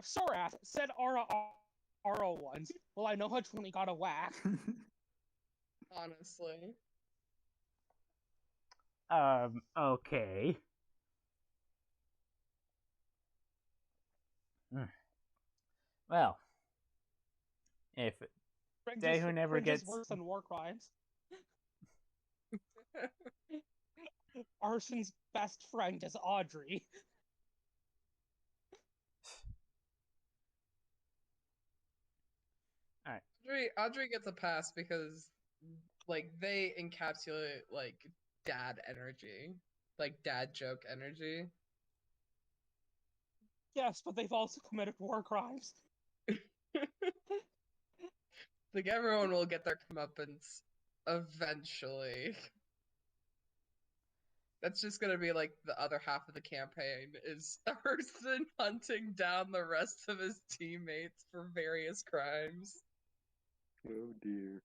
Sorath said Ara once. Well, I know which one he got a whack. Honestly. Okay. Well, if Daehun ever gets worse than war crimes. Arson's best friend is Audrey. All right. Audrey gets a pass because, like, they encapsulate like dad energy, like dad joke energy. Yes, but they've also committed war crimes. Like everyone will get their comeuppance eventually. That's just gonna be like the other half of the campaign is Arson hunting down the rest of his teammates for various crimes. Oh dear.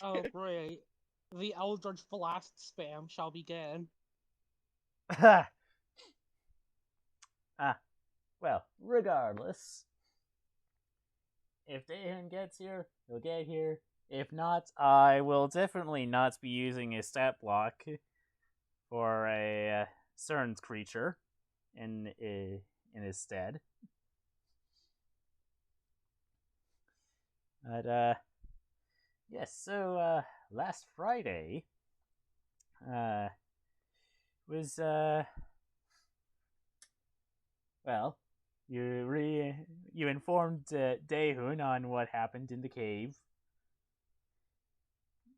Oh great. The Eldritch Blast spam shall begin. Well, regardless, if Daehun gets here, he'll get here. If not, I will definitely not be using a stat block for a Cern's creature in his stead. But yes, so last Friday was well, you informed Daehun on what happened in the cave.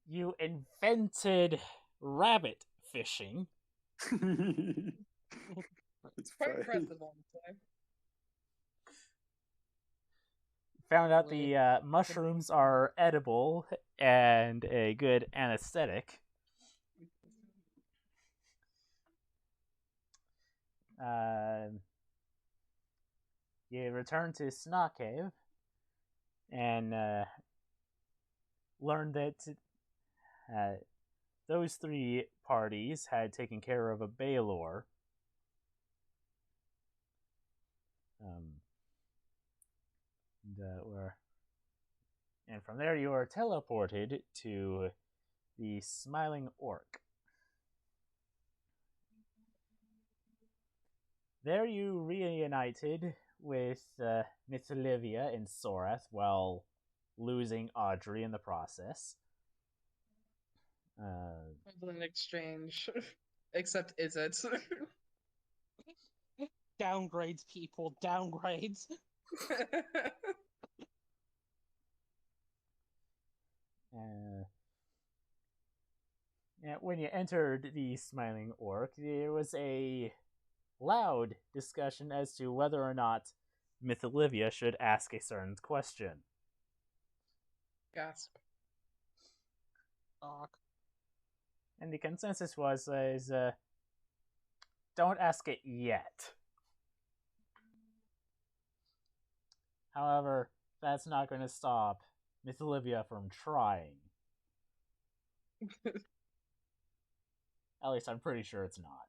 You invented rabbit fishing. It's Quite fine. impressive, honestly. Found out the mushrooms are edible and a good anesthetic. You returned to Snaw Cave and learned that those three parties had taken care of a Baelor. And from there you are teleported to the Smiling Orc. There you reunited with Miss Olivia and Sorath while losing Audrey in the process. An exchange. Except is it? Downgrades, people, downgrades. When you entered the Smiling Orc, there was a loud discussion as to whether or not Miss Olivia should ask a certain question. Gasp. And the consensus was don't ask it yet. However, that's not going to stop Miss Olivia from trying. At least I'm pretty sure it's not.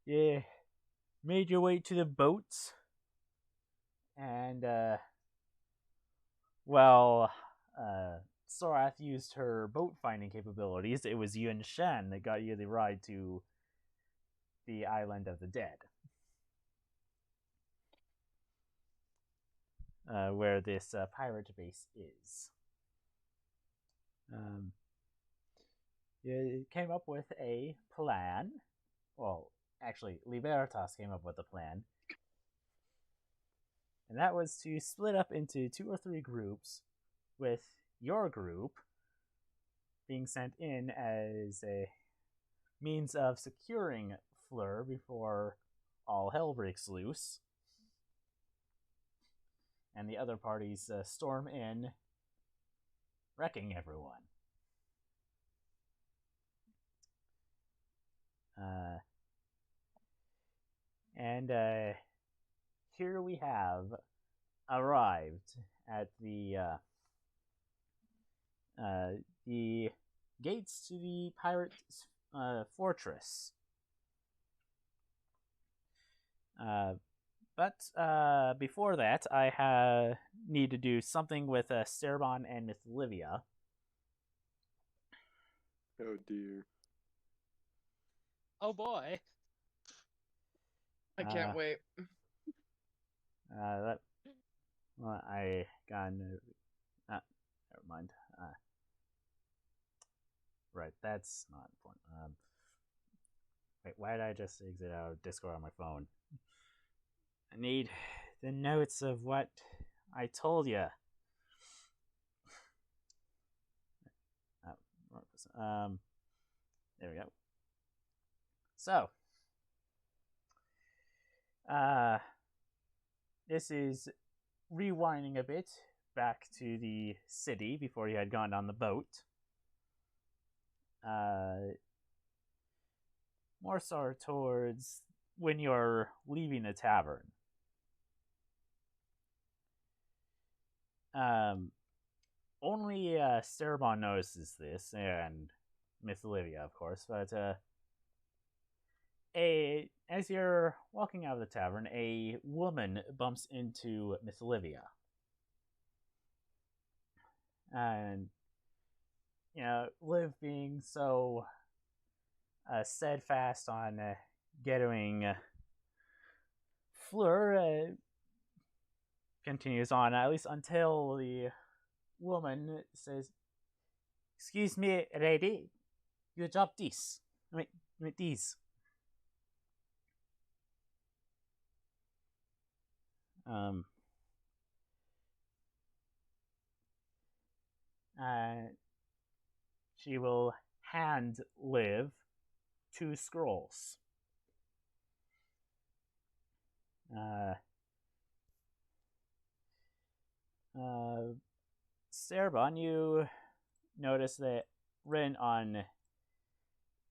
Yeah, made your way to the boats, and Sorath used her boat finding capabilities. It was Yun Shan that got you the ride to the Island of the Dead, where this pirate base is. You came up with a plan. Well, actually, Libertas came up with a plan. And that was to split up into 2 or 3 groups, with your group being sent in as a means of securing Fleur before all hell breaks loose. And the other parties storm in, wrecking everyone. And here we have arrived at the gates to the pirate fortress. But before that, I need to do something with Cerbon and Miss Livia. Oh dear. Oh boy. I can't wait. That well, I got never mind. Right, that's not important. Wait, why did I just exit out of Discord on my phone? I need the notes of what I told you. There we go. So, this is rewinding a bit back to the city before you had gone on the boat. More so towards when you're leaving the tavern. Only Cerbon notices this, and Miss Olivia, of course, but as you're walking out of the tavern, a woman bumps into Miss Olivia. And, you know, Liv being so steadfast on getting Fleur continues on, at least until the woman says, "Excuse me, lady, you dropped this. I mean these." She will hand Liv 2 scrolls. Cerbon, you notice that written on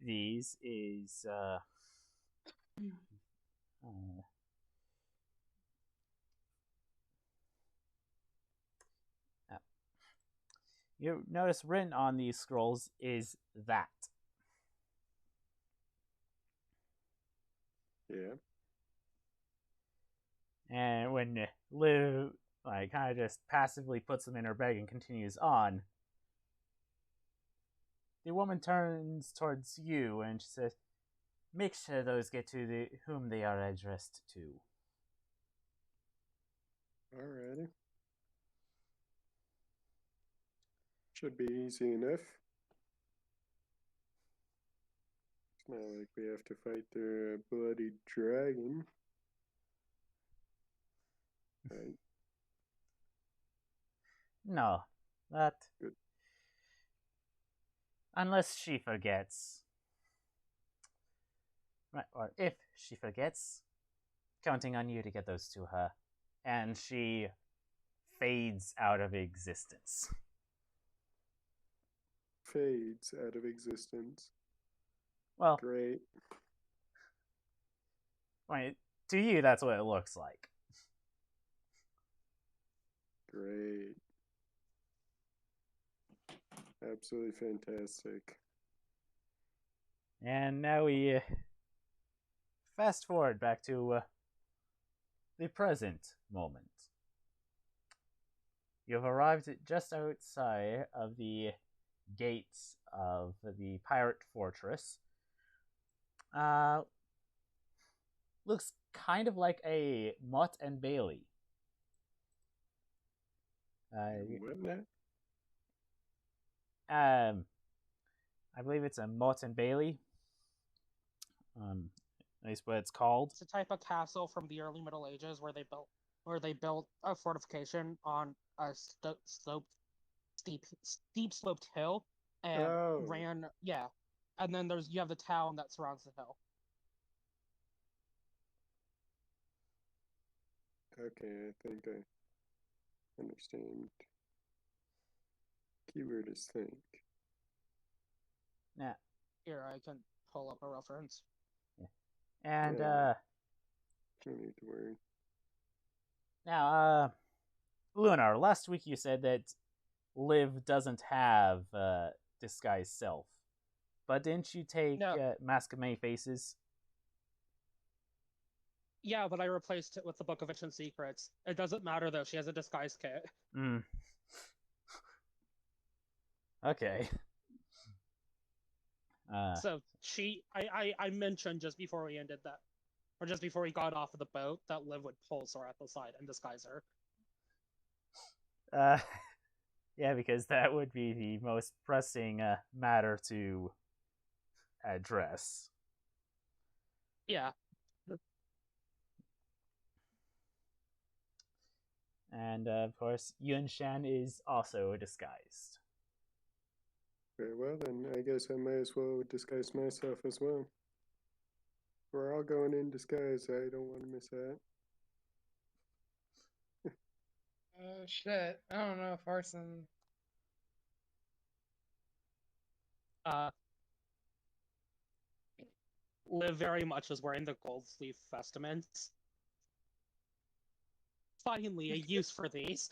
these is you notice written on these scrolls is that. Yeah. And when Liv kind of just passively puts them in her bag and continues on, the woman turns towards you and she says, "Make sure those get to whom they are addressed to." Alrighty. Should be easy enough. It's not like we have to fight the bloody dragon. Right. No, that... Good. Unless she forgets. Right, or if she forgets, counting on you to get those to her. And she fades out of existence. Fades out of existence. Well, Great. to you, that's what it looks like. Great. Absolutely fantastic. And now we fast forward back to the present moment. You've arrived just outside of the gates of the pirate fortress. Looks kind of like a Mutt and Bailey. What now? I believe it's a Mutt and Bailey. At least what it's called. It's a type of castle from the early Middle Ages where they built a fortification on a steep sloped hill and and then you have the town that surrounds the hill. Okay, I think I understand. Keyword is think. Yeah. Here, I can pull up a reference. Yeah. And no need to worry. Now, Lunar, last week you said that Liv doesn't have disguise self, But didn't you take No. Mask of Many Faces? Yeah, but I replaced it with the Book of Ancient Secrets. It doesn't matter though. She has a disguise kit. Okay. So I mentioned just before we ended that, or just before we got off of the boat, that Liv would pull Sora at the side and disguise her. Yeah, because that would be the most pressing matter to address. Yeah. And of course, Yun Shan is also disguised. Very well, then I guess I may as well disguise myself as well. We're all going in disguise. I don't want to miss that. Oh shit! I don't know if Arson. Liv very much is wearing the gold sleeve vestments. Finally, a use for these.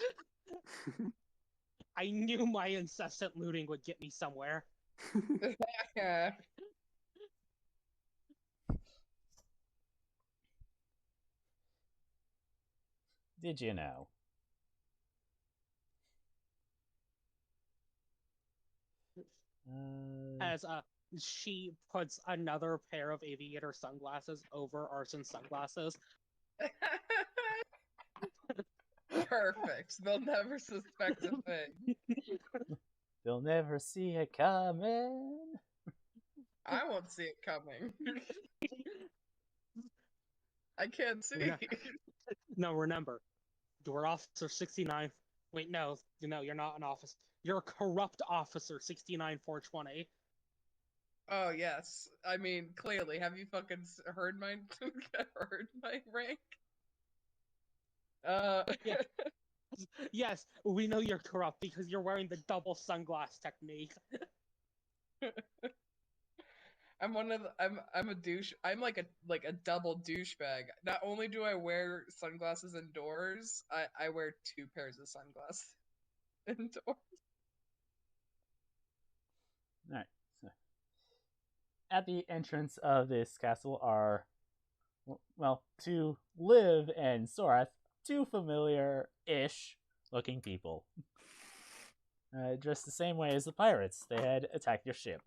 I knew my incessant looting would get me somewhere. Yeah. Did you know? As she puts another pair of aviator sunglasses over Arson's sunglasses. Perfect. They'll never suspect a thing. They'll never see it coming. I won't see it coming. I can't see. No, remember, you're Officer 69. Wait, no, you're not an officer. You're a corrupt officer, 69420. Oh yes. I mean, clearly, have you fucking heard my rank? Yeah. Yes, we know you're corrupt because you're wearing the double sunglass technique. I'm a douche. I'm like a double douchebag. Not only do I wear sunglasses indoors, I wear 2 pairs of sunglasses indoors. Alright. So, at the entrance of this castle are, well, to Liv and Sorath, 2 familiar-ish looking people. Dressed the same way as the pirates. They had attacked your ship.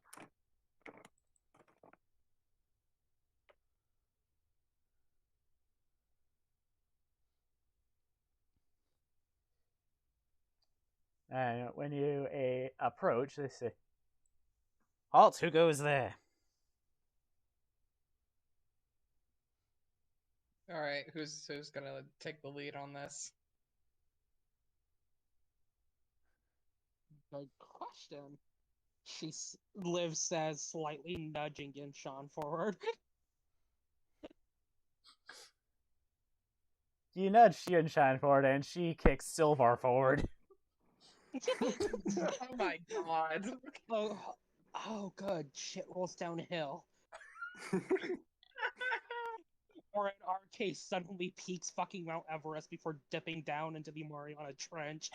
And when you approach, they say, "Halt! Who goes there?" All right, who's gonna take the lead on this? Good question. Liv says, slightly nudging Yinshan forward. You nudge Yinshan forward, and she kicks Silvar forward. Oh my god. Oh, good. Shit rolls downhill. Or in our case, suddenly peaks fucking Mount Everest before dipping down into the Mariana Trench.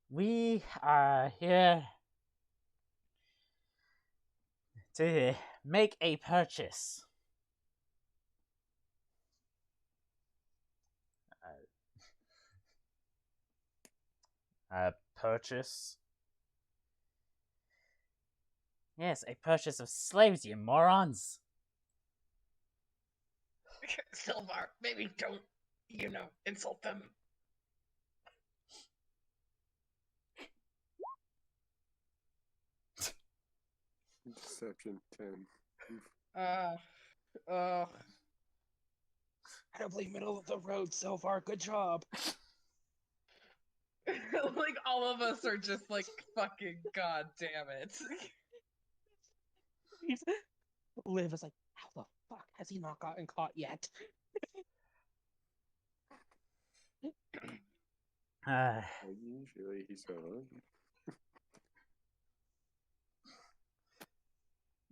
We are here to make a purchase. Purchase? Yes, a purchase of slaves, you morons! Silvar, maybe don't, insult them. Deception 10. Incredibly middle of the road so far. Good job. Like, all of us are just like, fucking god damn it. Liv is like, how the fuck has he not gotten caught yet? Usually he's on.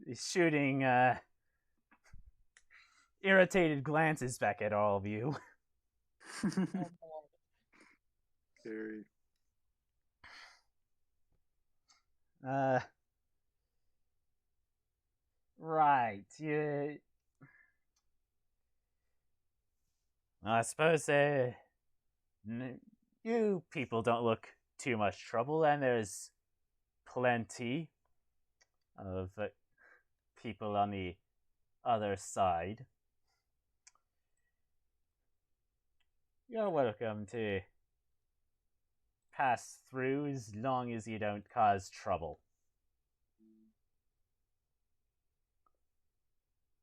He's shooting irritated glances back at all of you. Scary. Right. Yeah. I suppose you people don't look too much trouble, and there's plenty of people on the other side. You're welcome to pass through as long as you don't cause trouble.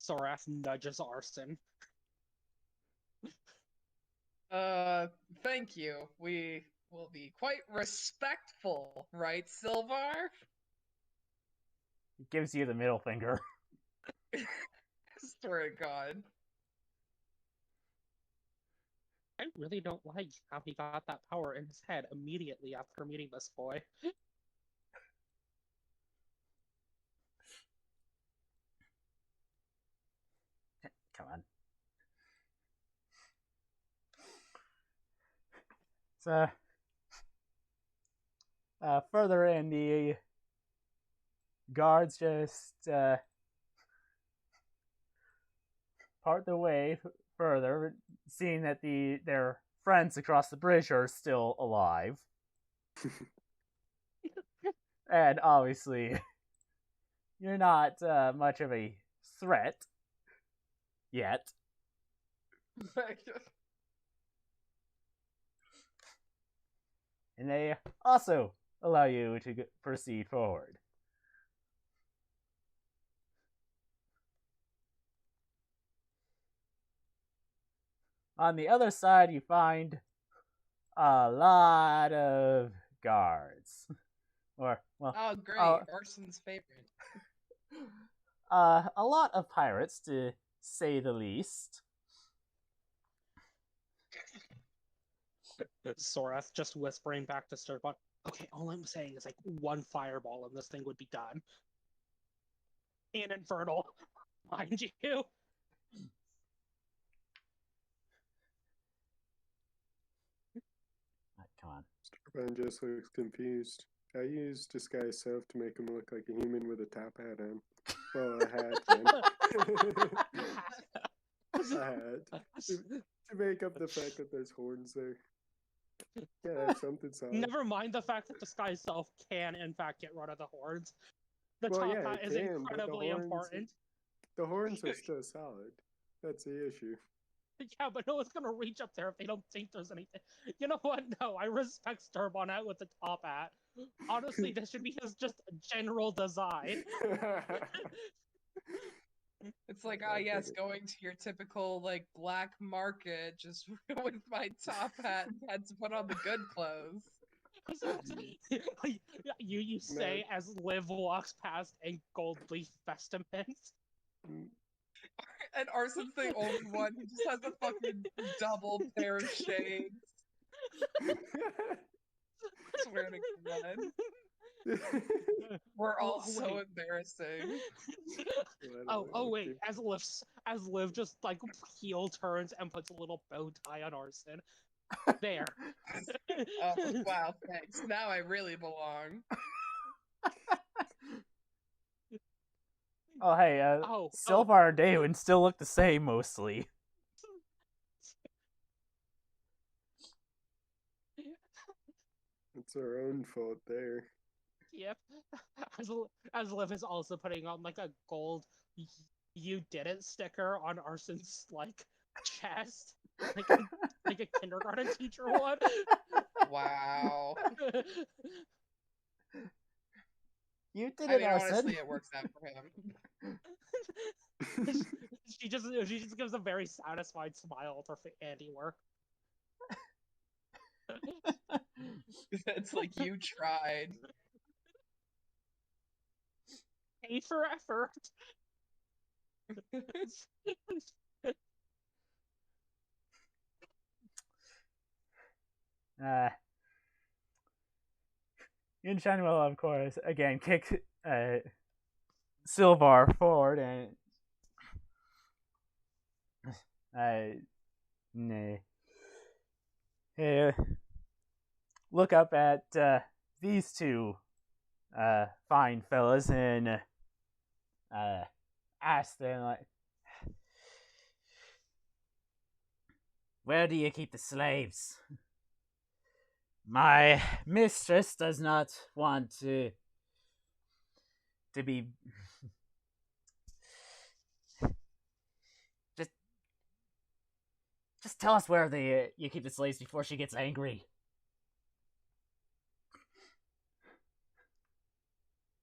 Sorath nudges Arson. Thank you. We will be quite respectful, right, Silvar? He gives you the middle finger. Swear to God. I really don't like how he got that power in his head immediately after meeting this boy. Come on. So, further in, the guards just part the way further, seeing that their friends across the bridge are still alive. And obviously, you're not much of a threat yet. And they also allow you to proceed forward. On the other side, you find a lot of guards. Or, well, Oh, great. Arson's favorite. a lot of pirates, to say the least. Sorath just whispering back to Sturbot, okay, all I'm saying is like one fireball and this thing would be done. And infernal, mind you. Come on. Starban just looks confused. I used disguise self to make him look like a human with a top hat on. Well, a hat then. A hat. To make up the fact that there's horns there. Yeah, that's something solid. Never mind the fact that disguise self can in fact get rid of the horns. The Well, top yeah, hat it is can, but the incredibly horns- important. The horns are still solid. That's the issue. Yeah, but no one's gonna reach up there if they don't think there's anything. You know what? No, I respect Sturbon out with the top hat. Honestly, this should be his just general design. It's like, yes, going to your typical, like, black market, just with my top hat and had to put on the good clothes. you say as Liv walks past a gold leaf vestment. And Arson's the only one who just has a fucking double pair of shades. Swear to God. We're all so wait. embarrassing. Wait. As Liv just like heel turns and puts a little bow tie on Arson. There. Oh, wow, thanks. Now I really belong. Oh, hey, Silvar and Daewin still look the same, mostly. It's our own fault there. Yep. As Liv is also putting on like a gold "you didn't" sticker on Arson's like chest, like a kindergarten teacher would. Wow. You did I it, mean, Arson. honestly, it works out for him. she just gives a very satisfied smile at her handiwork. It's like, you tried. Pay for effort. Yunchen will, of course, again kick Silvar forward and look up at these two fine fellas and ask them, like, where do you keep the slaves? My mistress does not want to be just tell us where you keep the slaves before she gets angry.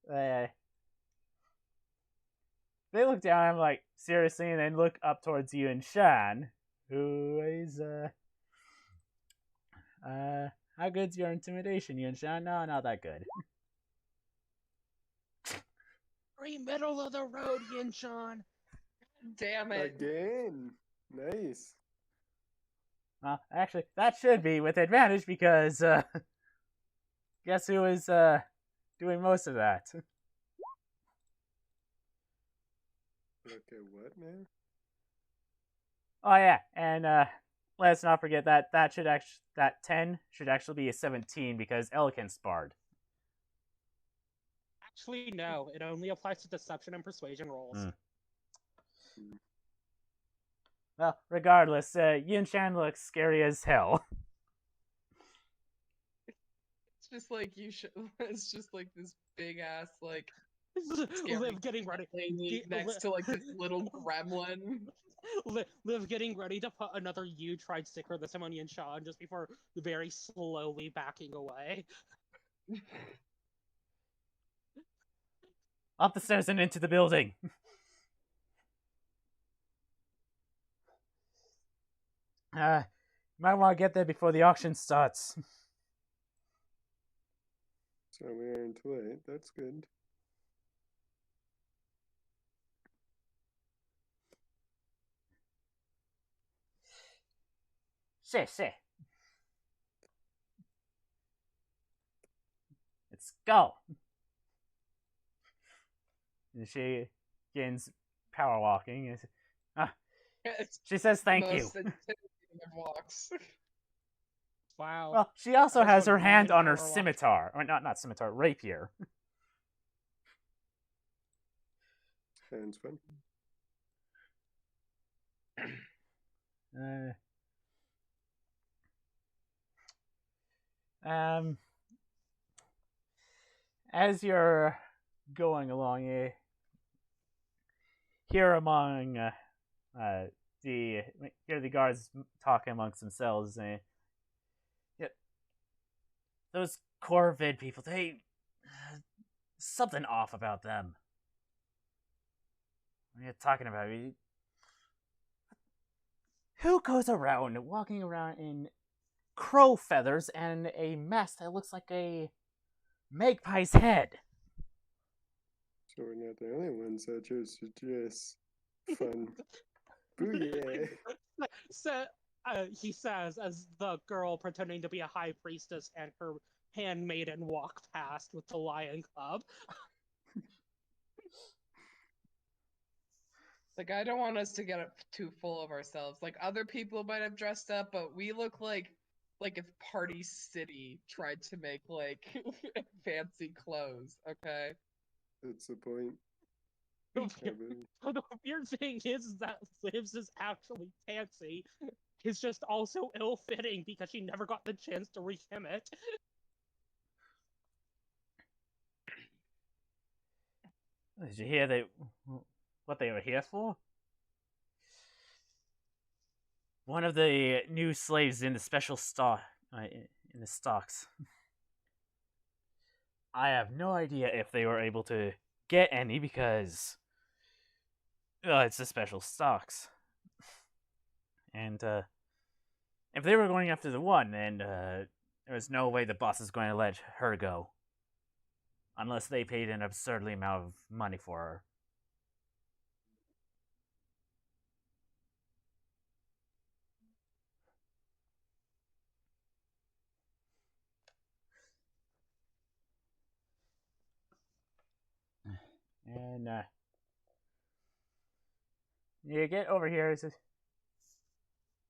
They look down, I'm like, seriously, and then look up towards you and Shan, who is how good's your intimidation, you and Shan? No, not that good. Very middle of the road, Yinshan. Damn it. Again. Nice. Well, actually, that should be with advantage because guess who is doing most of that? Okay, what now? Oh yeah, and let's not forget that that 10 should actually be a 17 because Elegance barred. Actually, no. It only applies to deception and persuasion rolls. Well, regardless, Yinshan looks scary as hell. It's just like it's just like this big ass like Liv getting ready. lady next to like this little gremlin. Liv getting ready to put another "you tried" sticker this time on Yinshan just before very slowly backing away. Up the stairs and into the building. Might want to get there before the auction starts. So we aren't late. That's good. See. Let's go. And she begins power walking. She says thank you. Most intimidating of walks. Wow. Well, she also That has was her a hand on her 9-hour walk. scimitar. Or not scimitar, rapier. Sounds fun. As you're going along, you hear among the guards talking amongst themselves. Those Corvid people, they something off about them. What are you talking about? Who goes around walking around in crow feathers and a mask that looks like a magpie's head? So we're not the only ones that chose to dress fun. Booyah! So, he says as the girl pretending to be a high priestess and her handmaiden walk past with the lion club. Like, I don't want us to get too full of ourselves. Like, other people might have dressed up, but we look like if Party City tried to make like fancy clothes. Okay. That's the point. The weird thing is that Liv's is actually fancy. It's just also ill-fitting because she never got the chance to re-hem it. Did you hear what they were here for? One of the new slaves in the special stock in the stocks. I have no idea if they were able to get any because it's the special stocks. And if they were going after the one, then there was no way the boss is going to let her go. Unless they paid an absurdly amount of money for her. And you get over here. It says,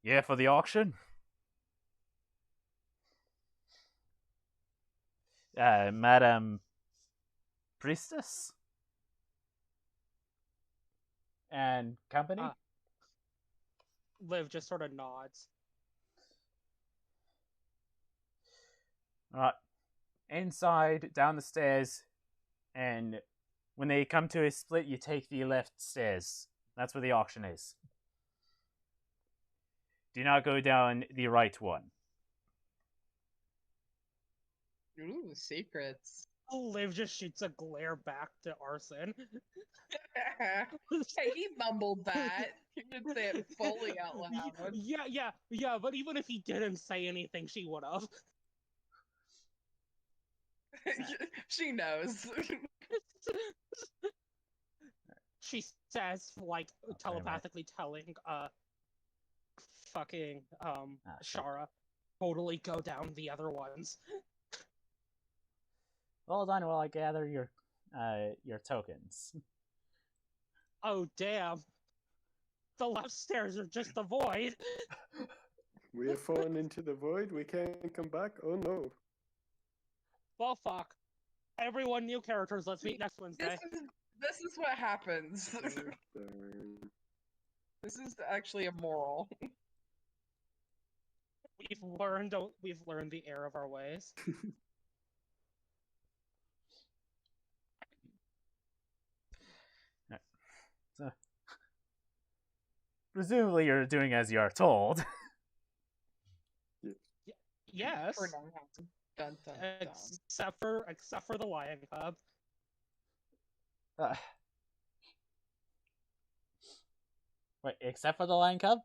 "Yeah, for the auction." Madam priestess and company. Liv just sort of nods. Inside, down the stairs, and when they come to a split, you take the left stairs. That's where the auction is. Do not go down the right one. Ooh, secrets. Liv just shoots a glare back to Arson. Hey, he mumbled that. He didn't say it fully out loud. Yeah, but even if he didn't say anything, she would have. She knows. She says, like, telepathically telling, fucking, Shara, totally go down the other ones. Hold on while I gather your tokens. Oh, damn. The left stairs are just the void. We have fallen into the void. We can't come back. Oh no. Well, fuck. Everyone, new characters. Let's meet next Wednesday. This is what happens. This is actually immoral. We've learned the error of our ways. So, presumably you're doing as you are told. Yes. For now. Dun, dun, dun. Except for the lion cub. Wait, except for the lion cub?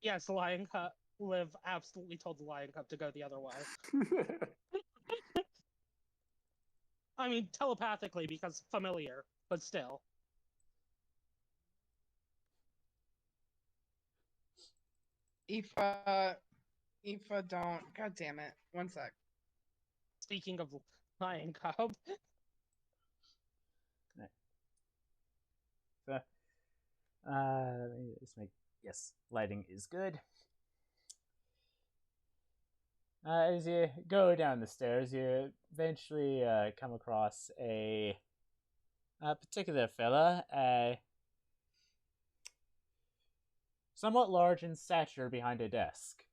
Yes, the lion cub. Liv absolutely told the lion cub to go the other way. I mean, telepathically, because familiar, but still. Aoife, don't. God damn it. One sec. Speaking of lion cub. So, let me just make, yes, lighting is good. As you go down the stairs, you eventually come across a particular fella, somewhat large in stature behind a desk.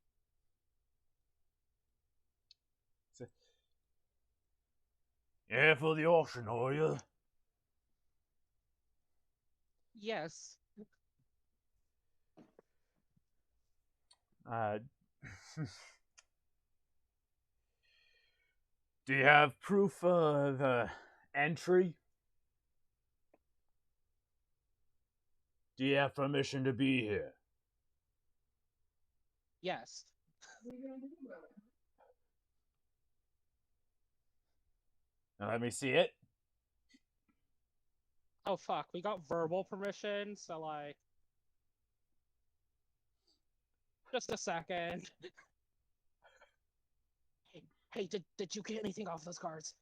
So, yeah, for the auction, are you? Yes. Do you have proof of entry? Do you have permission to be here? Yes. Now let me see it. Oh fuck, we got verbal permission, so like... Just a second. Hey, did you get anything off those cards?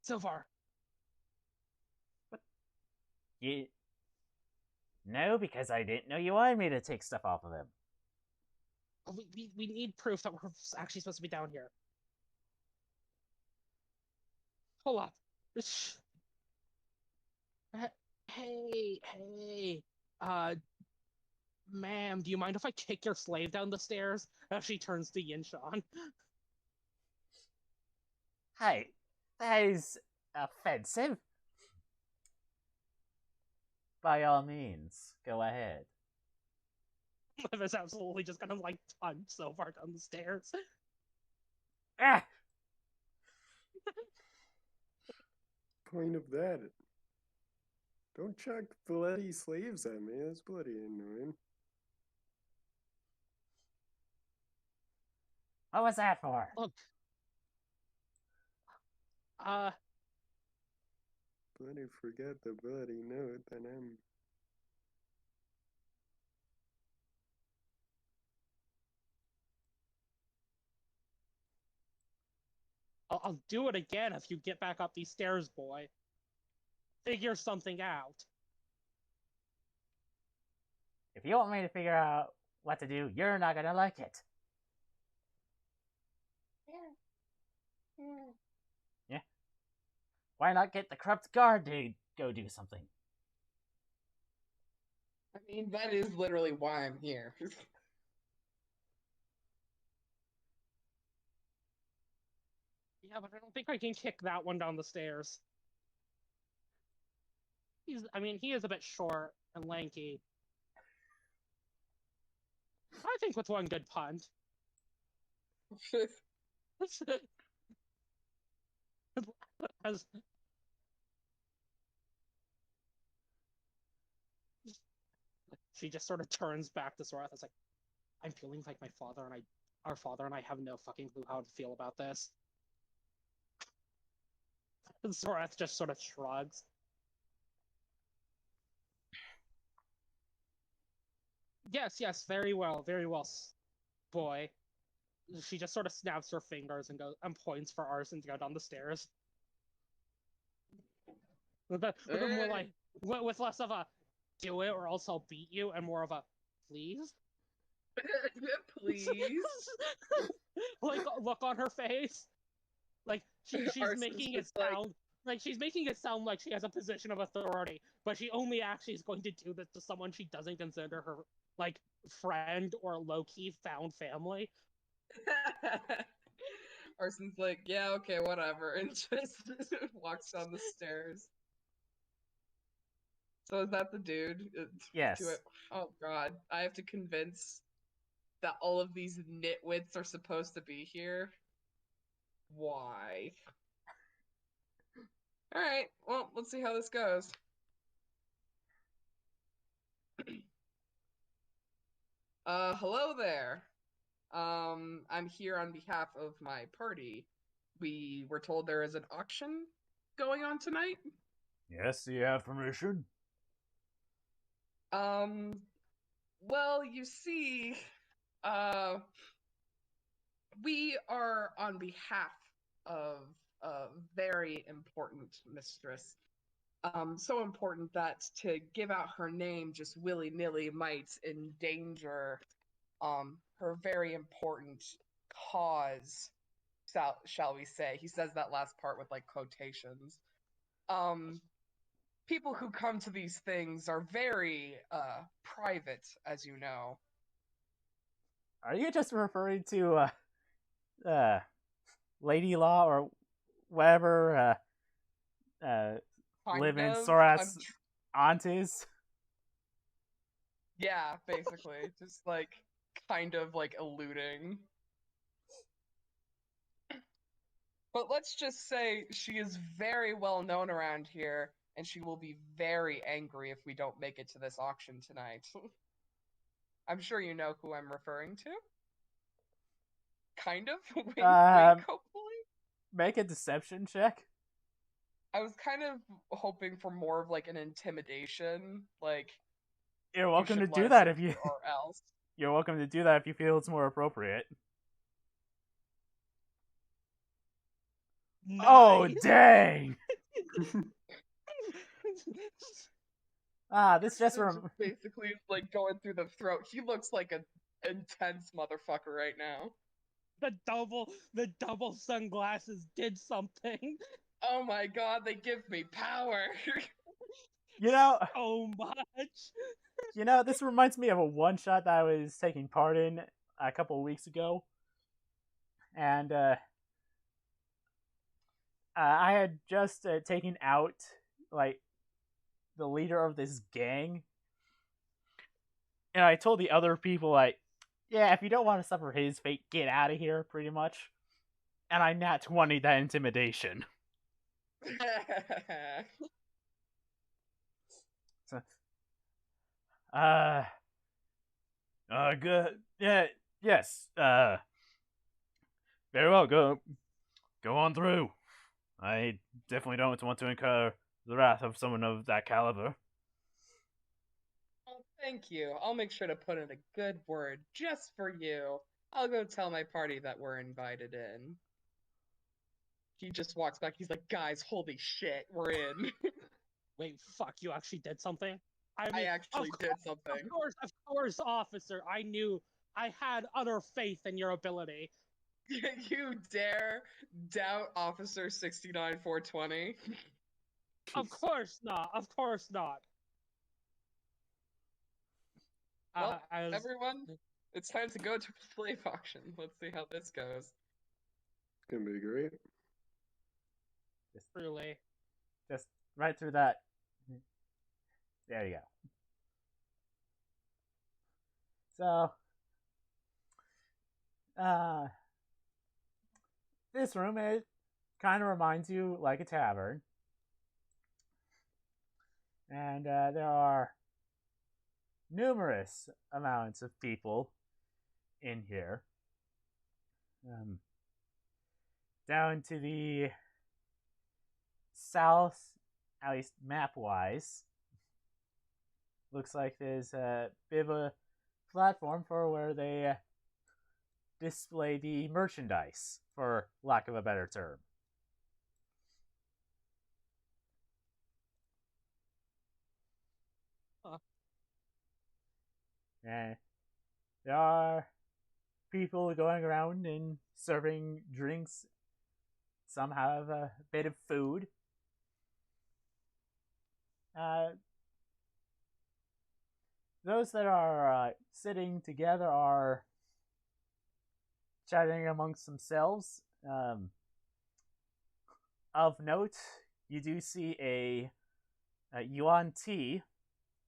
So far? No, because I didn't know you wanted me to take stuff off of them. We need proof that we're actually supposed to be down here. Hold up. Hey, ma'am, do you mind if I kick your slave down the stairs? As she turns to Yinshan. Hey, that is offensive. By all means, go ahead. Liv is absolutely just gonna like punch so far down the stairs. Ah! Point of that. Don't chuck bloody slaves at me. That's bloody annoying. What was that for? Look. Bloody forget the bloody note that I'm... I'll do it again if you get back up these stairs, boy. Figure something out. If you want me to figure out what to do, you're not gonna like it. Yeah? Why not get the corrupt guard to go do something? I mean, that is literally why I'm here. Yeah, but I don't think I can kick that one down the stairs. He is a bit short and lanky. I think with one good punt. As she just sort of turns back to Sorath. It's like, I'm feeling like our father and I have no fucking clue how to feel about this. And Sorath just sort of shrugs. Yes, very well, boy. She just sort of snaps her fingers and points for Arson to go down the stairs. With more like with less of a do it or else I'll beat you and more of a please. Please. Like look on her face. Like she's making it sound like she's making it sound like she has a position of authority, but she only actually is going to do this to someone she doesn't consider her like friend or low-key found family. Arson's like, yeah, okay, whatever, and just walks down the stairs. So is that the dude? Yes. Oh god, I have to convince that all of these nitwits are supposed to be here. Why? Alright, well, let's see how this goes. Hello there. I'm here on behalf of my party. We were told there is an auction going on tonight. Yes, you have permission. Well, you see, we are on behalf of a very important mistress. So important that to give out her name just willy-nilly might endanger her very important cause, shall we say. He says that last part with like quotations. People who come to these things are very private, as you know. Are you just referring to Lady Law or whatever live in Sorath's aunties? Yeah, basically. Just like kind of like alluding. But let's just say she is very well known around here, and she will be very angry if we don't make it to this auction tonight. I'm sure you know who I'm referring to. Kind of? Wink, wink, hopefully? Make a deception check. I was kind of hoping for more of like an intimidation, like you're welcome to do that if you or else. You're welcome to do that if you feel it's more appropriate. Nice. Oh dang! This just basically like going through the throat. He looks like an intense motherfucker right now. The double sunglasses did something. Oh my god, they give me power. You know, so much. You know, this reminds me of a one-shot that I was taking part in a couple of weeks ago. And I had just taken out, like, the leader of this gang. And I told the other people, like, yeah, if you don't want to suffer his fate, get out of here, pretty much. And I nat 20 that intimidation. So, good. Yeah, yes. Very well. Go on through. I definitely don't want to incur the wrath of someone of that caliber. Oh, thank you. I'll make sure to put in a good word just for you. I'll go tell my party that we're invited in. He just walks back. He's like, guys, holy shit, we're in. Wait, fuck, you actually did something? I actually did something. Of course, officer. I knew I had utter faith in your ability. You dare doubt Officer 69420? Of course not. Of course not. Well, As everyone, it's time to go to the slave auction. Let's see how this goes. It's gonna be great. truly. Just right through that. There you go. So, this room, it kind of reminds you like a tavern. And there are numerous amounts of people in here. Down to the south, at least map-wise, looks like there's a bit of a platform for where they display the merchandise, for lack of a better term. Huh. And there are people going around and serving drinks. Some have a bit of food. Those that are sitting together are chatting amongst themselves. Of note, you do see a Yuan Ti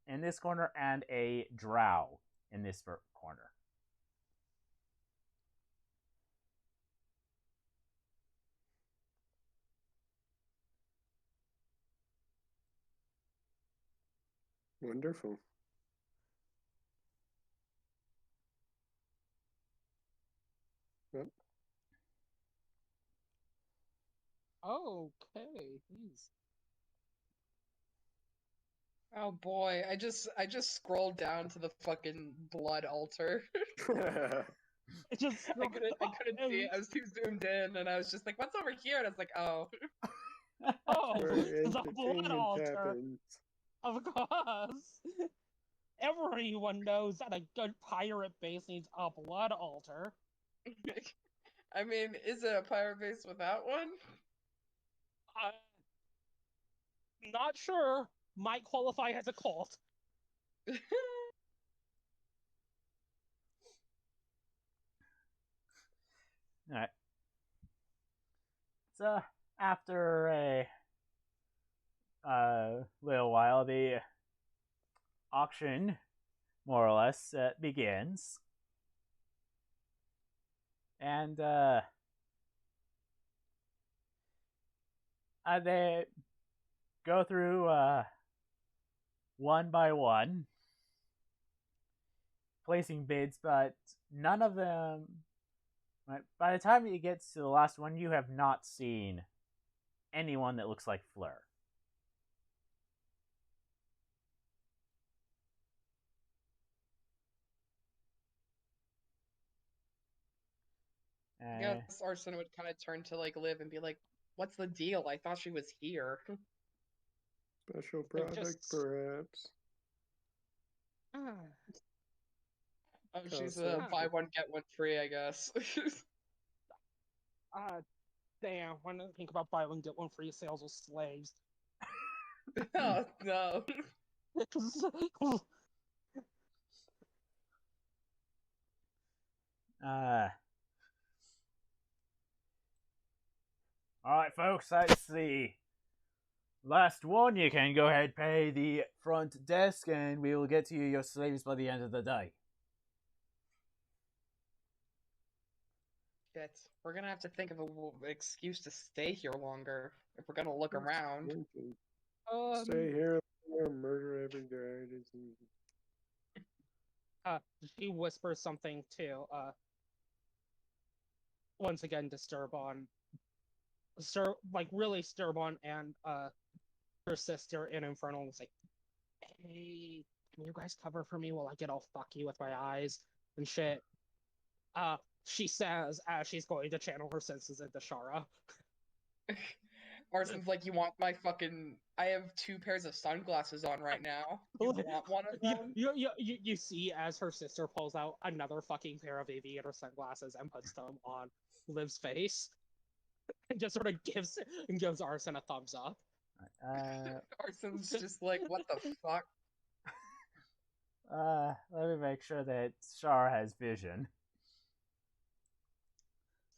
in this corner and a Drow in this corner. Wonderful. Yep. Okay. Jeez. Oh boy, I just scrolled down to the fucking blood altar. It just I couldn't see it. I was too zoomed in, and I was just like, "What's over here?" And I was like, "Oh." Oh, Where the blood entertainment altar. happens. Of course. Everyone knows that a good pirate base needs a blood altar. I mean, is it a pirate base without one? Uh, not sure. Might qualify as a cult. Alright. So, after a little while, the auction, more or less, begins. And they go through one by one, placing bids, but none of them. By the time it gets to the last one, you have not seen anyone that looks like Fleur. I guess Arson would kind of turn to like Liv and be like, "What's the deal? I thought she was here." Special They're product, just- perhaps. Oh, she's so- a buy one get one free, I guess. Damn, when I think about buy one get one free sales with slaves. Oh no. Alright, folks, that's the last one. You can go ahead and pay the front desk, and we will get to you your slaves by the end of the day. Shit. We're gonna have to think of an excuse to stay here longer if we're gonna look around. Stay here, murder every guard. She whispers something to once again really Sturbon and her sister in Infernal is like, hey, can you guys cover for me while I get all fucky with my eyes and shit? She says as she's going to channel her senses into Shara. Arson's like, "You want my fucking? I have 2 pairs of sunglasses on right now. You want one of them?" You see as her sister pulls out another fucking pair of aviator sunglasses and puts them on. Liv's face and just sort of gives Arson a thumbs up. Arson's just like, what the fuck? Let me make sure that Shar has vision.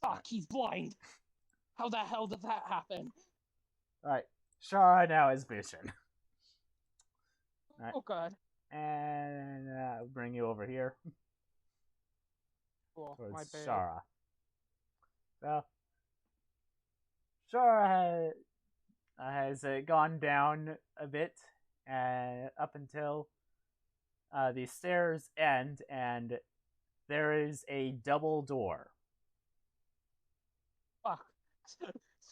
Fuck, he's blind. How the hell did that happen? Alright, Shar now has vision. Right. Oh, God. And I'll bring you over here Cool. My towards bad. Shara. Well, Shara has gone down a bit up until the stairs end, and there is a double door. Fuck.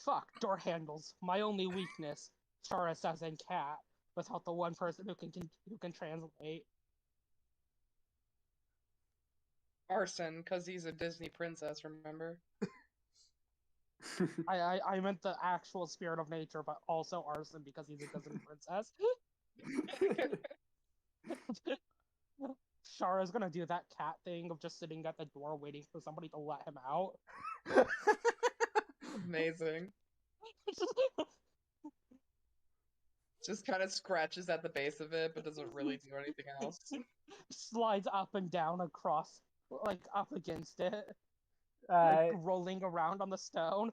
Fuck, door handles. My only weakness. Chara says in cat, without the one person who can translate. Arson, because he's a Disney princess, remember? I meant the actual spirit of nature, but also Arson because he's a Disney princess. Shara's gonna do that cat thing of just sitting at the door waiting for somebody to let him out. Amazing. Just kind of scratches at the base of it, but doesn't really do anything else. Slides up and down across, like up against it, like rolling around on the stone.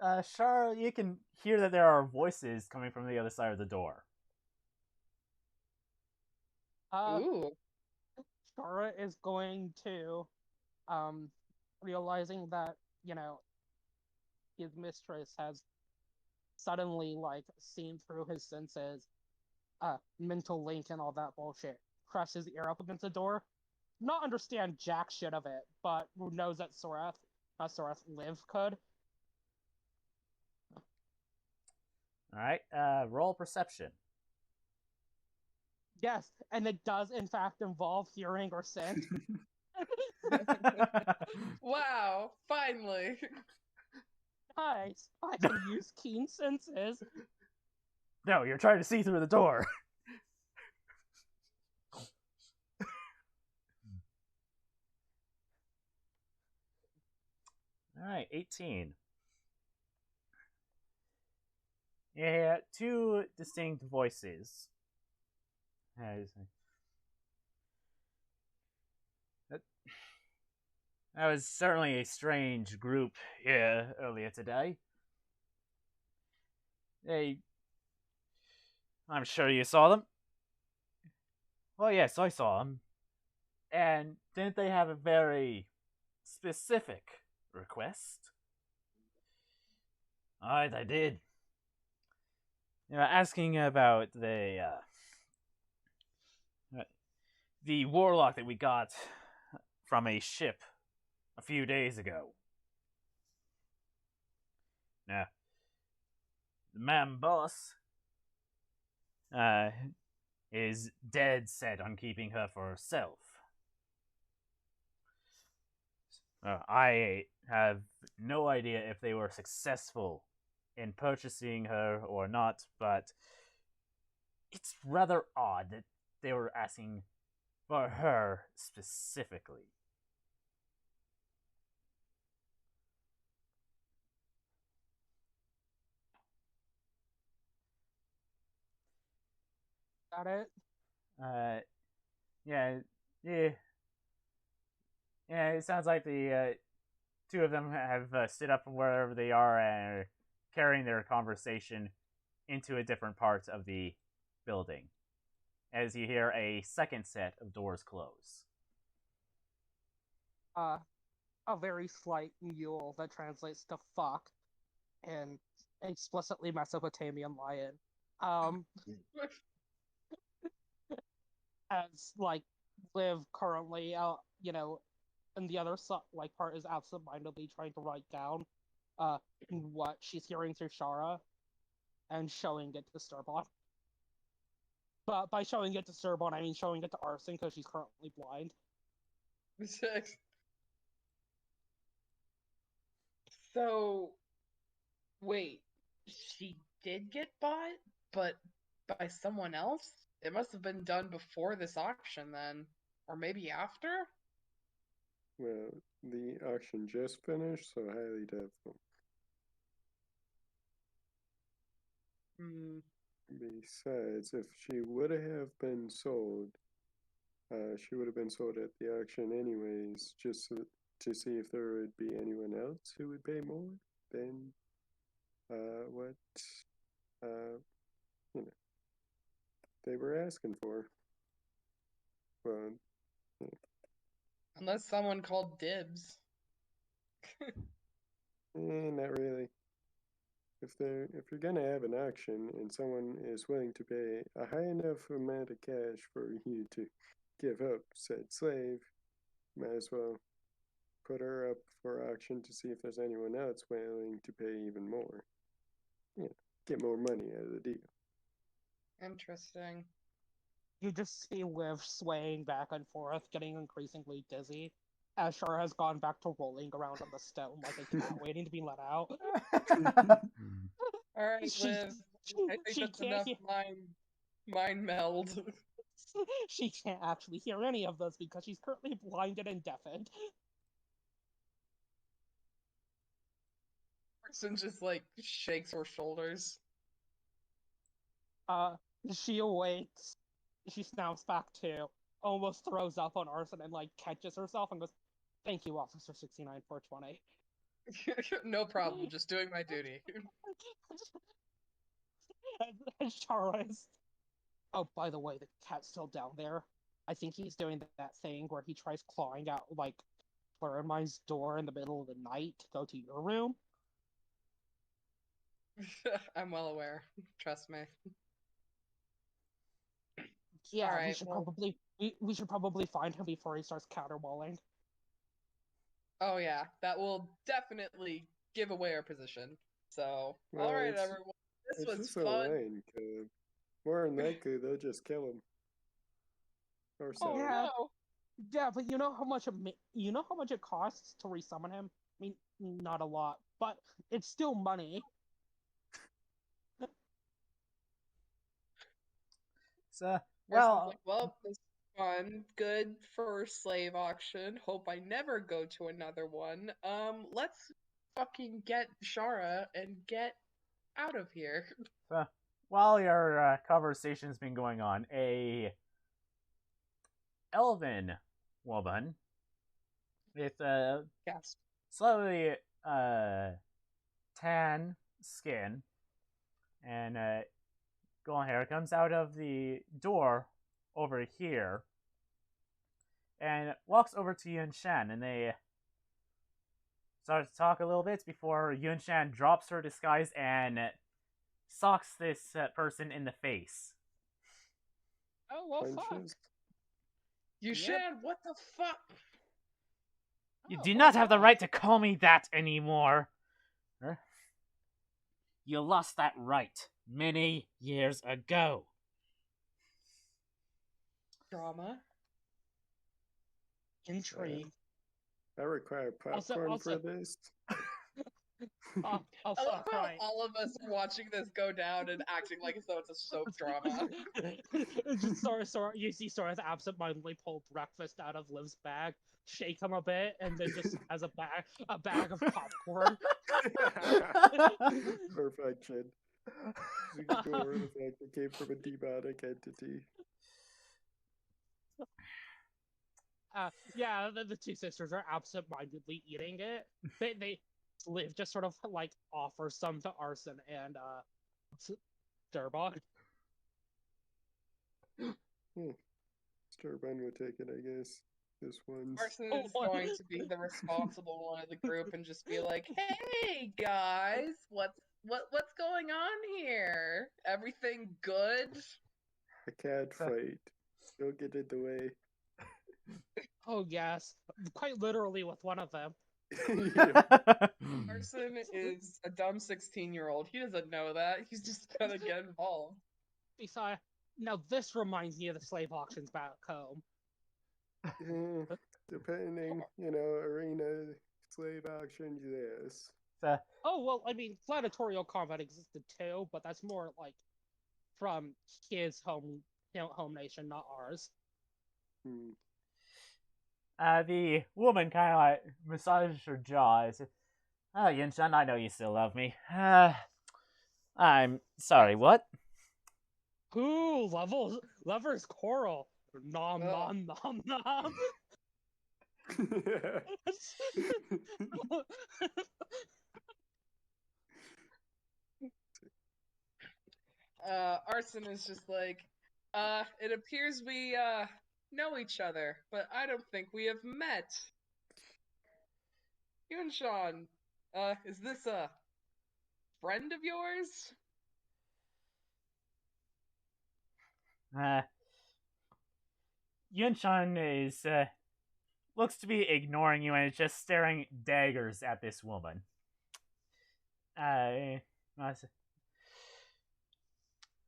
Shara, you can hear that there are voices coming from the other side of the door. Ooh. Shara is going to, realizing that, his mistress has suddenly, like, seen through his senses, mental link and all that bullshit, crush his ear up against the door. Not understand jack shit of it, but who knows that Sorath Liv could. Alright, roll perception. Yes, and it does in fact involve hearing or scent. Wow, finally. Nice. I can use keen senses. No, you're trying to see through the door. Alright, 18. Yeah, two distinct voices. That was certainly a strange group here earlier today. I'm sure you saw them. Well, yes, I saw them. And didn't they have a very specific request? Aye, they did. Asking about the warlock that we got from a ship a few days ago. Now, the man boss is dead set on keeping her for herself. I have no idea if they were successful in purchasing her or not, but it's rather odd that they were asking for her specifically. Got it? Yeah, it sounds like the two of them have stood up from wherever they are and are carrying their conversation into a different part of the building, as you hear a second set of doors close. A very slight mule that translates to fuck in explicitly Mesopotamian lion. As like Liv currently, and the other part is absentmindedly trying to write down what she's hearing through Shara and showing it to Sturbon. But by showing it to Sturbon, I mean showing it to Arson because she's currently blind. So, wait, she did get bought, but by someone else? It must have been done before this auction then, or maybe after? Well, the auction just finished, so highly doubtful. Hmm. Besides, if she would have been sold, she would have been sold at the auction anyways, just to see if there would be anyone else who would pay more than what uh, you know they were asking for. Well, Unless someone called dibs. not really. If you're gonna have an auction and someone is willing to pay a high enough amount of cash for you to give up said slave, might as well put her up for auction to see if there's anyone else willing to pay even more. You know, get more money out of the deal. Interesting. You just see Liv swaying back and forth, getting increasingly dizzy. Ashar has gone back to rolling around on the stone like a cat waiting to be let out. All right, She, Liv. I think she that's can't enough hear. mind meld. She can't actually hear any of this because she's currently blinded and deafened. Person just like shakes her shoulders. Uh, she awakes. She snaps back to, almost throws up on Arson and like catches herself and goes, "Thank you, Officer 69420." No problem, just doing my duty. And Shara is, oh, by the way, the cat's still down there. I think he's doing that thing where he tries clawing out like Floramine's door in the middle of the night to go to your room. I'm well aware. Trust me. Yeah, All we right, should well, probably we should probably find him before he starts counterwalling. oh yeah, that will definitely give away our position. So, all Well, right, it's everyone, this it's was just a fun. line, cub. More than likely, they'll just kill him or Oh sell him. Yeah, no! yeah, but you know how much you know how much it costs to resummon him? I mean, not a lot, but it's still money. So, Person's well, like, well, this is fun, good for slave auction. Hope I never go to another one. Let's fucking get Shara and get out of here. so while your conversation's been going on, a elven woman with a Yes. slightly tan skin and golden hair comes out of the door over here and walks over to Yun Shan, and they start to talk a little bit before Yun Shan drops her disguise and socks this person in the face. Oh well, fuck. Punches. You Yep. Shan, what the fuck? You Oh, do well, not have the fuck. right to call me that anymore. You lost that right many years ago. Drama. Intrigue. I require popcorn for this. Oh, I love fuck, how right. all of us are watching this go down and acting like as though it's a soap drama. Just Sora, you see Sora's absentmindedly pull breakfast out of Liv's bag, shake him a bit, and then just has a bag of popcorn. Perfection. Ignore the fact it came from a demonic entity. Yeah, the two sisters are absentmindedly eating it. They Liv just sort of like offers some to Arson and Durbog. Sturban would take it, I guess. This one's. Arson Oh, is going to be the responsible one of the group and just be like, "Hey guys, what's going on here? Everything good?" A cat fight. Don't get in the way. Oh yes, quite literally with one of them. Yeah. Arson is a dumb 16-year-old. He doesn't know that. He's just gonna get involved. Besides, now this reminds me of the slave auctions back home. Depending, arena slave auctions, yes. So, Oh well, I mean, gladiatorial combat existed too, but that's more like from his home nation, not ours. The woman kind of like massages her jaw. And says, "Oh, Yunshan, I know you still love me. I'm sorry. What? Ooh, lover's quarrel. Nom Ugh. nom nom nom. Arson is just like, it appears we, know each other, but I don't think we have met. Yunshan, is this a friend of yours? Yunshan is looks to be ignoring you and is just staring daggers at this woman.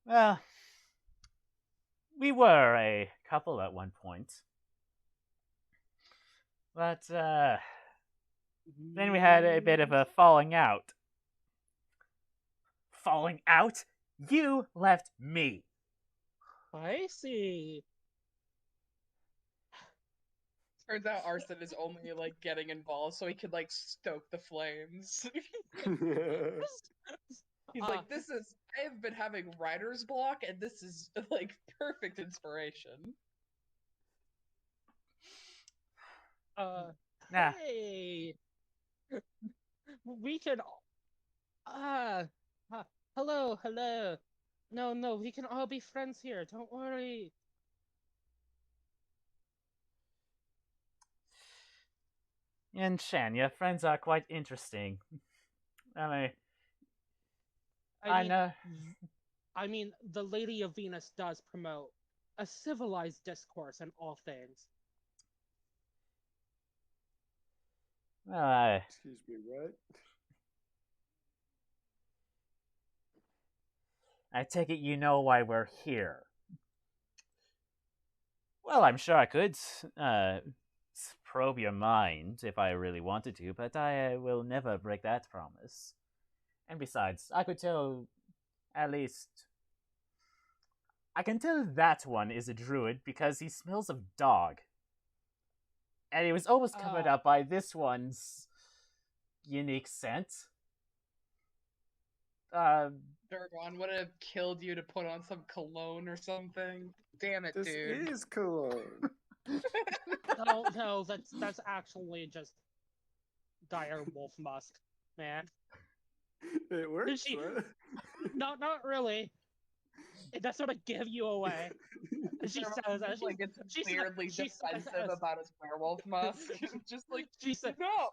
Well, we were a couple at one point, but then we had a bit of a falling out. Falling out? You left me. I see. Turns out Arson is only like getting involved so he could like stoke the flames. He's like, this is, I have been having writer's block, and this is like perfect inspiration. Nah. Hey, we can. Uh, hello, hello. No, we can all be friends here. Don't worry. And Shan, your friends are quite interesting. I I mean, know. I mean, the Lady of Venus does promote a civilized discourse in all things. Well, Excuse me, what? I take it you know why we're here. Well, I'm sure I could probe your mind if I really wanted to, but I will never break that promise. And besides, I could tell at least. I can tell that one is a druid because he smells of dog. And he was almost covered up by this one's unique scent. Durgon would have killed you to put on some cologne or something. Damn it, This dude. is cologne. No, that's actually just dire wolf musk, man. It works, She- what? Not really. It does sort of give you away. She says, Durgon like it's weirdly defensive about his werewolf musk. Just like, she said, no.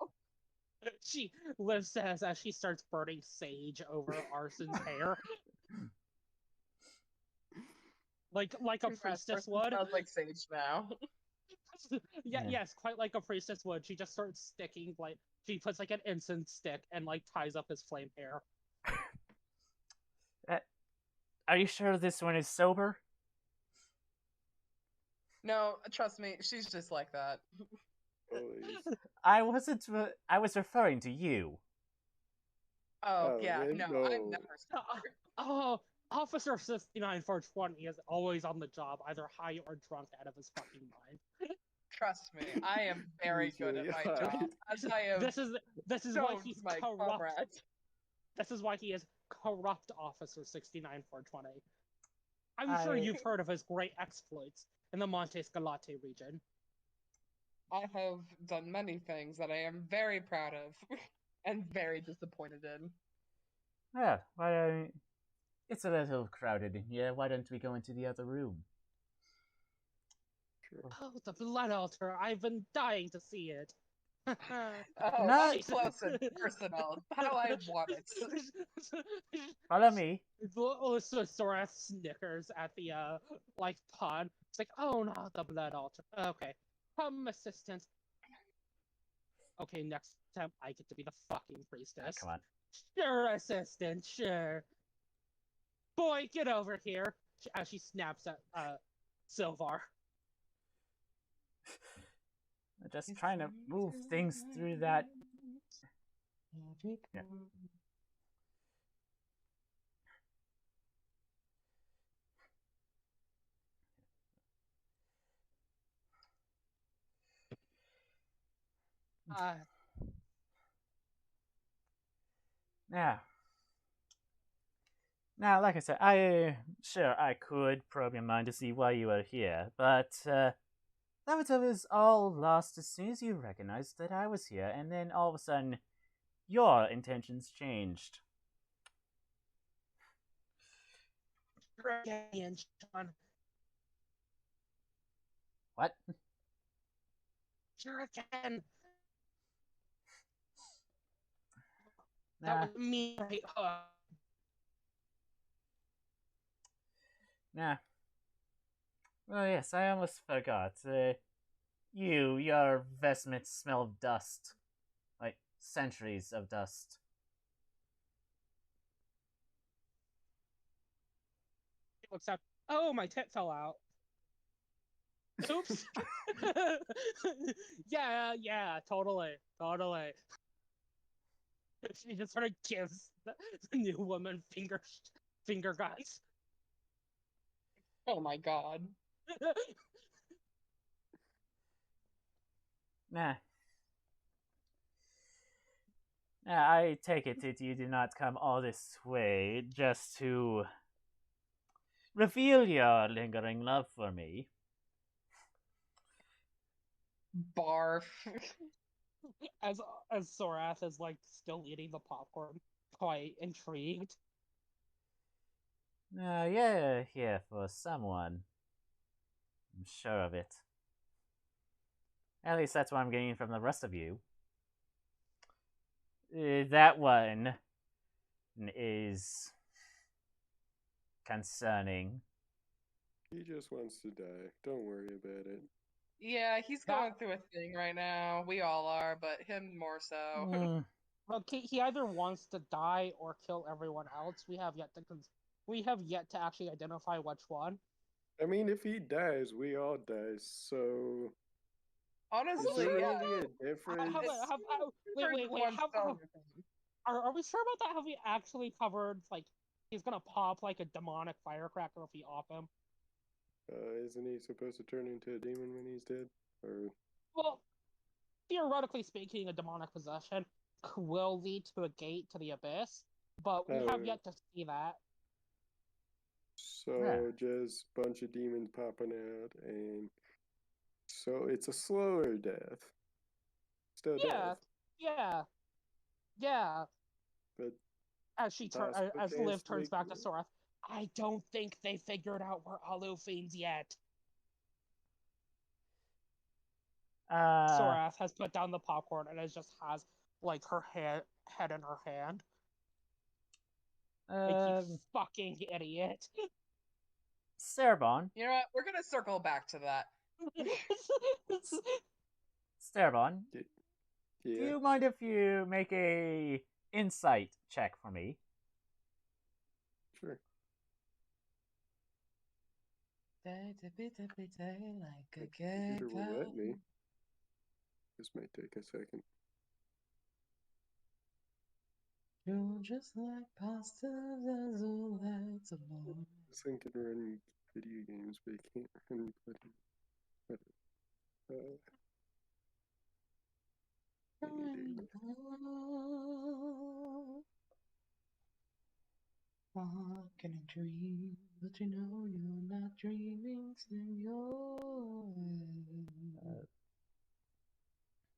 Liv says as she starts burning sage over Arson's hair, like a priestess would. Smells like sage now. Yeah, yes, quite like a priestess would. She just starts sticking, like she puts like an incense stick and like ties up his flame hair. Are you sure this one is sober? No, trust me, she's just like that. Please. I wasn't. I was referring to you. Oh, Oh, yeah, then no, no. I'm never sober. Oh, Officer 69420 is always on the job, either high or drunk out of his fucking mind. Trust me, I am very good at my Usually, job. As I am This is why Jones, he's my corrupt. comrade. This is why he is corrupt Officer 69420. I'm sure you've heard of his great exploits in the Monte Scalate region. I have done many things that I am very proud of and very disappointed in. Yeah, why don't... It's a little crowded in here. Why don't we go into the other room? Sure. Oh, the blood altar! I've been dying to see it. Oh, No. up close and personal. How I want it. Follow me. Sora snickers at the like pod. It's like, oh no, the blood altar. Okay, come assistant. Okay, next time I get to be the fucking priestess. Come on. Sure, assistant. Sure. Boy, get over here. As she snaps at Silvar. I'm just trying to move things through that. Yeah. Uh, Now, like I said, I could probe your mind to see why you are here, but that was all lost as soon as you recognized that I was here, and then all of a sudden, your intentions changed. again, Sean. What? Sure again. Nah, That was me, right? nah. Oh yes, I almost forgot. Your vestments smell of dust, like centuries of dust. He looks up. Oh, my tit fell out. Oops. yeah, totally. She just sort of gives the new woman finger guns. Oh my god. Nah. I take it that you did not come all this way just to reveal your lingering love for me. Barf. As Sorath is like still eating the popcorn, quite intrigued. You're here for someone. I'm sure of it. At least that's what I'm getting from the rest of you. That one is concerning. He just wants to die. Don't worry about it. Yeah, he's going through a thing right now. We all are, but him more so. Mm, Well, he either wants to die or kill everyone else. We have yet to actually identify which one. I mean, if he dies, we all die. So is Honestly, there yeah. really a difference? Wait. One stone with him. Are we sure about that? Have we actually covered like he's gonna pop like a demonic firecracker if we off him? Isn't he supposed to turn into a demon when he's dead? Or Well, theoretically speaking, a demonic possession will lead to a gate to the abyss, but we have yet to see that. so Yeah. just bunch of demons popping out, and so it's a slower death. Still Yeah, death, yeah. but As possibly Liv turns can't back to Sora, I don't think they figured out we're Alufines yet. Sorath has put down the popcorn and just has like her head in her hand. Like you fucking idiot. Cerbon. You know what? We're gonna circle back to that. Cerbon, Yeah. do you mind if you make a insight check for me? Sure. Like a Computer will let me. This might take a second. You're just like pasta as all lights alone. This thing can run video games, but it can't run Walking a dream, but you know you're not dreaming, sing your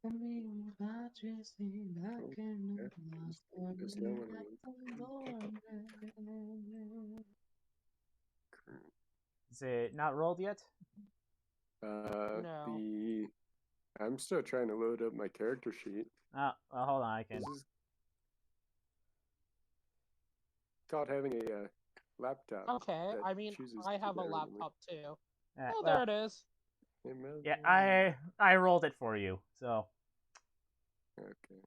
I mean, I just see back in the last Because now when Is it not rolled yet? No. I'm still trying to load up my character sheet. Oh, well, hold on, I can. This is called having a laptop. Okay, that I mean, chooses I to have do a that randomly. laptop too. Oh, well, there it is. Yeah, I rolled it for you. So Okay.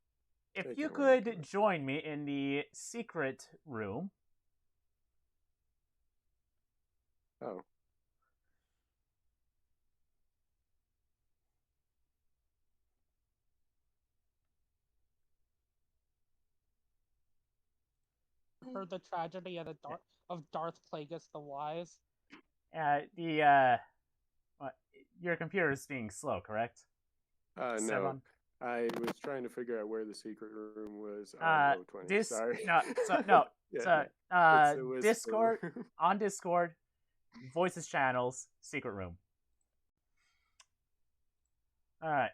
if Take you it when I could can. join me in the secret room. Oh. Heard the tragedy of Darth Plagueis the Wise. Your computer is being slow, correct? No. Seven. I was trying to figure out where the secret room was on row 20. This Sorry. no, no, Yeah, so it's the whisper Discord room. on Discord, voices channels, secret room. All right.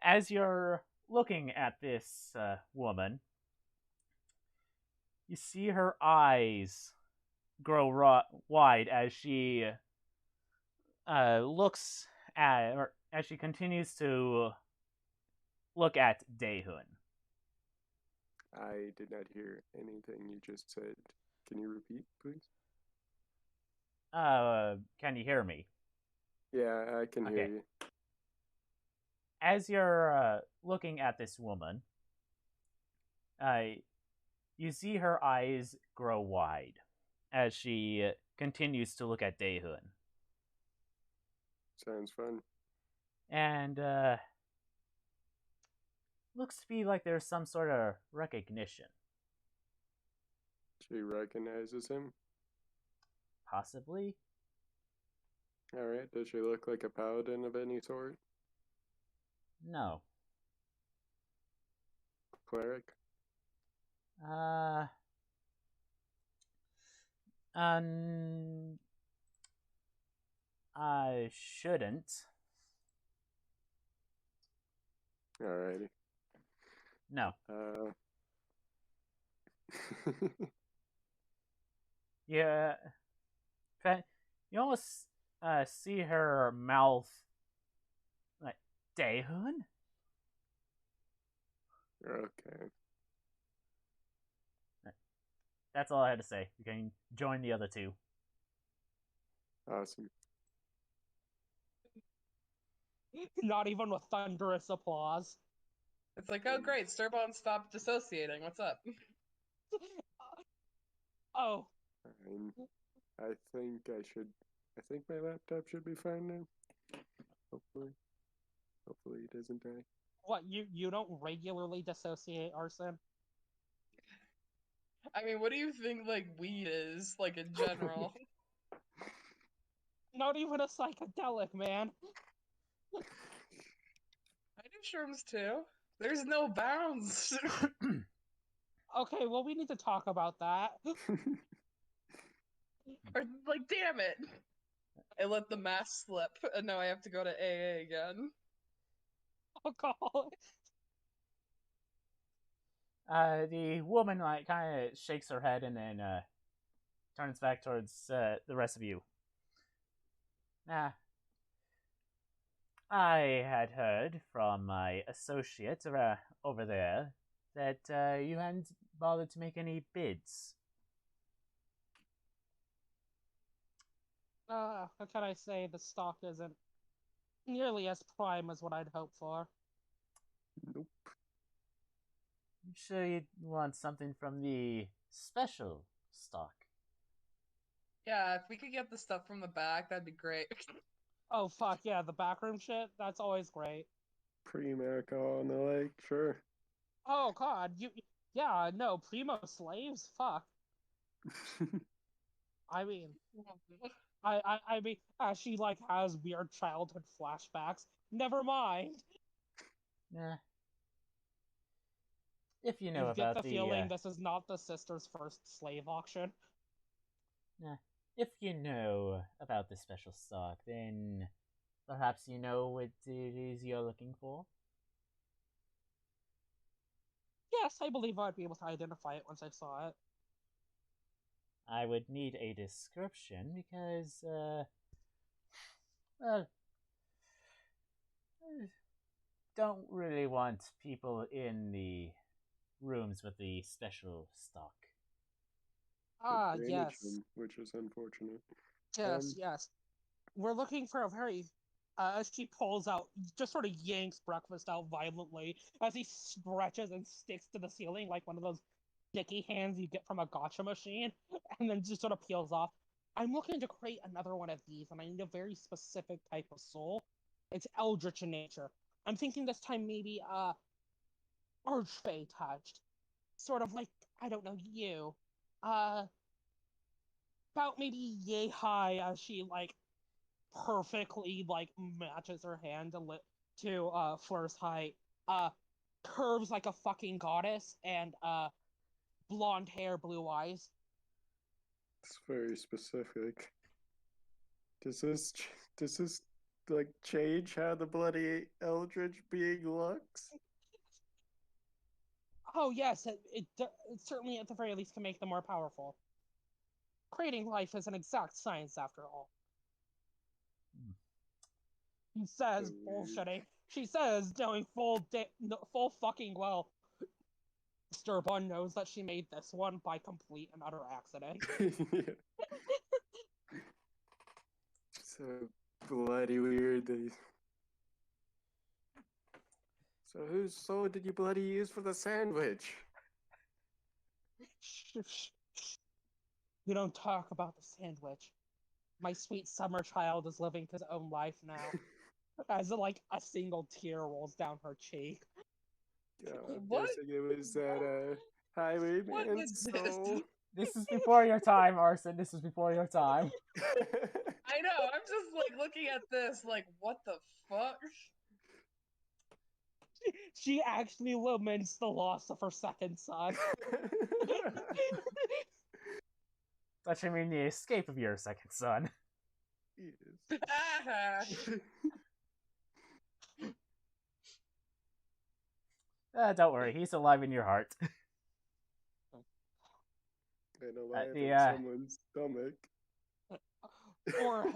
As you're looking at this woman, you see her eyes grow wide as she looks at, or as she continues to look at Daehun. I did not hear anything you just said. Can you repeat, please? Can you hear me? Yeah, I can hear Okay. you. As you're looking at this woman, you see her eyes grow wide as she continues to look at Daehun. Sounds fun. And looks to be like there's some sort of recognition. She recognizes him. Possibly. Alright, does she look like a paladin of any sort? No. Cleric? I shouldn't. Alrighty. No. Uh... Yeah. You almost see her mouth like Daehun? Okay. That's all I had to say. You can join the other two. Awesome. Not even with thunderous applause. It's like, oh great, Sturbon stopped dissociating. What's up? Oh. Fine. I think my laptop should be fine now. Hopefully. Hopefully it doesn't die. What, you don't regularly dissociate, Arson? I mean, what do you think, like, weed is, like, in general? Not even a psychedelic, man. I do shrooms too. There's no bounds. Okay, well, we need to talk about that. Or, like, damn it. I let the mask slip, and now I have to go to AA again. Oh, God. The woman like kind of shakes her head and then turns back towards the rest of you. I had heard from my associate over there that you hadn't bothered to make any bids. How can I say the stock isn't nearly as prime as what I'd hoped for? Nope. I'm sure you'd want something from the special stock. Yeah, if we could get the stuff from the back, that'd be great. Oh, fuck, yeah, the backroom shit? That's always great. Pre-America and the like, sure. Oh, God, yeah, no, primo slaves? Fuck. I mean, I mean, she, like, has weird childhood flashbacks. Never mind. Nah. If you You know get about the feeling this is not the sister's first slave auction. if you know about the special stock, then perhaps you know what it is you're looking for. Yes, I believe I'd be able to identify it once I saw it. I would need a description because, well, don't really want people in the rooms with the special stock. Ah, Drainage yes. room, which is unfortunate. Yes, yes. We're looking for a very, as she pulls out, just sort of yanks breakfast out violently as he stretches and sticks to the ceiling like one of those sticky hands you get from a gotcha machine, and then just sort of peels off. I'm looking to create another one of these, and I need a very specific type of soul. It's eldritch in nature. I'm thinking this time maybe, archfey touched. Sort of like, I don't know, you. About maybe yay high as she, like, perfectly, like, matches her hand to Fleur's height. Curves like a fucking goddess, and blonde hair, blue eyes. It's very specific. Does this like change how the bloody eldritch being looks? Oh yes, it certainly at the very least can make them more powerful. Creating life is an exact science after all. He says bullshitting. She says knowing full fucking well. Sturbon knows that she made this one by complete and utter accident. Yeah. So bloody weird. So whose soul did you bloody use for the sandwich? You don't talk about the sandwich. My sweet summer child is living his own life now. As like a single tear rolls down her cheek. Yeah, I'm What? guessing it was that What highwayman's is this? soul. This is before your time, Arson. This is before your time. I know. I'm just like looking at this, like, what the fuck? She actually laments the loss of her second son. That should mean the escape of your second son. Yes. Don't worry, he's alive in your heart. And alive the, in someone's stomach. or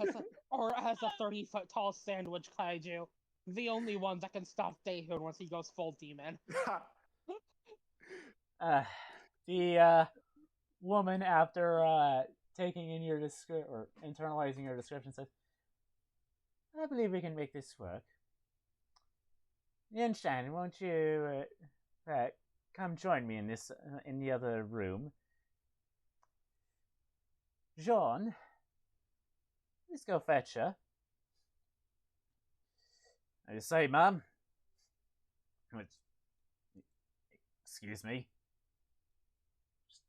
as a 30-foot tall sandwich kaiju. The only one that can stop Daehun once he goes full demon. The woman, after taking in your or internalizing your description, says, "I believe we can make this work. Yinshan, won't you come join me in this in the other room? Jean, let's go fetch her." I say, ma'am. Excuse me. Just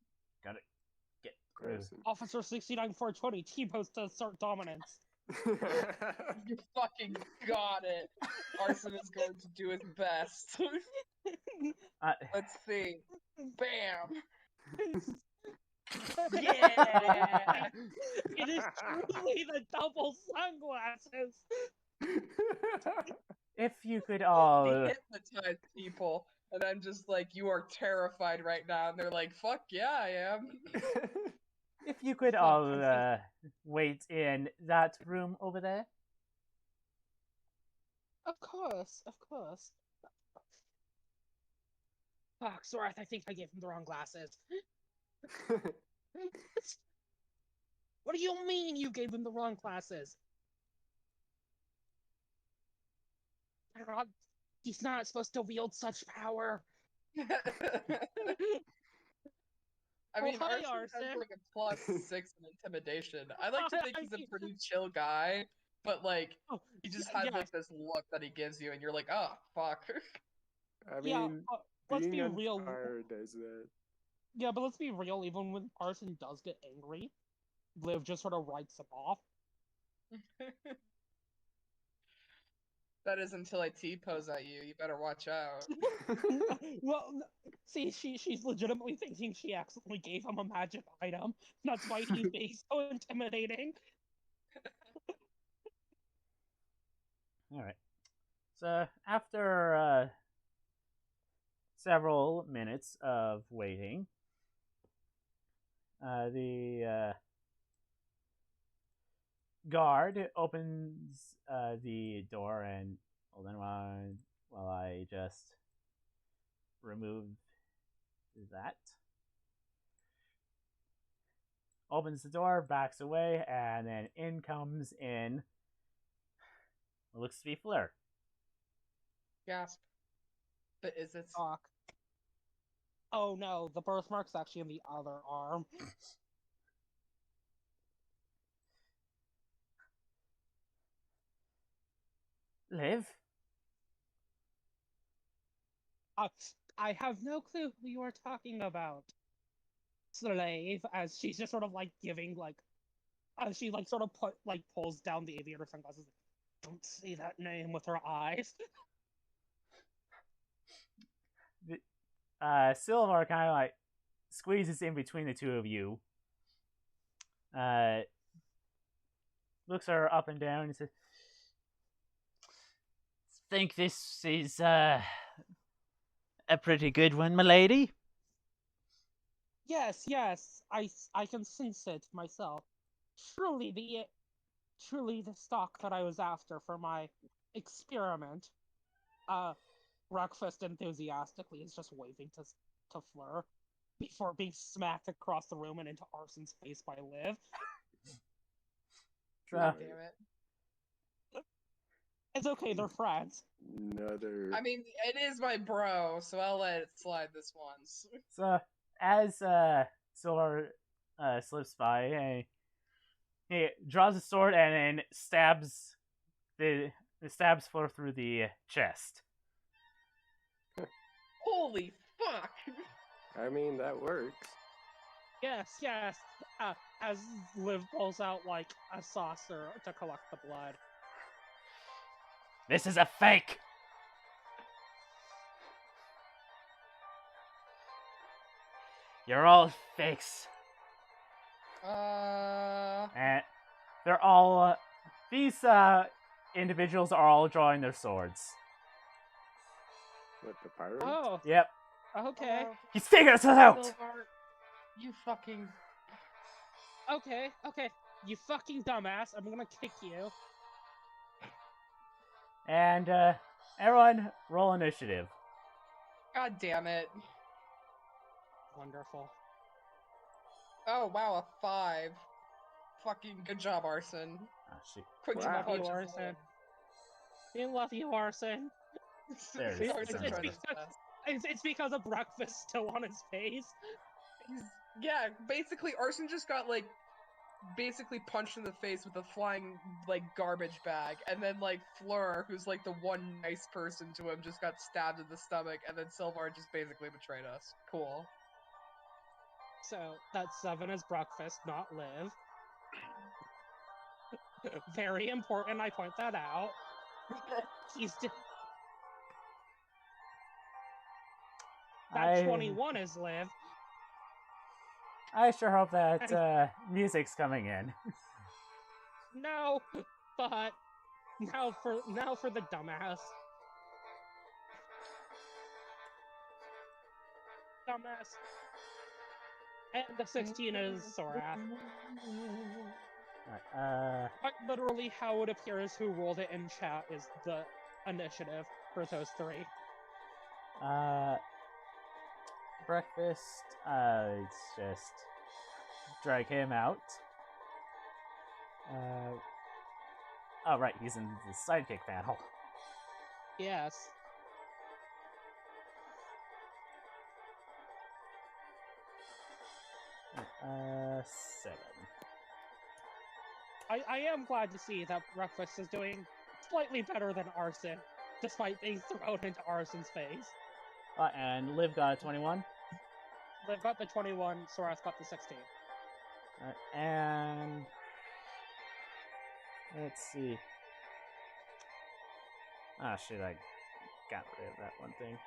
gotta get through. Officer 69420, T-post to assert dominance. You fucking got it. Arson is going to do his best. Let's see. Bam. Yeah! It is truly the double sunglasses! If you could They all hypnotize people, and I'm just like, you are terrified right now, and they're like, fuck yeah, I am. if you could all wait in that room over there. Of course, of course. Fuck, Sorath, I think I gave him the wrong glasses. What do you mean you gave him the wrong glasses? He's not supposed to wield such power. I mean, hi, Arson has Arson. like a +6 in intimidation. I like to think he's a pretty chill guy, but like, he just has like this look that he gives you, and you're like, oh, fuck. I mean, let's be being on real. fire does that. Yeah, but let's be real, even when Arson does get angry, Liv just sort of writes him off. That is until I T-pose at you. You better watch out. Well, see, she's legitimately thinking she accidentally gave him a magic item. That's why he's being so intimidating. Alright. So, after several minutes of waiting, the guard opens the door, and hold on while I just remove that. Opens the door, backs away, and then in comes in what looks to be Fleur. Gasp. But is it? Fuck. Oh no, the birthmark's actually in the other arm. Liv? I have no clue who you are talking about. Slave, as she's just sort of like giving like, she like sort of pulls down the aviator sunglasses. Don't say that name with her eyes. Silver kind of like squeezes in between the two of you. Looks her up and down and says, "Think this is a pretty good one, milady." Yes, I can sense it myself. Truly the stock that I was after for my experiment. Breakfast enthusiastically is just waving to Fleur before being smacked across the room and into Arson's face by Liv. So, Damn it. It's okay, they're friends. Another. I mean, it is my bro, so I'll let it slide this once. so as Silver slips by, he draws a sword and then stabs Fleur through the chest. Holy fuck! I mean, that works. Yes. As Liv pulls out like a saucer to collect the blood. This is a fake. You're all fakes. And they're all these individuals are all drawing their swords. What, the pirates? Oh, Yep. okay. He's taking us out. Silver, you fucking. Okay. You fucking dumbass. I'm gonna kick you. And everyone, roll initiative. God damn it. Wonderful. Oh, wow, a 5. Fucking good job, Arson. Oh, shoot. Quick to Wow. punch You, Arson. We love you, Arson. There's It's Arson. trying his best. It's because of breakfast still on his face. Yeah, basically, Arson just got, like, basically punched in the face with a flying, like, garbage bag, and then, like, Fleur, who's, like, the one nice person to him, just got stabbed in the stomach, and then Sylvar just basically betrayed us. Cool. So that's 7 is breakfast, not Liv. Very important, I point that out. He's that 21 is Liv. I sure hope that music's coming in. No, but now for the dumbass. Dumbass. And the 16 is Sorath. Quite literally, how it appears who rolled it in chat is the initiative for those 3. Breakfast, it's just drag him out. Oh, right, he's in the sidekick battle. Yes. Uh, 7. I am glad to see that Breakfast is doing slightly better than Arson, despite being thrown into Arson's face. And Liv got a 21. Liv got the 21, Sorath got the 16. And let's see. Ah, shit, I got rid of that one thing.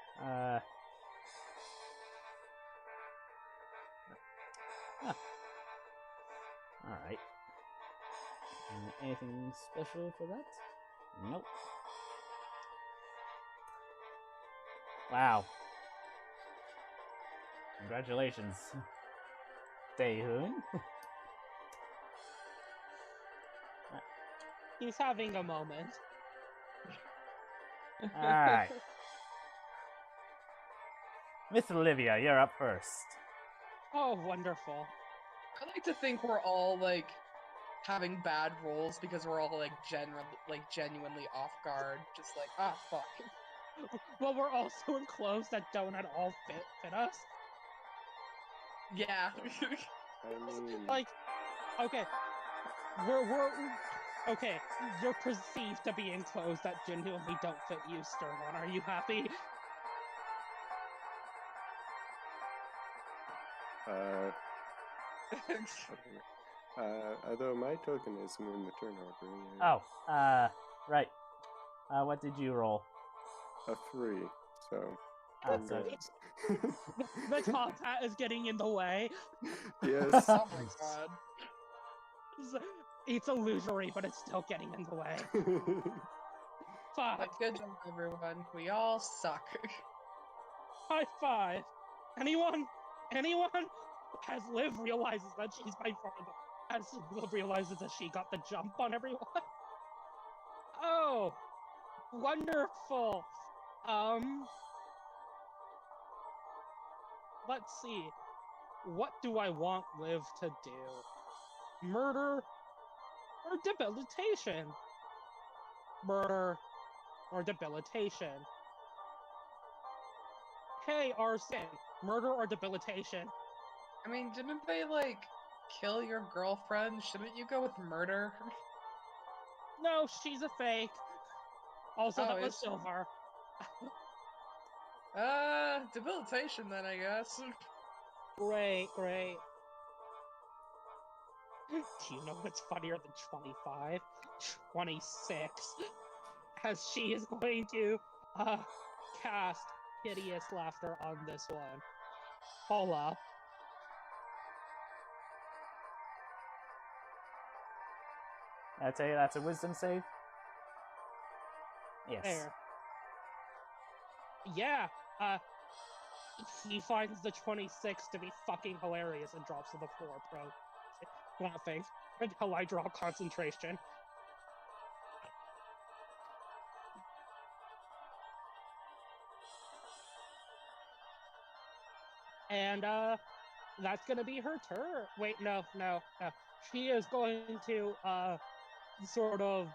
Alright. Anything special for that? Nope. Wow. Congratulations, Daehoon. He's having a moment. Alright. Miss Olivia, you're up first. Oh, wonderful. I like to think we're all, like, having bad rolls because we're all, like, genuinely off guard. Just like, ah, fuck. Well, we're also in clothes that don't at all fit us. Yeah. I mean, Like, okay, we're okay. You're perceived to be in clothes that genuinely don't fit you, Sternone. Are you happy? although my token is in the turn order. Oh, Right. What did you roll? A 3. So. So congrats. The top hat is getting in the way. Yes. Oh my god. It's illusory, but it's still getting in the way. Fuck. Like, good job, everyone. We all suck. High five. Anyone? As Liv realizes that she's by far the... As Liv realizes that she got the jump on everyone. Oh! Wonderful! Let's see. What do I want Liv to do? Murder or debilitation? Murder or debilitation? Hey, Arson, murder or debilitation? I mean, didn't they, like, kill your girlfriend? Shouldn't you go with murder? No, she's a fake. Also, Oh, that was is she? Silver. Debilitation then, I guess. Great. Do you know what's funnier than 25? 26. As she is going to, cast hideous laughter on this one. Hold up. That's a wisdom save? Yes. There. Yeah, he finds the 26 to be fucking hilarious and drops to the floor, laughing until I draw concentration. And, that's gonna be her turn. Wait, no. She is going to, sort of,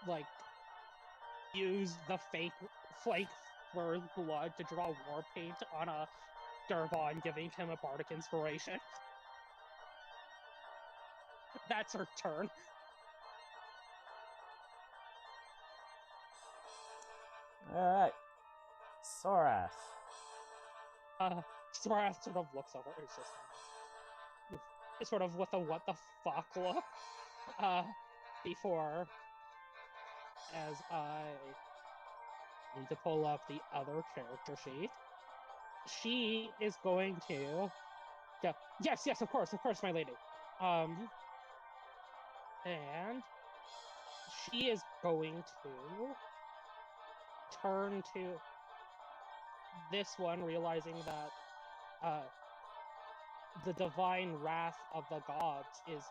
like, use the fake for blood to draw war paint on a Durbon, giving him a bardic inspiration. That's her turn. Alright. Soras. Soras sort of looks over. It's sort of with a what the fuck look. Before, as I need to pull up the other character sheet, she is going to go, yes, of course, my lady. And she is going to turn to this one, realizing that the divine wrath of the gods is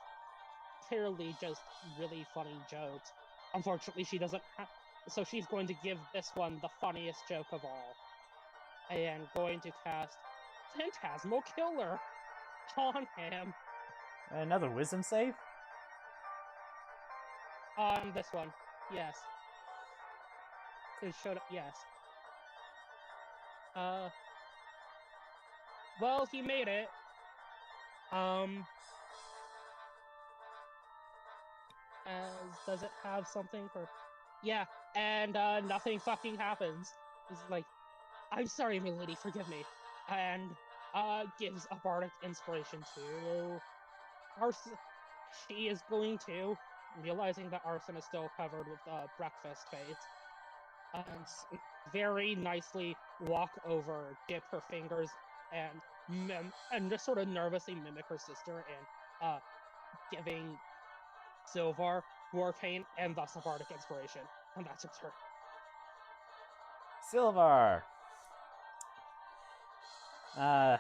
clearly just really funny jokes. Unfortunately, she doesn't have... So she's going to give this one the funniest joke of all. And going to cast Phantasmal Killer on him. Another wisdom save? On this one, yes. It showed up, yes. Well, he made it. Does it have something for... Yeah, and, nothing fucking happens. It's like, I'm sorry, my lady, forgive me. And, gives a bardic inspiration to Arson. She is going to, realizing that Arson is still covered with, breakfast face, very nicely walk over, dip her fingers, and just sort of nervously mimic her sister, and, giving Silvar war paint and thus a bardic inspiration. And that's her turn. Silvar. Yeah,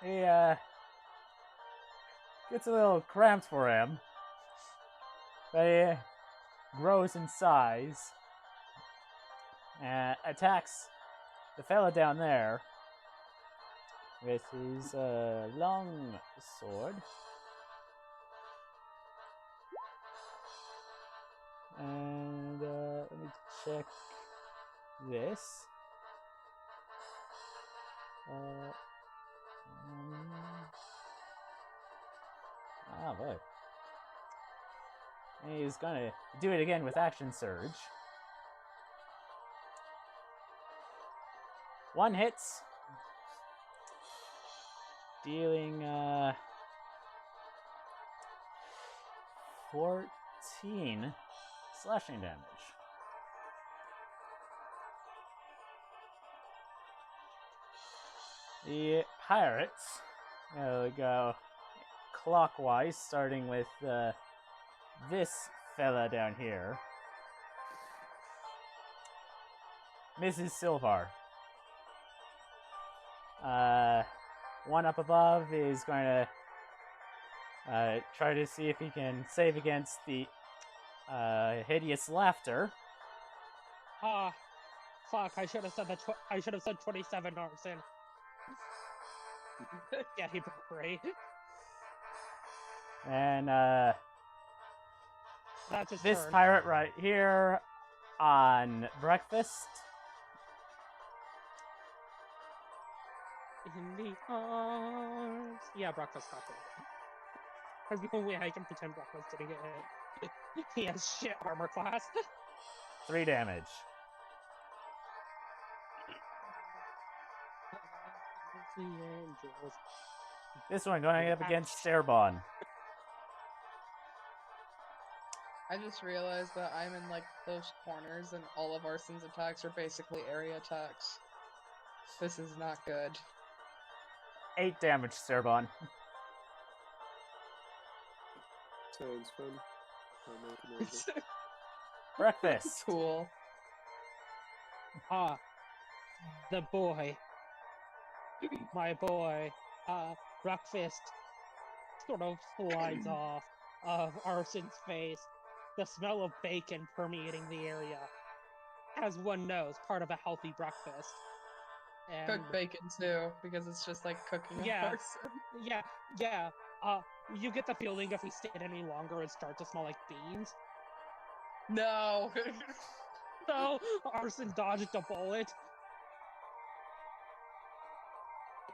he gets a little cramped for him, but he grows in size, attacks the fella down there with his long sword. And let me check this. Boy. And he's gonna do it again with Action Surge. One hits. dealing 14 slashing damage. The pirates will go clockwise, starting with this fella down here. Mrs. Silvar. One up above is going to try to see if he can save against the hideous laughter. Ah, fuck! I should have said I should have said 27, Arson. Yeah, he broke free. And That's his this turn. pirate right here on breakfast. In the arms. Yeah, breakfast got it. That's the only way I can pretend breakfast didn't get hit. He has shit armor class. 3 damage. The angels. This one going up against Stairbon. I just realized that I'm in like close corners and all of Arson's attacks are basically area attacks. This is not good. 8 damage, Stairbon. Sounds fun. I'll make a note of it. Breakfast. Cool. Ah, the boy. My boy. Breakfast sort of slides off of Arson's face. The smell of bacon permeating the area. As one knows, part of a healthy breakfast. And Cook bacon too, because it's just like cooking a Yeah. person. yeah. You get the feeling if we stayed any longer, it'd start to smell like beans. No. So Arson dodged a bullet,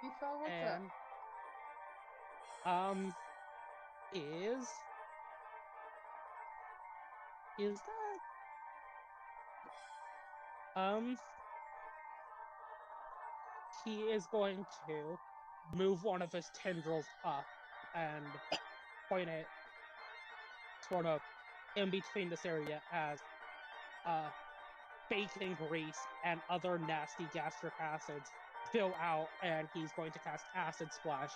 Tifa, what's and is that he is going to move one of his tendrils up and point it sort of in between this area as bacon grease and other nasty gastric acids fill out, and he's going to cast Acid Splash.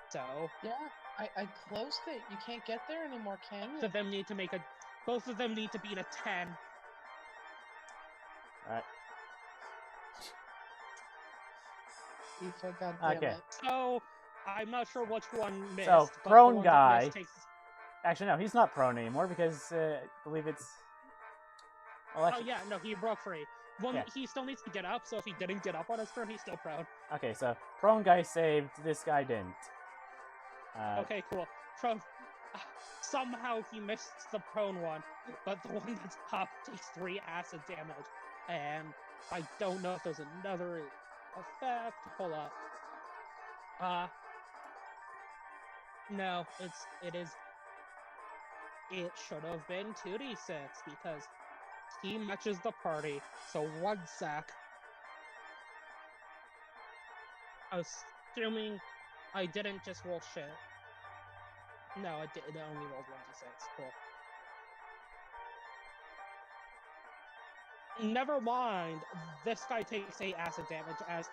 So Yeah, I closed it. You can't get there anymore, can both you? of them need to beat a 10. Alright. Tifa, goddammit. Okay. So I'm not sure which one missed. So, but prone the one guy- that missed takes... Actually, no, he's not prone anymore because I believe it's. Well, Oh actually, yeah, no, he broke free. Well, Yeah. he still needs to get up, so if he didn't get up on his turn, he's still prone. Okay, so prone guy saved. This guy didn't. Okay, cool. Prone. Somehow he missed the prone one, but the one that's up takes 3 acid damage, and I don't know if there's another effect. Hold up. No, it should have been 2d6 because he matches the party. So 1 sec. Assuming I didn't just roll shit. No, I did. It only rolled 1d6. Cool. Never mind. This guy takes 8 acid damage as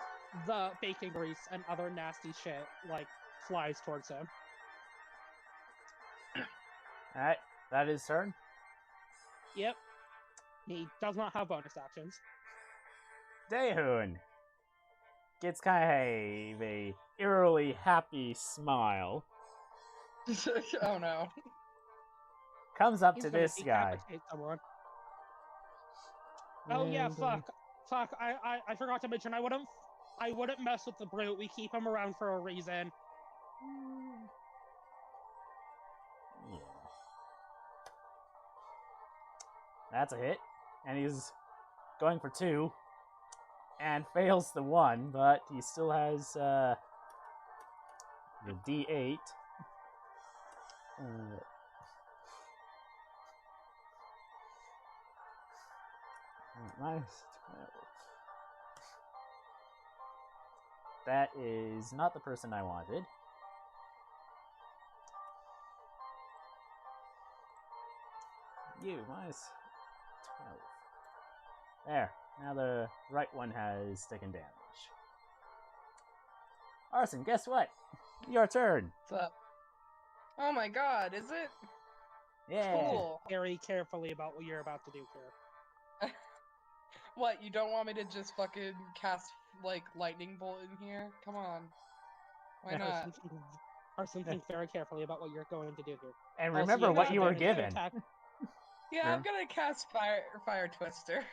the bacon grease and other nasty shit like flies towards him. Alright, that is turn. Yep. He does not have bonus actions. Daehun gets kind of a eerily happy smile. Oh no. Comes up He's to gonna this guy. decapitate someone. Oh yeah, fuck. I forgot to mention I wouldn't mess with the brute. We keep him around for a reason. Yeah. That's a hit. And he's going for 2. And fails the 1, but he still has the D8. Minus 12. That is not the person I wanted. You, minus 12. There. Now the right one has taken damage. Arson, guess what? Your turn. What's up? Oh my god, is it? Yeah. Cool. Very carefully about what you're about to do here. What, you don't want me to just fucking cast, like, lightning bolt in here? Come on. Why not? Arson, think very carefully about what you're going to do here. And Also, remember you what have you were advantage to given. attack. Yeah, I'm gonna cast Fire Twister.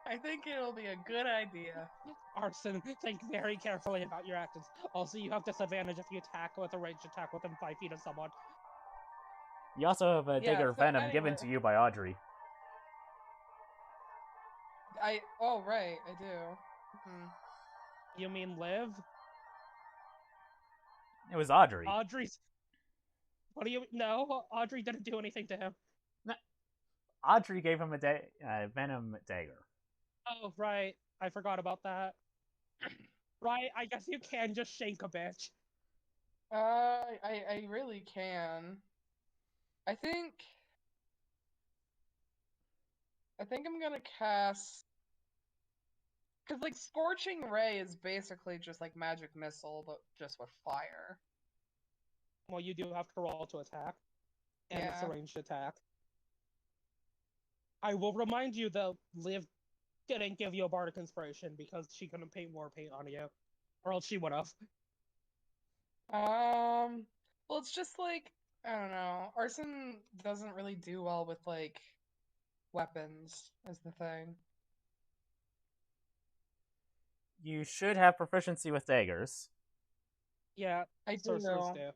I think it'll be a good idea. Arson, think very carefully about your actions. Also, you have disadvantage if you attack with a ranged attack within 5 feet of someone. You also have a Yeah, Dagger so Venom given anyway. to you by Audrey. Oh, right, I do. You mean Liv? It was Audrey. Audrey's. What do you. No, Audrey didn't do anything to him. Audrey gave him a Venom Dagger. Oh, right. I forgot about that. Right, I guess you can just shank a bitch. I really can. I think I'm gonna cast... Because, like, Scorching Ray is basically just like Magic Missile, but just with fire. Well, you do have to roll to attack. And it's a Yeah. ranged attack. I will remind you, though, Liv didn't give you a Bardic Inspiration because she couldn't paint more paint on you. Or else she would have. Well, it's just like, I don't know. Arson doesn't really do well with, like, weapons, is the thing. You should have proficiency with daggers. Yeah, I do. sorcerers do.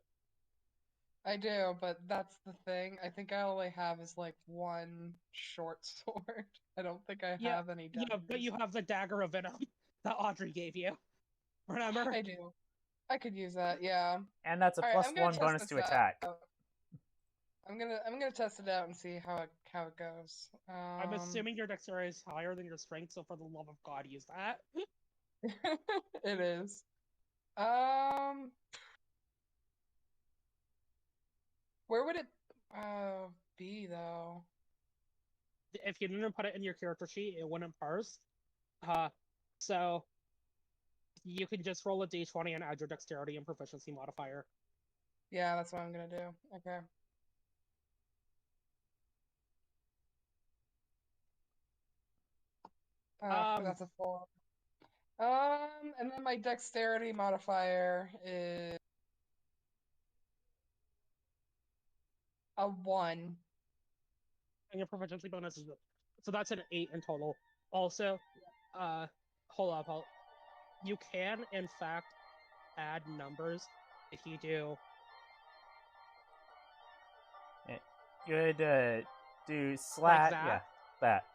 I do, but that's the thing. I think I only have is like one short sword. I don't think I have any daggers. Yeah, but you have the Dagger of Venom that Audrey gave you. Remember? I do. I could use that, yeah. And that's a Alright, plus I'm gonna 1 test bonus this to attack. out. I'm gonna test it out and see how it goes. I'm assuming your dexterity is higher than your strength, so for the love of God, use that. It is. Where would it be though? If you didn't put it in your character sheet, it wouldn't parse. So you can just roll a d20 and add your dexterity and proficiency modifier. Yeah, that's what I'm gonna do. Okay. That's a 4. And then my dexterity modifier is a 1. And your proficiency bonus is so that's an 8 in total. Also, hold up. You can, in fact, add numbers if you do. You would do slat. that? Yeah, that.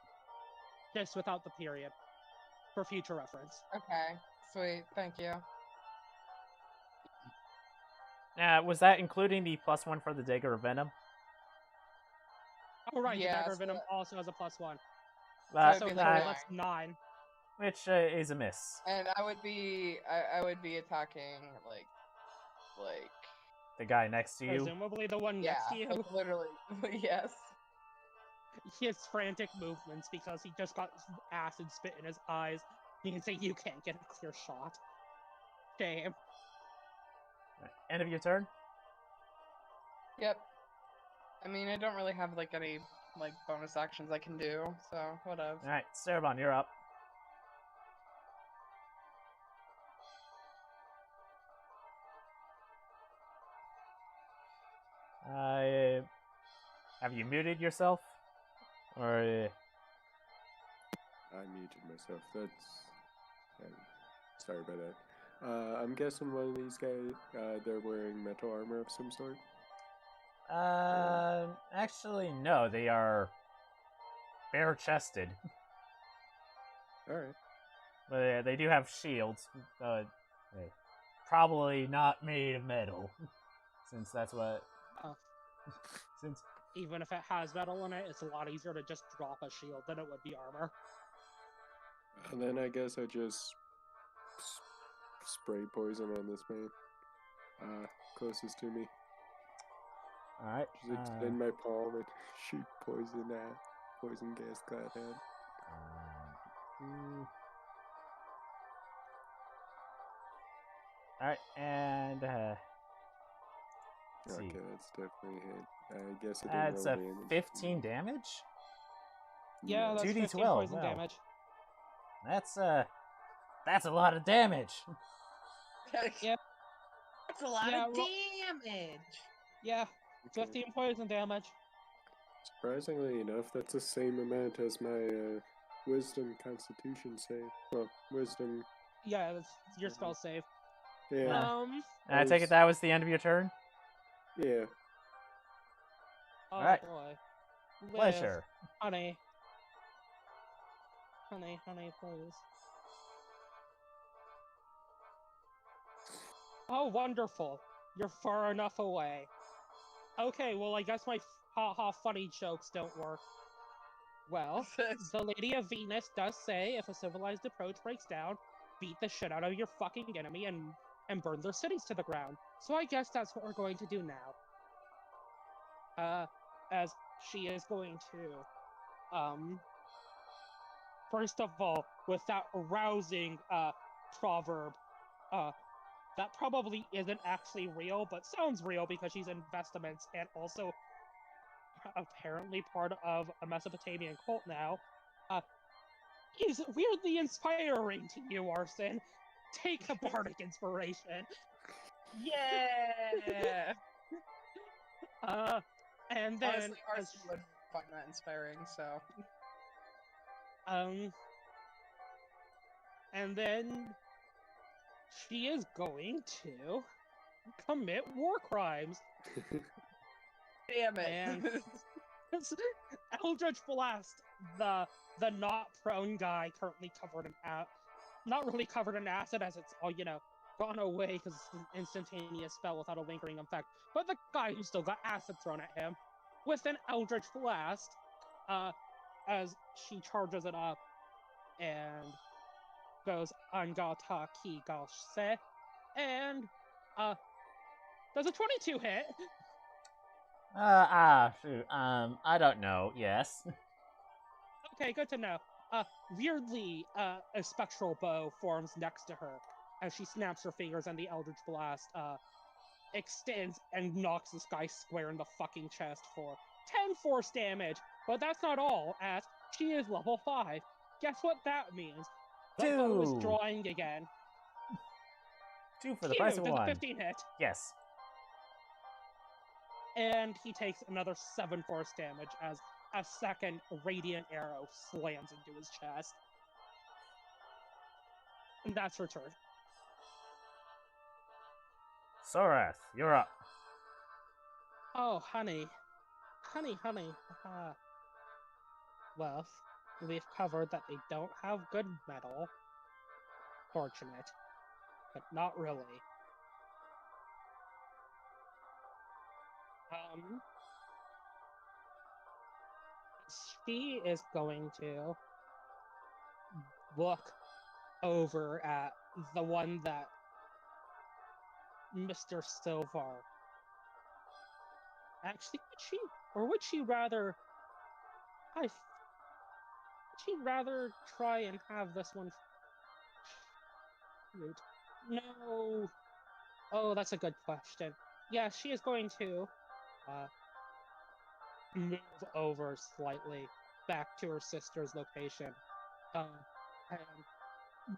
Just without the period. For future reference. Okay, sweet. Thank you. Was that including the plus 1 for the Dagger of Venom? Oh, right, Yeah, the Dagger of so Venom also has a +1. That, So So it'd be total, like that's 9. which is a miss. And I would be attacking like The guy next to you. Presumably the one yeah, next to you. like literally yes. His frantic movements because he just got acid spit in his eyes. You can say you can't get a clear shot. Shame. End of your turn. Yep. I mean, I don't really have like any like bonus actions I can do, so whatever. All right, Cerebon, you're up. Have you muted yourself? Or I muted myself. Sorry about that. I'm guessing one of these guys, they're wearing metal armor of some sort. actually, no. They are bare-chested. All right. But they do have shields. Probably not made of metal, since that's what. Since Even if it has metal in it, it's a lot easier to just drop a shield than it would be armor. And then I guess I just spray poison on this man. Closest to me. Alright. Just extend my palm and shoot poison gas cloud at. Alright, and let's see. Okay, that's definitely a hit. I guess it didn't That's roll a damage. 15 damage? Yeah, that's 2d12, 15 poison wow. damage. That's a lot of damage. Yeah. That's a lot Yeah, of well- damage. Yeah, Okay. 15 poison damage. Surprisingly enough, that's the same amount as my wisdom constitution save. Well, wisdom. Yeah, that's your spell save. Yeah. And I take it that was the end of your turn? Yeah. Oh Alright. boy. Liv, Pleasure. Honey. Honey, please. Oh, wonderful. You're far enough away. Okay, well, I guess my ha-ha funny jokes don't work. Well, the Lady of Venus does say if a civilized approach breaks down, beat the shit out of your fucking enemy and burn their cities to the ground. So I guess that's what we're going to do now. As she is going to, first of all, with that rousing, proverb, that probably isn't actually real, but sounds real because she's in vestments and also apparently part of a Mesopotamian cult now, is weirdly inspiring to you, Arson. Take a bardic inspiration. Yeah. And then Honestly, Arson would find that inspiring. So. And then she is going to commit war crimes. Damn it. And Eldritch Blast, the not prone guy currently covered in not really covered in acid as it's all, gone away because it's an instantaneous spell without a lingering effect. But the guy who still got acid thrown at him with an Eldritch Blast, as she charges it up and goes Angata Ki Galse, and does a 22 hit? Shoot. I don't know. Yes. Okay, good to know. Weirdly, a spectral bow forms next to her as she snaps her fingers and the Eldritch Blast, extends and knocks this guy square in the fucking chest for 10 force damage. But that's not all, as she is level 5. Guess what that means? The bow is 2. drawing again. 2 for the price of Does 1. a 15 hit? Yes. And he takes another 7 force damage as a second radiant arrow slams into his chest. And that's her turn. Sorath, you're up. Oh, honey. Honey. Well, we've covered that they don't have good metal. Fortunate. But not really. She is going to look over at the one that Mr. Silvar. Actually, would she rather? She'd rather try and have this one. Shoot. No. Oh, that's a good question. Yeah, she is going to move over slightly back to her sister's location, and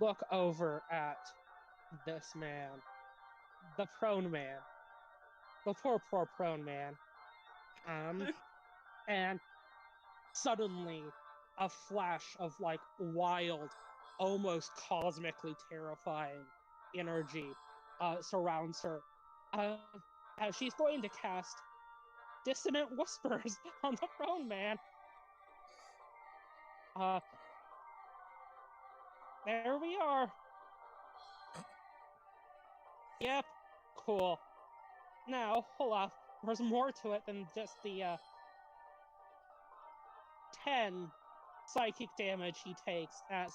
look over at this man, the prone man, the poor prone man, and suddenly a flash of like wild, almost cosmically terrifying energy surrounds her. She's going to cast Dissonant Whispers on the prone man. There we are. Yep, cool. Now, hold up. There's more to it than just the 10 psychic damage he takes as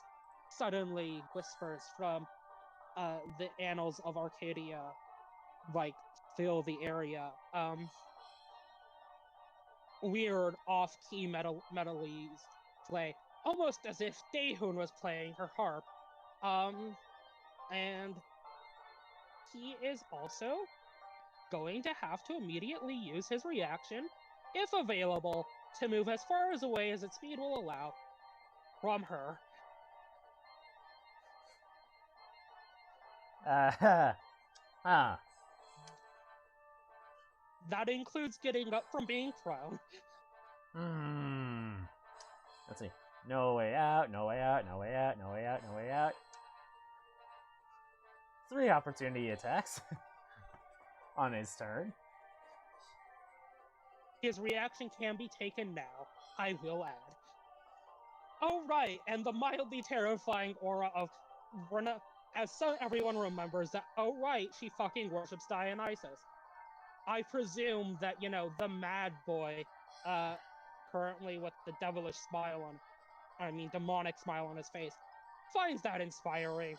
suddenly whispers from the annals of Arcadia, like, fill the area. weird off-key metal-y play, almost as if Daehun was playing her harp. And he is also going to have to immediately use his reaction, if available, to move as far away as its speed will allow from her. Ah. That includes getting up from being prone. Let's see. No way out, no way out, no way out, no way out, no way out. 3 opportunity attacks on his turn. His reaction can be taken now, I will add. Oh right, and the mildly terrifying aura of Rena, as everyone remembers that, oh right, she fucking worships Dionysus. I presume that, the mad boy, currently with the devilish smile demonic smile on his face, finds that inspiring,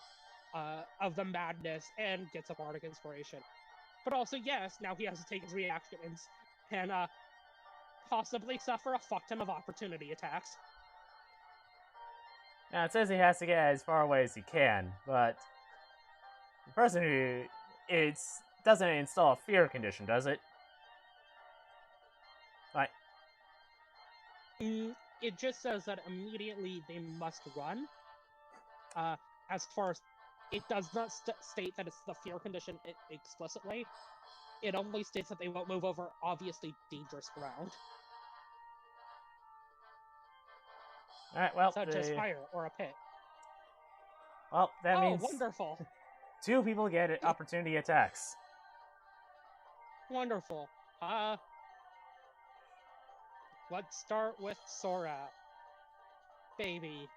of the madness, and gets a bardic inspiration. But also, yes, now he has to take his reactions, and, possibly suffer a fuck ton of opportunity attacks. Now, it says he has to get as far away as he can, but the person who doesn't install a fear condition, does it? Like, It just says that immediately they must run. As far as it does not state that it's the fear condition explicitly. It only states that they won't move over obviously dangerous ground. alright, well, Such as fire or a pit. Well, that means wonderful. 2 people get opportunity attacks. Wonderful. Let's start with Sora. Baby.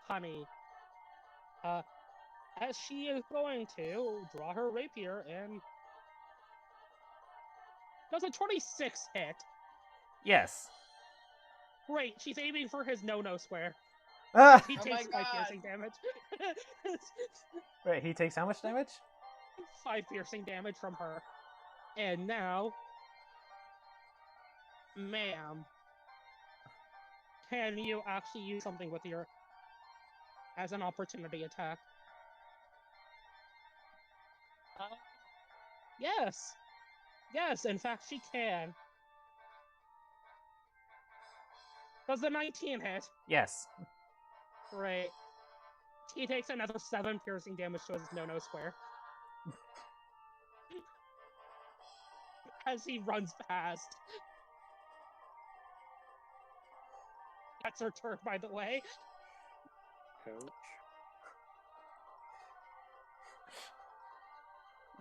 Honey. As she is going to draw her rapier and does a 26 hit. Yes. Great, she's aiming for his no-no square. Ah! He Oh takes my 5 God. piercing damage. Wait, he takes how much damage? 5 piercing damage from her. And now, ma'am, can you actually use something with your as an opportunity attack? Yes. Yes, in fact, she can. Does the 19 hit? Yes. Great. He takes another 7 piercing damage to his no-no square. As he runs past. That's her turn, by the way. Ouch.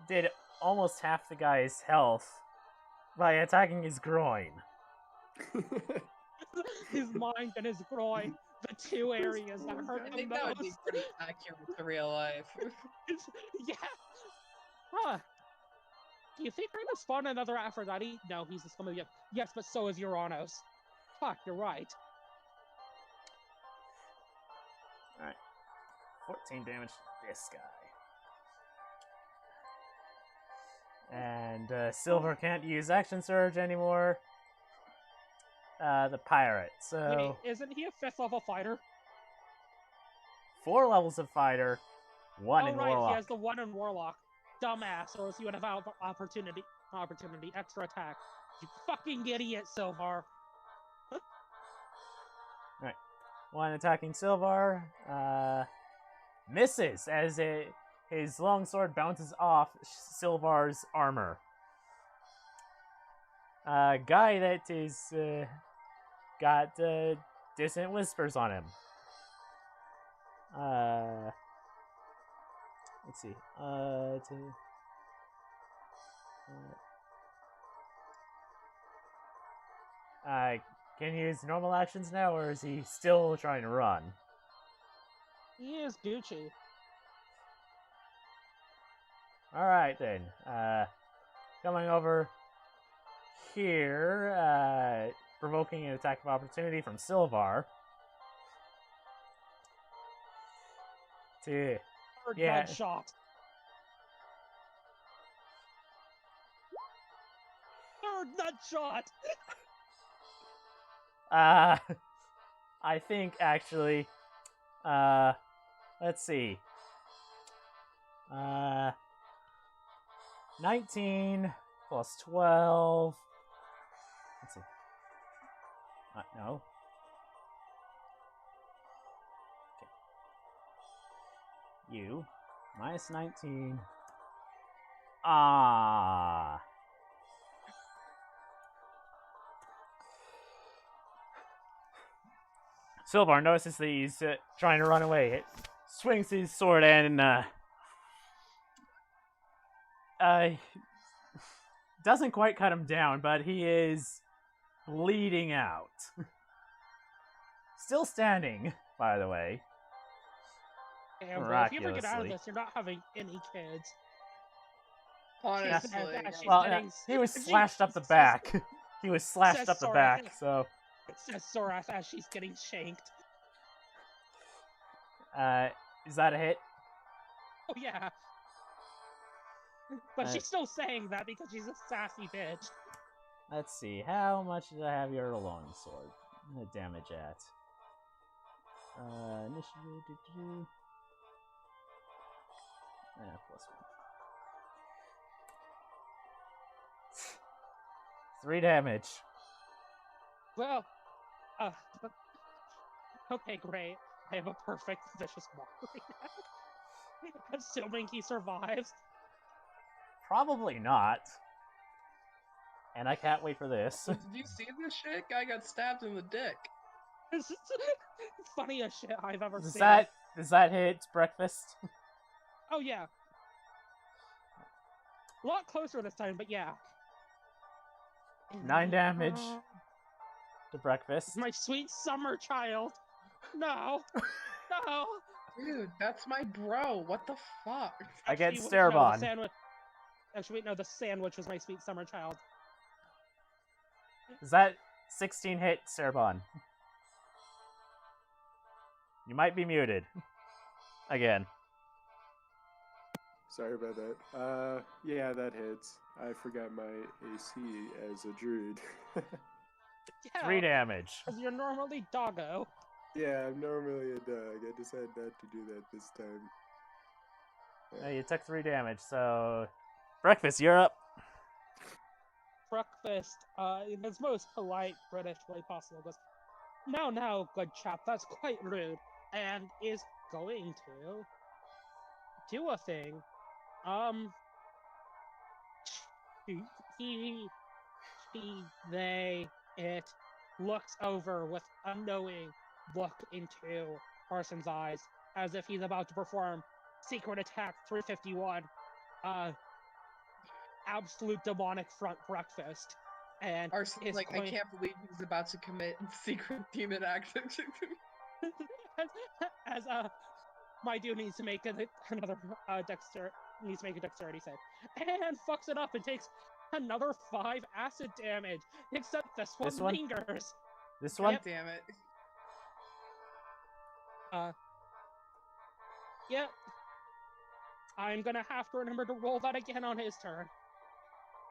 Did almost half the guy's health by attacking his groin. His mind and his groin, the 2 areas that hurt I the think that would be most. pretty accurate to real life. Yeah. Huh. Do you think we're gonna spawn another Aphrodite? No, he's just gonna be. Yes, but so is Uranus. Fuck, you're right. Alright. 14 damage to this guy. And Silver can't use Action Surge anymore. The pirate. So Wait, isn't he a 5th level fighter? 4 levels of fighter, 1 Oh in right, Warlock. he has the 1 in Warlock. Dumbass, or else you would have opportunity, extra attack. You fucking idiot, Silvar. Right. 1 attacking Silvar. Misses as his longsword bounces off Silvar's armor. Guy that is got dissonant whispers on him. Let's see. Can he use normal actions now, or is he still trying to run? He is Gucci. Alright then. Coming over here, provoking an attack of opportunity from Silvar. Third Yeah. nut shot. Third nut shot. I think actually, let's see. 19 plus 12. Let's see. No. Okay. You minus 19. Ah. Silvar notices that he's trying to run away. It swings his sword and doesn't quite cut him down, but he is bleeding out. Still standing, by the way. And well, if you ever get out of Miraculously. this, you're not having any kids. Honestly. She's Well, getting- he was she- slashed up the back. He was slashed up the Sora. back, so Says Sora as she's getting shanked. is that a hit? Oh yeah. But she's still saying that because she's a sassy bitch. Let's see, how much did I have your longsword? Damage at? Initiative. Plus 1. 3 damage. Well, okay, great. I have a perfect vicious mockery now. Assuming he survives. Probably not. And I can't wait for this. Did you see this shit? Guy got stabbed in the dick. This is the funniest shit I've ever Does seen. that hit breakfast? Oh yeah. A lot closer this time, but yeah. 9 damage to breakfast. My sweet summer child. No. No. Dude, that's my bro. What the fuck? Against Actually, wait, no, the Starabon. sandwich. Actually, wait, no, the sandwich was my sweet summer child. Is that 16 hit, Cerbon? You might be muted. Again. Sorry about that. Yeah, that hits. I forgot my AC as a druid. Yeah, 3 damage. because you're normally doggo. Yeah, I'm normally a dog. I decided not to do that this time. Yeah, you took 3 damage, so... Breakfast, you're up. Breakfast, in its most polite British way possible, goes, now, good chap, that's quite rude, and is going to do a thing. It looks over with a knowing look into Arson's eyes, as if he's about to perform Secret Attack 351, absolute demonic front breakfast. And Arson's like, I can't believe he's about to commit secret demon action. as my dude needs to make another needs to make a dexterity save, and fucks it up and takes another 5 acid damage. Except this one lingers. This one? God damn it. Yep. I'm gonna have to remember to roll that again on his turn.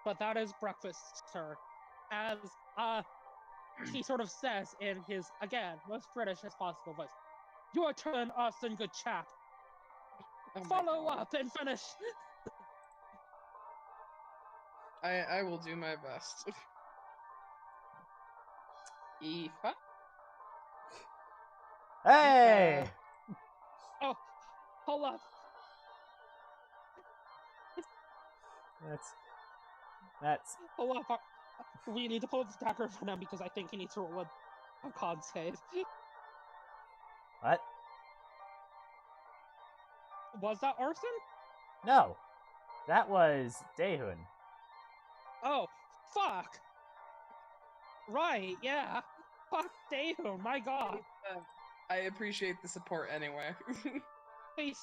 But that is breakfast's turn. As he sort of says in his, again, most British as possible voice, "Your turn, Austin, good chap. Oh my Follow God. up and finish." I will do my best. Aoife? Hey! Oh, hold up. That's... Hold up. We need to pull the dagger for him because I think he needs to roll a con save. What? Was that arson? No. That was Dehun. Oh, fuck. Right, yeah. Fuck Daehun, my god. I appreciate the support anyway. Please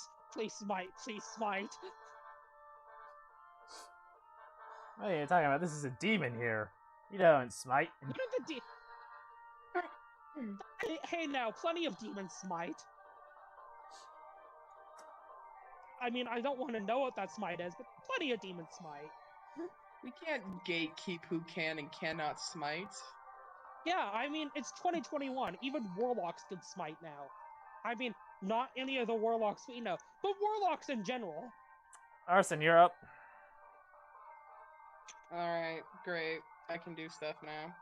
smite, please smite. What are you talking about? This is a demon here. You don't smite. What are the Hey now, plenty of demon smite. I mean, I don't want to know what that smite is, but plenty of demon smite. We can't gatekeep who can and cannot smite. Yeah, I mean, it's 2021. Even warlocks can smite now. I mean, not any of the warlocks we know, but warlocks in general. Arson, you're up. Alright, great. I can do stuff now.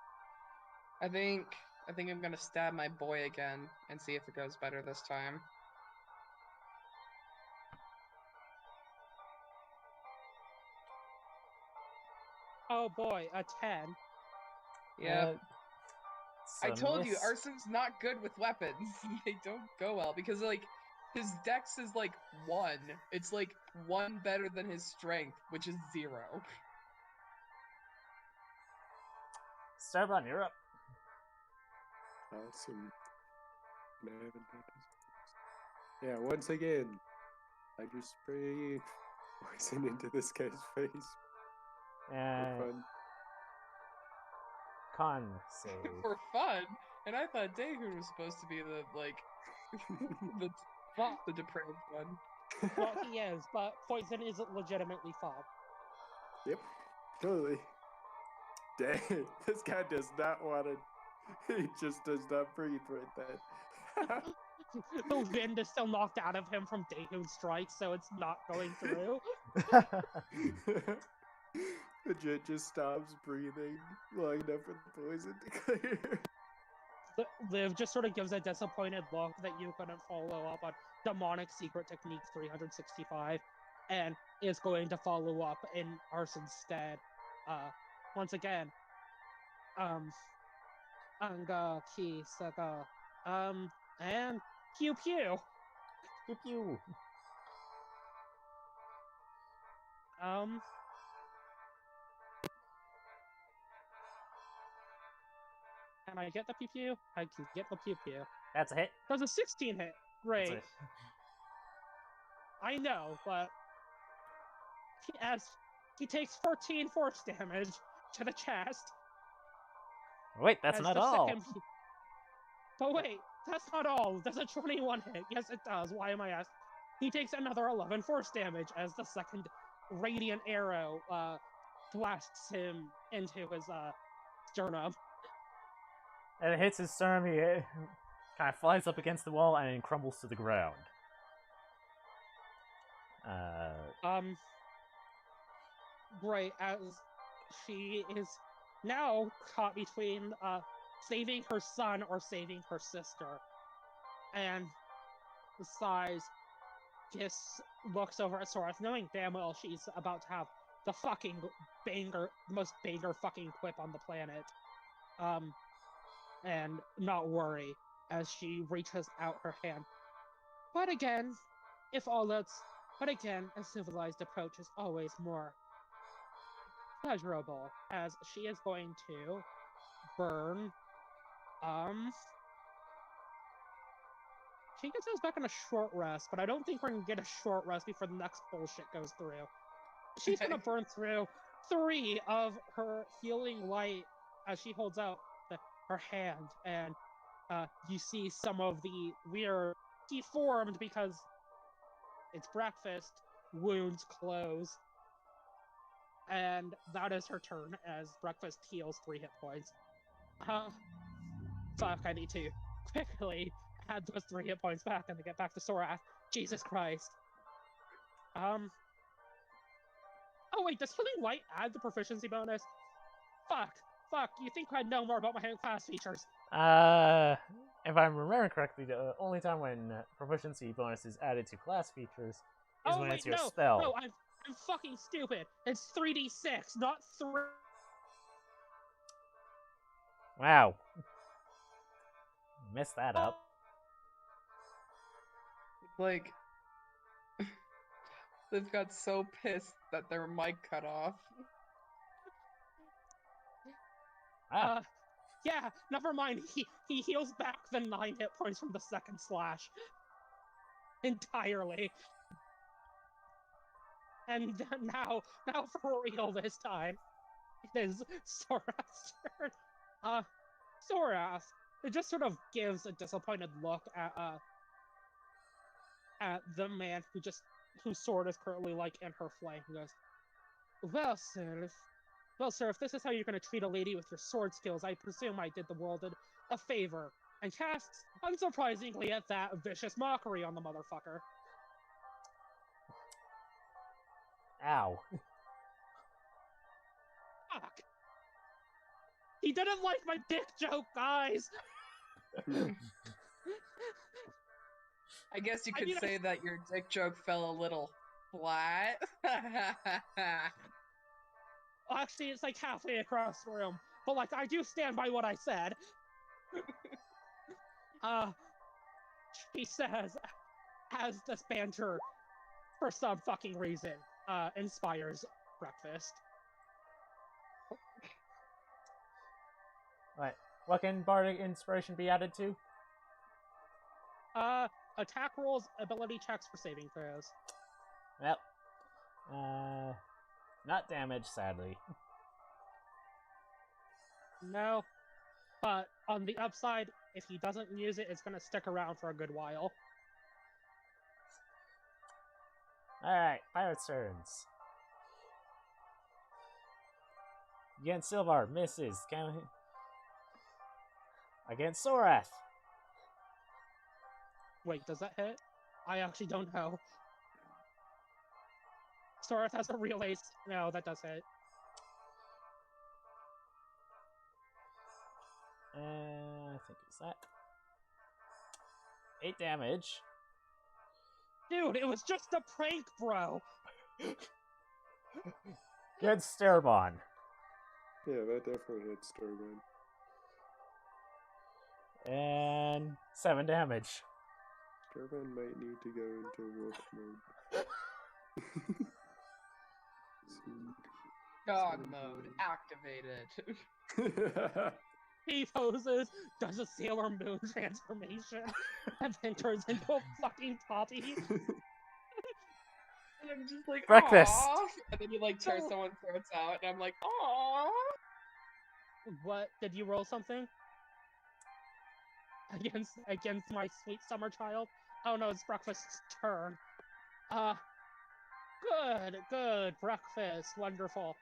I think I'm gonna stab my boy again and see if it goes better this time. Oh boy, a 10. Yep. I So told you, miss. Arson's not good with weapons. They don't go well because, like, his dex is like 1. It's like 1 better than his strength, which is 0. Starburn, you're up. Awesome. And I haven't done this. Yeah, once again, I just spray poison into this guy's face for fun. Con save. For fun. And I thought Daehoon was supposed to be the, like, Well, the depraved one. well, he is, but poison isn't legitimately fun. Yep, totally. Dang, this guy does not want to. He just does not breathe right then. The wind is still knocked out of him from Daehoon strikes, so it's not going through. Legit just stops breathing long enough for the poison to clear. Liv just sort of gives a disappointed look that you couldn't follow up on Demonic Secret Technique 365, and is going to follow up in Arson's stead. Once again, Anga Ki Saga, and Pew Pew. Pew pew. Can I get the Pew Pew? I can get the Pew Pew. That's a hit. Does a 16 hit? Great. That's I know, but he takes 14 force damage to the chest. Wait, that's as not the all. second But wait, that's not all. Does a 21 hit? Yes, it does. Why am I asking? He takes another 11 force damage as the second radiant arrow blasts him into his sternum. And it hits his sternum, he kind of flies up against the wall and then crumbles to the ground. Right, as she is now caught between saving her son or saving her sister. And sighs, just looks over at Sorath, knowing damn well she's about to have the fucking most banger fucking quip on the planet. And not worry as she reaches out her hand. But again, a civilized approach is always more pleasurable, as she is going to burn, she gets us back on a short rest, but I don't think we're gonna get a short rest before the next bullshit goes through. She's gonna burn through 3 of her healing light as she holds out her hand, and you see some of the weird deformed because it's breakfast wounds close. And that is her turn as breakfast heals 3 hit points. Fuck, I need to quickly add those 3 hit points back and to get back to Sorath. Jesus Christ. Oh wait, does Healing Light add the proficiency bonus? Fuck, you think I'd know more about my class features. If I'm remembering correctly, the only time when proficiency bonus is added to class features is when it's your spell. No, I'm fucking stupid. It's 3d6, not 3. Wow. Messed that up. Like, they've got so pissed that their mic cut off. Yeah, never mind. He heals back the 9 hit points from the second slash. Entirely. And now for real this time, it is Sorath's turn. Sorath, it just sort of gives a disappointed look at the man whose sword is currently like in her flank and goes, "Well, Sylph, Well, sir, if this is how you're going to treat a lady with your sword skills, I presume I did the world a favor, and casts unsurprisingly at that vicious mockery on the motherfucker. Ow. Fuck. He didn't like my dick joke, guys! I guess you I could mean, say that your dick joke fell a little flat. Actually, it's like halfway across the room, but like, I do stand by what I said. She says, as this banter, for some fucking reason, inspires breakfast. Right. What can bardic inspiration be added to? Attack rolls, ability checks for saving throws. Well, not damage, sadly. No, but on the upside, if he doesn't use it, it's gonna stick around for a good while. Alright, pirate's turns. Against Silvar, misses. Against Sorath. Wait, does that hit? I actually don't know. Sorath has a real ace. No, that does hit. I think it's that. 8 damage. Dude, it was just a prank, bro! Good Starbon. Yeah, that definitely hits Starman. And 7 damage. Starman might need to go into wolf mode. Dog mode activated. He poses, does a Sailor Moon transformation, and then turns into a fucking poppy. And I'm just like, Breakfast. "Aw." And then you like tear someone's throats out, and I'm like, "Aww." What? Did you roll something? Against my sweet summer child? Oh no, it's Breakfast's turn. Good, Breakfast, wonderful.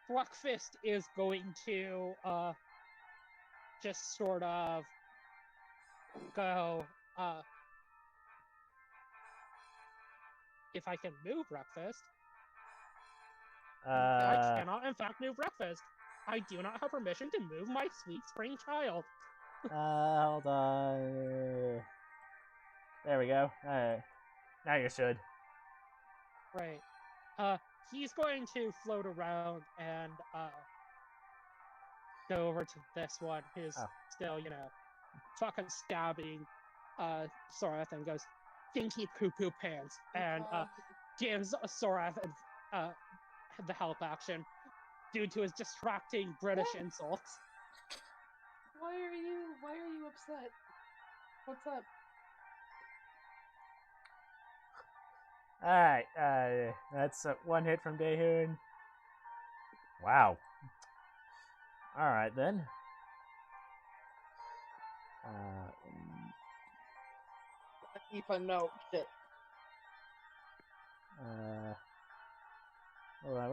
Breakfast is going to, just sort of go, if I can move Breakfast. I cannot, in fact, move Breakfast. I do not have permission to move my sweet spring child. Hold on. There we go. Alright. Now you should. Right. He's going to float around and, go over to this one who's still, fucking stabbing, Sorath and goes, "Stinky poo-poo pants," and, gives Sorath, the help action due to his distracting British insults. Why are you upset? What's up? Alright, that's 1 hit from Daehoon. Wow. Alright then. Keep a note. Shit. Hold on,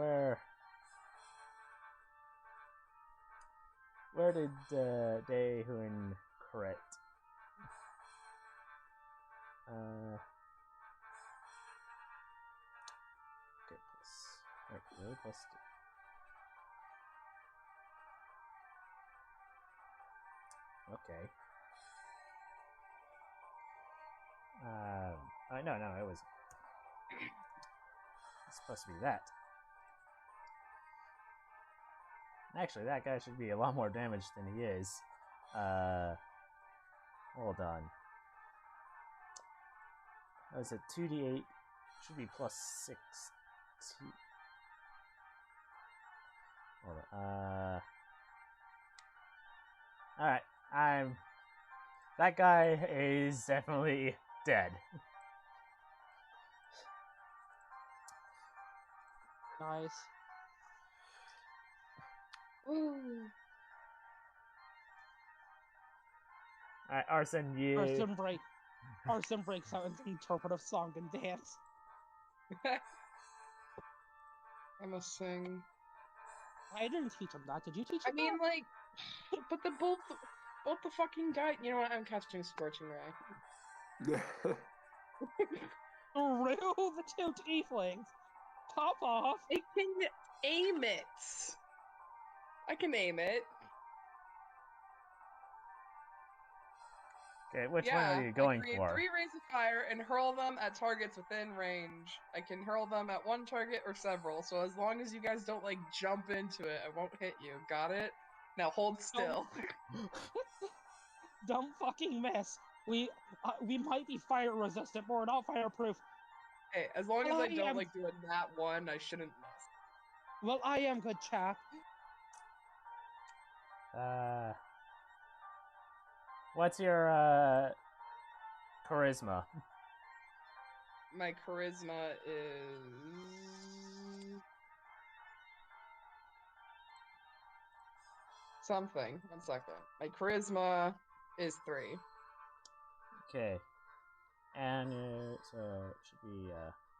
where did Daehoon crit? Okay, really plus 2. Okay. No, it was. It's supposed to be that. Actually, that guy should be a lot more damaged than he is. Hold on. That was a 2d8. Should be plus 6. Hold on. Alright, that guy is definitely dead. Nice. Ooh. Alright, Arson, you... Arson breaks out into interpretive song and dance. I'm a sing. I didn't teach him that. Did you teach I him mean, that? like, but both the fucking guy. You know what? I'm catching Scorching Ray. Rue the two tieflings. Pop off. I can aim it. I can aim it. Okay, which one Yeah, are you going I create for? 3 rays of fire and hurl them at targets within range. I can hurl them at one target or several, so as long as you guys don't, like, jump into it, I won't hit you. Got it? Now hold still. Don't fucking miss. We might be fire resistant, but we're not fireproof. Hey, as long as Well, I I don't, am- like, do a nat 1, I shouldn't miss. Well, I am good chap. What's your charisma? My charisma is... something. 1 second. My charisma is 3. Okay, and so it should be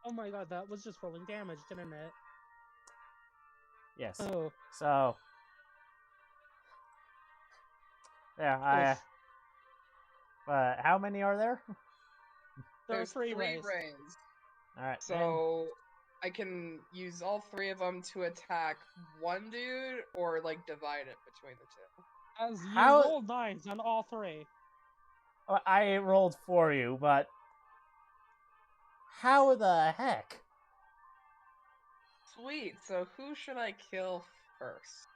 Oh my god, that was just rolling damage, didn't it? yes. Oh. So yeah, Oof. how many are there? There are There's 3 3 rays. rays. All right, So I can use all 3 of them to attack one dude, or like divide it between the 2. As you How- rolled 9s on all 3. then I rolled for you, but how the heck? Sweet. So who should I kill first?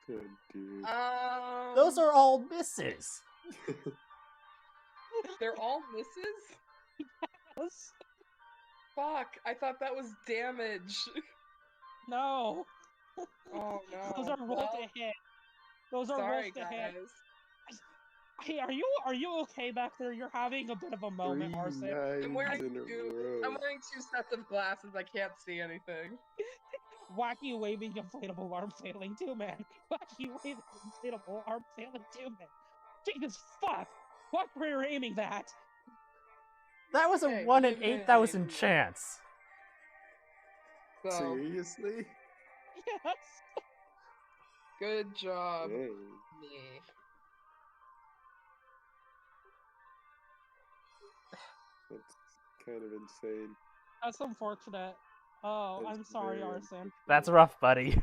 Good dude. Those are all misses. They're all misses? Yes. Fuck! I thought that was damage. No. Oh no. Those are rolls Well, to hit. Those are sorry rolls to guys. hit. Hey, are you okay back there? You're having a bit of a 3 moment, Arson. I'm wearing nines in a 2. row. I'm wearing 2 sets of glasses. I can't see anything. Wacky waving inflatable arm failing too, man. Wacky waving inflatable arm failing too, man. Jesus fuck! What were you aiming that? That was a Hey, 1 in give me an 8,000 idea. chance. So Seriously? Yes. good job, Hey. me. That's kind of insane. That's unfortunate. Oh, That's I'm sorry, very Arson. That's rough, buddy.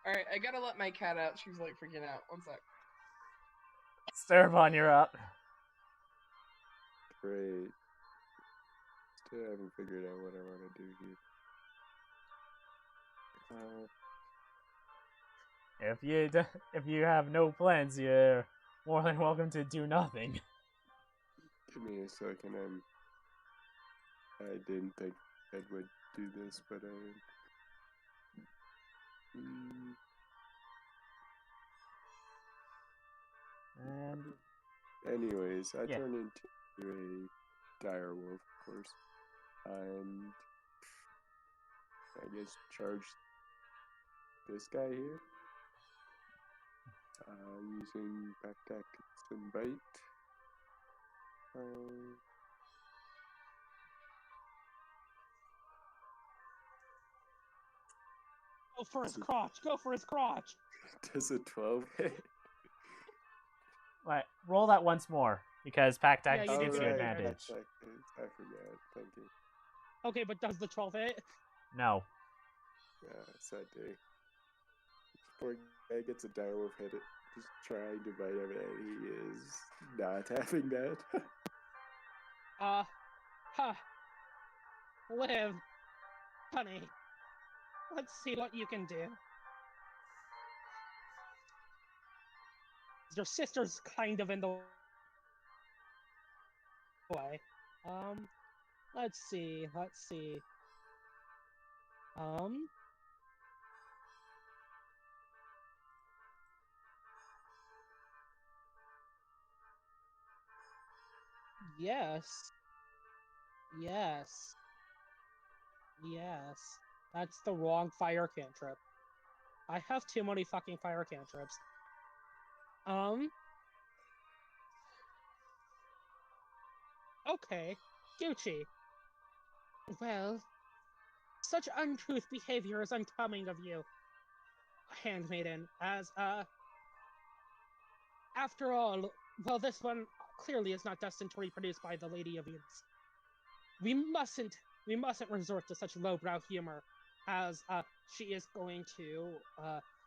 Alright, I gotta let my cat out. She's like freaking out. 1 sec. Starvon, you're up. Great. Still haven't figured out what I want to do here. If you have no plans, you're more than welcome to do nothing. Give me a second. I didn't think Ed would do this, but And anyways, I Yeah. turned into a dire wolf, of course, and I guess charge this guy here, using back tactics and bite. Go for his crotch. Go for his crotch. Does a 12 hit? right, roll that once more because pack Yeah, tactics you gives did you good. advantage. I forgot. Thank you. Okay, but does the 12 hit? No. Sad day. Poor guy gets a direwolf hit it, just trying to bite him, and he is not having that. Live, honey. Let's see what you can do. Your sister's kind of in the way. Let's see. Yes. Yes. Yes. That's the wrong fire cantrip. I have too many fucking fire cantrips. Okay. Gucci. Well, such uncouth behavior is unbecoming of you, handmaiden, as, after all, well, this one clearly is not destined to reproduce by the Lady of Venus. We mustn't resort to such lowbrow humor, as, she is going to,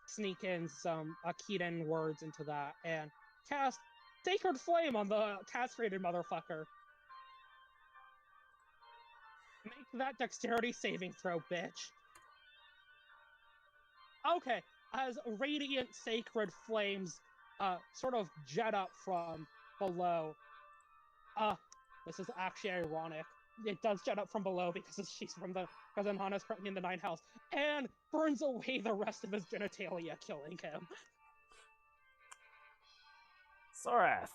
sneak in some Akiten words into that, and cast Sacred Flame on the castrated motherfucker. Make that dexterity saving throw, bitch. Okay, as radiant sacred flames sort of jet up from below. This is actually ironic. It does jet up from below because she's from the cousin Hana's currently in the ninth house, and burns away the rest of his genitalia, killing him. Sorath.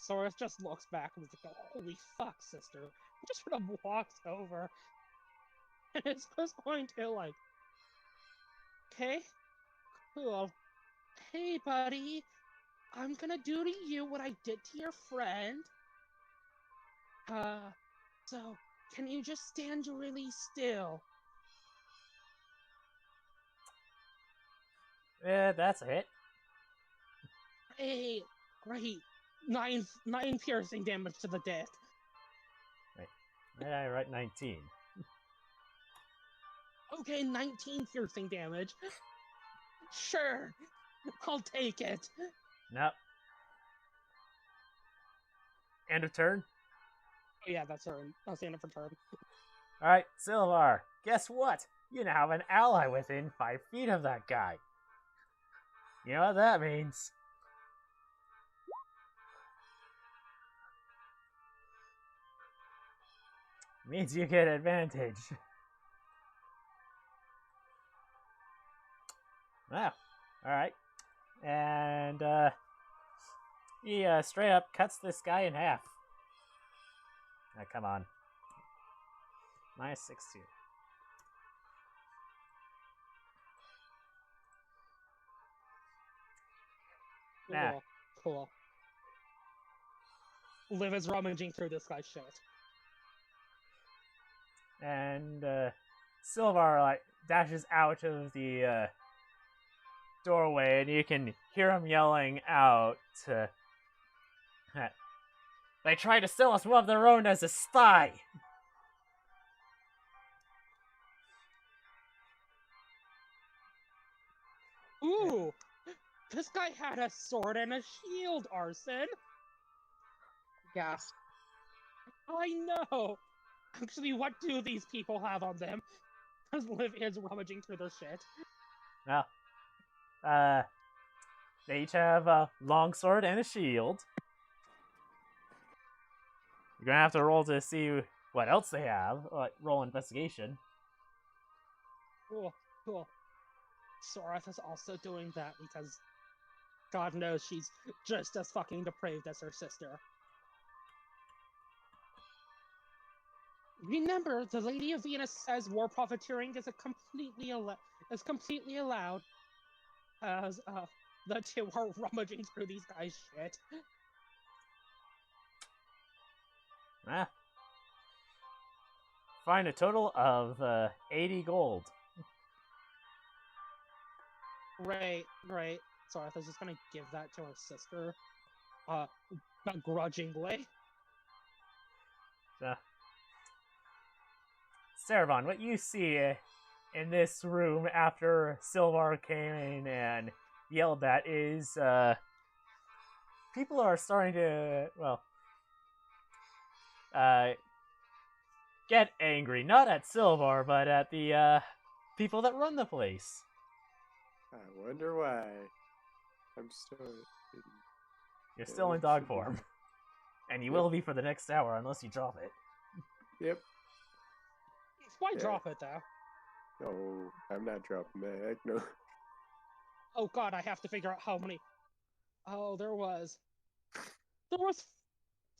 Sorath just looks back and is like, holy fuck, sister. He just sort of walks over. And it's just going to, like, okay, cool. Hey, buddy, I'm gonna do to you what I did to your friend. So, can you just stand really still? Yeah, that's a hit. Hey, great. Nine piercing damage to the dick. Why did I write 19? Okay, 19 piercing damage. Sure, I'll take it. Nope. End of turn? Oh yeah, that's the end of her turn. Alright, Silvar, guess what? You now have an ally within 5 feet of that guy. You know what that means? Means you get advantage. Wow. Alright. And, he, straight up cuts this guy in half. Now, come on. Minus 16. Nah. Cool. Liv is rummaging through this guy's shit. And Silvar like dashes out of the doorway, and you can hear him yelling out. They try to sell us one of their own as a spy. Ooh, this guy had a sword and a shield, Arson. Gasp. I know. Actually, what do these people have on them? As Liv is rummaging through their shit. Well, they each have a longsword and a shield. You're gonna have to roll to see what else they have. Like, roll investigation. Cool. Sorath is also doing that because God knows she's just as fucking depraved as her sister. Remember, the Lady of Venus says war profiteering is completely allowed. As the two are rummaging through these guys' shit. Find a total of 80 gold. Right. Sorath is just gonna give that to her sister, begrudgingly. Sarabon, what you see in this room after Silvar came in and yelled at is people are starting to, well, get angry. Not at Silvar, but at the people that run the place. I wonder why. I'm still. You're still in dog form. And you will be for the next hour unless you drop it. Yep. Why Yeah. drop it, though? No, I'm not dropping that. Heck no. Oh god, I have to figure out how many. Oh, there was.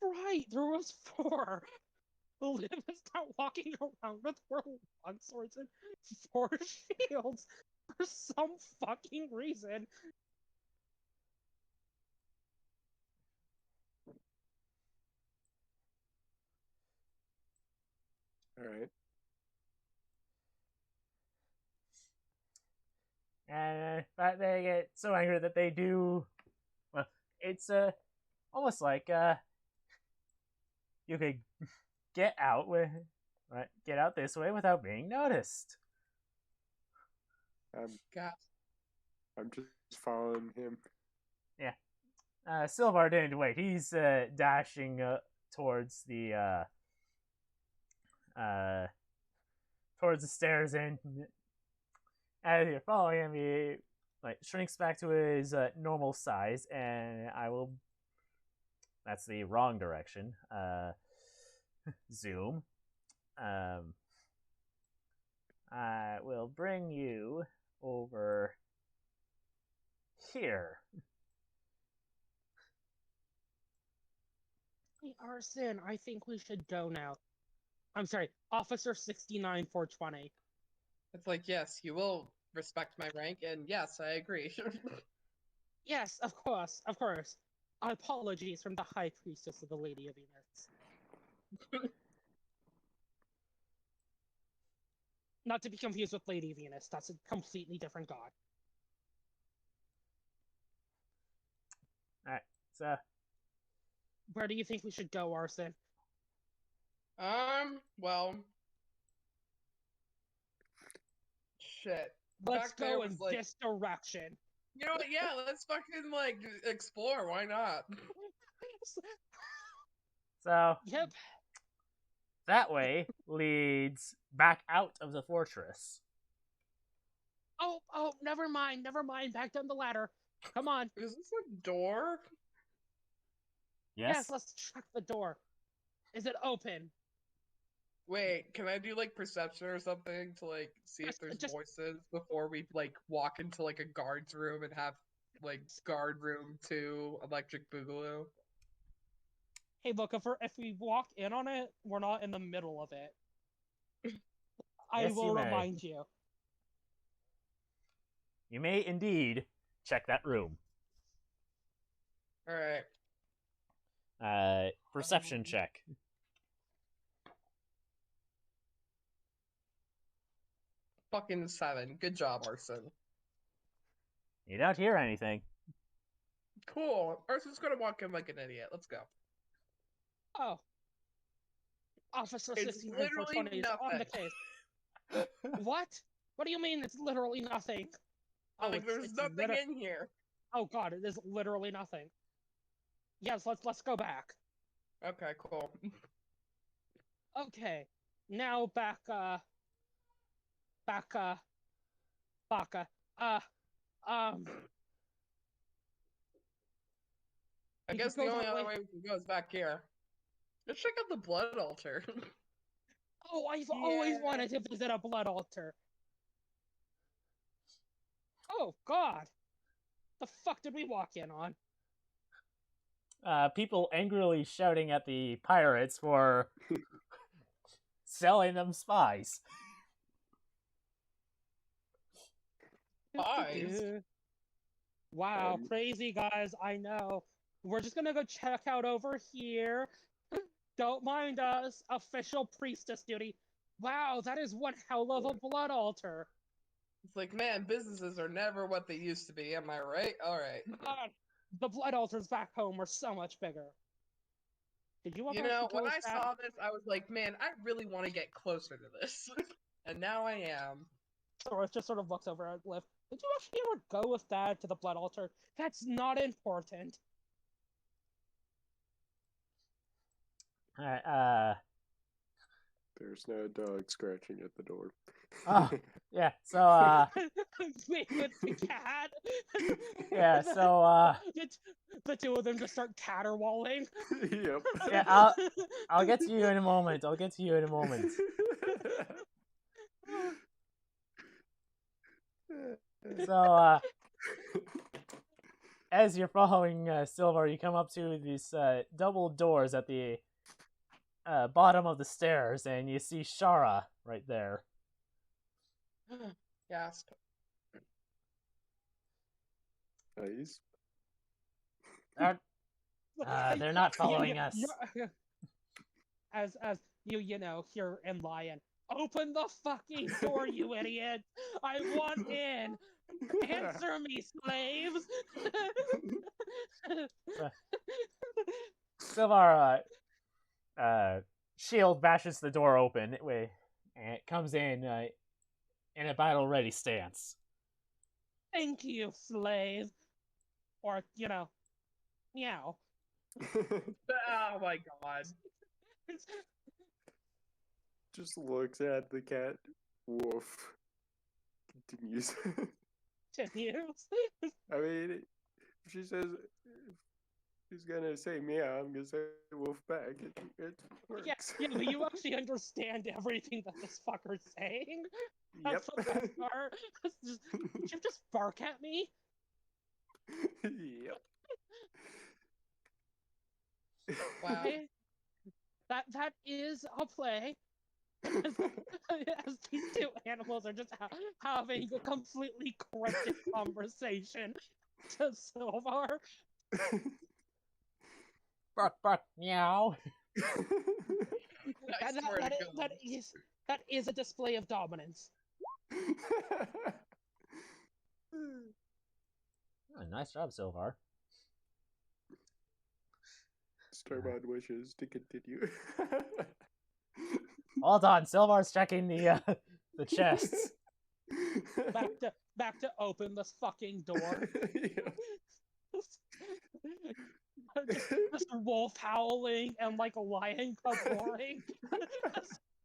Right, there was 4. Liv is not walking around with 4 long swords and 4 shields for some fucking reason. All right. But they get so angry that they do. Well, it's almost like you could get out get out this way without being noticed. God. Uh, I'm just following him. Silvar didn't wait. He's dashing towards the towards the stairs, and as you're following him, he shrinks back to his normal size, and I will. That's the wrong direction. Zoom. I will bring you over here. Hey, Arson, I think we should go now. I'm sorry, Officer 69420. It's like, yes, you will respect my rank, and yes, I agree. Yes, of course, of course. Apologies from the High Priestess of the Lady of Venus. Not to be confused with Lady Venus, that's a completely different god. Alright, so Where do you think we should go, Arson? Well, shit. Let's Back there go was in like, this direction. you know what? Yeah, let's fucking like explore. Why not? so Yep. that way leads back out of the fortress. Oh, never mind. Back down the ladder. Come on. Is this a door? Yes, let's check the door. Is it open? Wait, can I do like perception or something to like see if there's voices before we like walk into like a guard's room and have like guard room 2 electric boogaloo? Hey, look, if we walk in on it, we're not in the middle of it. I Yes, will you may. remind you. You may indeed check that room. All right. Perception check. Fucking 7. Good job, Arson. You don't hear anything. Cool. Arson's gonna walk in like an idiot. Let's go. Oh. Officer It's 69420 is on the nothing. case. What? What do you mean it's literally nothing? Oh, Like there's nothing in here. Oh god, it is literally nothing. Yes, let's go back. Okay, cool. Okay. Now Baka. I We guess could the go only that other way. way we can go is back here. Let's check out the blood altar. Oh, I've always wanted to visit a blood altar. Oh god. The fuck did we walk in on? People angrily shouting at the pirates for selling them spies. Spies? Wow, crazy guys, I know. We're just gonna go check out over here. Don't mind us. Official priestess duty. Wow, that is one hell of a blood altar. It's like, man, businesses are never what they used to be. Am I right? All right. God, the blood altars back home were so much bigger. Did you ever You know, go when I with that? saw this, I was like, man, I really want to get closer to this. And now I am. Or just sort of looks over at Liv. Did you actually ever go with Dad to the blood altar? That's not important. Alright, There's no dog scratching at the door. oh, yeah, so, Wait, with the cat? yeah, so, the two of them just start caterwauling. Yep. yeah, I'll get to you in a moment. So, as you're following Silver, you come up to these double doors at the bottom of the stairs, and you see Shara right there. Gasp. Nice. They're not following us. As you know, hear him lion. Open the fucking door, you idiot! I want in! Answer me, slaves! Silvar, shield bashes the door open, and it comes in a battle-ready stance. Thank you, slave. Or, you know, meow. Oh my god. Just looks at the cat. Woof. Continues. Continues. I mean, if she says she's gonna say meow, I'm gonna say woof back. It works. Yeah, but you actually understand everything that this fucker's saying. Yep. That's the best part. Did you just bark at me? Yep. Wow. Okay. That is a play. As these two animals are just having a completely cryptic conversation to Silvar. Bark, bark, meow. I swear to God. That is a display of dominance. Oh, nice job, Silvar. Starbound wishes to continue. Hold on, Silvar's checking the chests. Back to open this fucking door. Yeah. just wolf howling and like a lion cub roaring.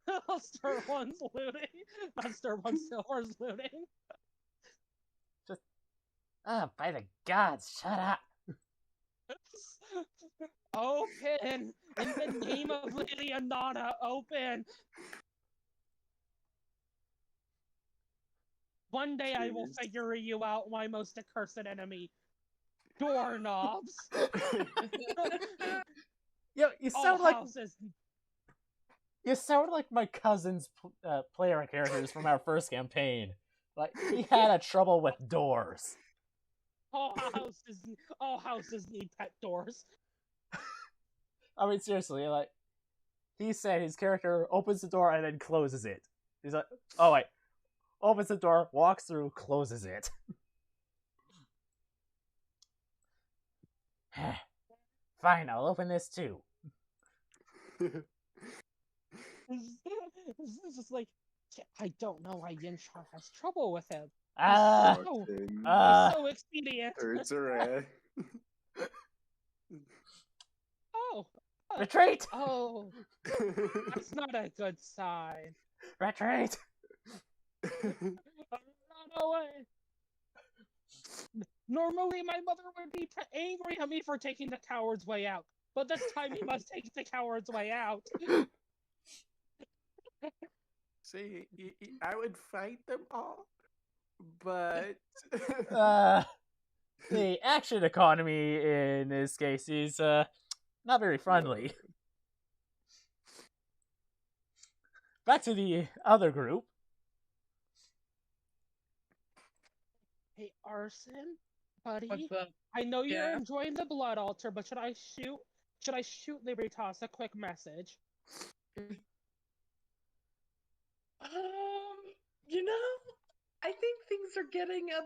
Sturwan's looting. Not Sturwan, Silvar's looting. By the gods, shut up. Open! In the name of Lady Anana, open! One day I will Jeez. figure you out, my most accursed enemy. Doorknobs! Yo, you All sound like houses. you sound like my cousin's player characters from our first campaign. Like he had a trouble with doors. All houses need pet doors. I mean, seriously, like he said, his character opens the door and then closes it. He's like, oh wait, opens the door, walks through, closes it. Fine, I'll open this too. It's just like, I don't know why Yinshan has trouble with him. Ah, He's so expedient. Birds are Oh. retreat! Oh. That's not a good sign. Retreat! Run away. Normally, my mother would be angry at me for taking the coward's way out, but this time he must take the coward's way out. See, I would fight them all, but The action economy in this case is not very friendly. Back to the other group. Hey, Arson, buddy. What's up? I know you're Yeah? enjoying the blood altar, but should I shoot Libertas a quick message? You know, I think things are getting a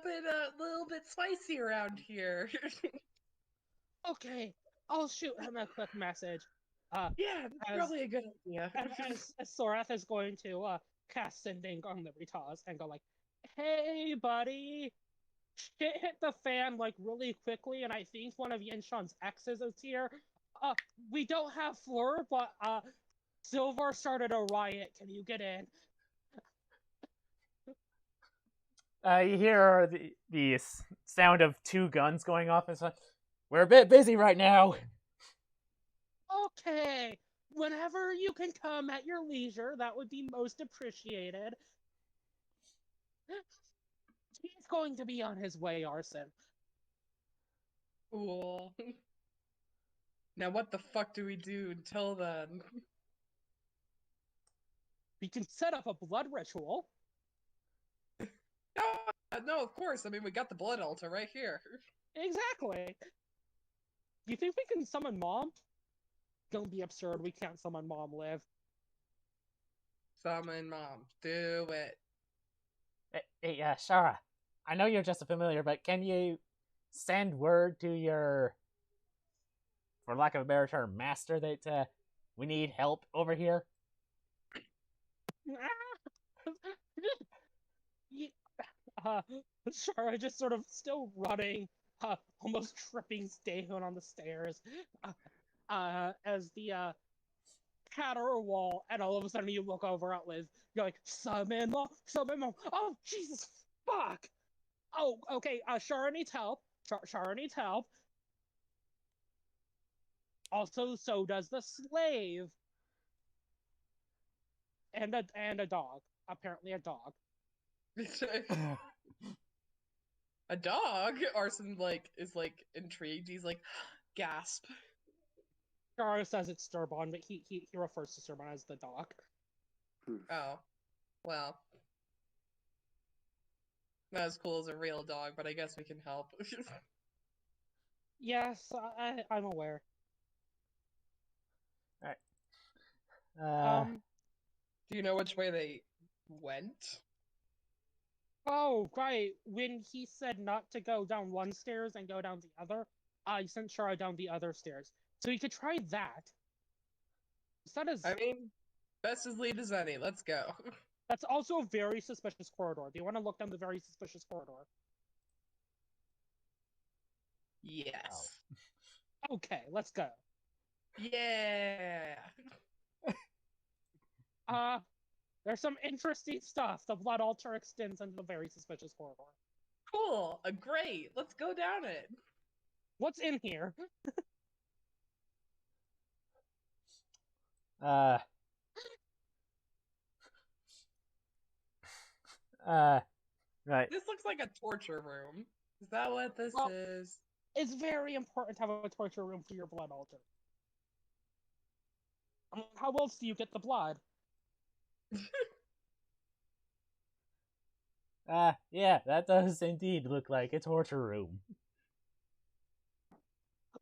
little bit spicy around here. Okay, I'll shoot him a quick message. Yeah, that's As- probably a good idea. As Sorath is going to cast Sending on Libertas and go like, "Hey, buddy, shit hit the fan like really quickly, and I think one of Yinshan's exes is here. We don't have Fleur, but Silvar started a riot. Can you get in?" You hear the sound of two guns going off. And so, we're a bit busy right now. Okay, whenever you can come at your leisure, that would be most appreciated. He's going to be on his way, Arson. Cool. Now, what the fuck do we do until then? We can set up a blood ritual. No, of course. I mean, we got the blood altar right here. Exactly. You think we can summon Mom? Don't be absurd. We can't summon Mom, Liv. Summon mom. Do it. Hey, Shara, I know you're just a familiar, but can you send word to your, for lack of a better term, master that we need help over here? Ye- uh, Shara just sort of still running, almost tripping down on the stairs, as the caterwaul, and all of a sudden you look over at Liv. You're like, summon mom, summon mom. Oh, Jesus, fuck. Oh, okay. Shara needs help. Shara needs help. Also, so does the slave, and a dog. Apparently, a dog. A dog? Arson is intrigued. He's like, gasp. Shara says it's Sturbon, but he refers to Sturbon as the dog. Oh, well, not as cool as a real dog, but I guess we can help. Yes, I'm aware. Uh, Do you know which way they went? Oh, right. When he said not to go down one stairs and go down the other, I sent Shara down the other stairs. So you could try that. That is. I mean, best as lead as any. Let's go. That's also a very suspicious corridor. Do you want to look down the very suspicious corridor? Yes. Okay, let's go. Yeah. There's some interesting stuff. The blood altar extends into the very suspicious corridor. Cool. Great. Let's go down it. What's in here? Right. This looks like a torture room. Is that what this is? It's very important to have a torture room for your blood altar. I mean, how else do you get the blood? Yeah, that does indeed look like a torture room.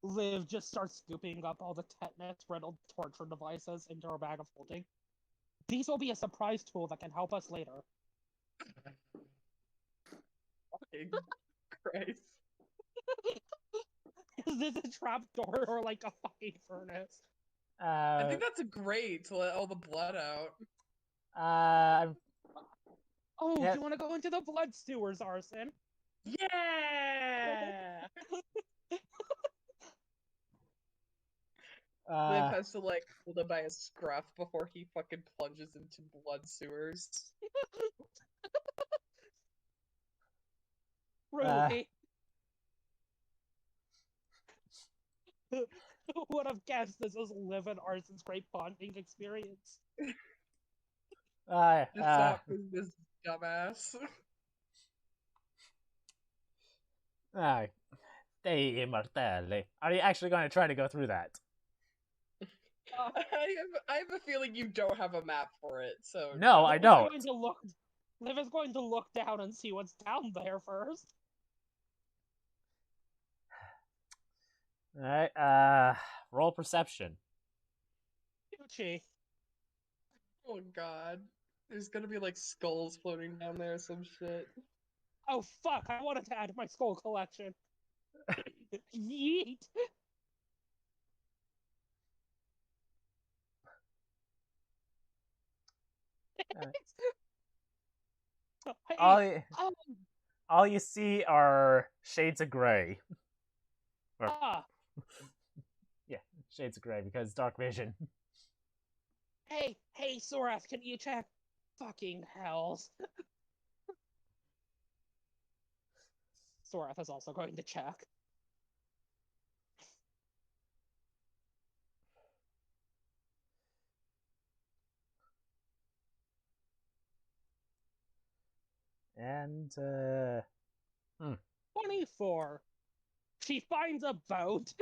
Liv just starts scooping up all the tetanus-riddled torture devices into her bag of holding. These will be a surprise tool that can help us later. Fucking Christ. Is this a trap door or like a fucking furnace? I think that's great to let all the blood out. Oh, yeah. you want to go into the blood sewers, Arson? Yeah! Liv has to hold him by his scruff before he fucking plunges into blood sewers. Really? Who would have guessed this was Liv and Arson's great bonding experience? This dumbass. Dei Immortale. Are you actually going to try to go through that? I have a feeling you don't have a map for it, so... No, I don't. Liv is going to look down and see what's down there first. Alright, roll perception. Gucci. Oh god. There's gonna be skulls floating down there or some shit. Oh fuck, I wanted to add my skull collection. Yeet! Hey, All you see are shades of gray. Yeah, shades of gray because dark vision. Hey, Sorath, can you check? Fucking hells. Sorath is also going to check. And 24. She finds a boat.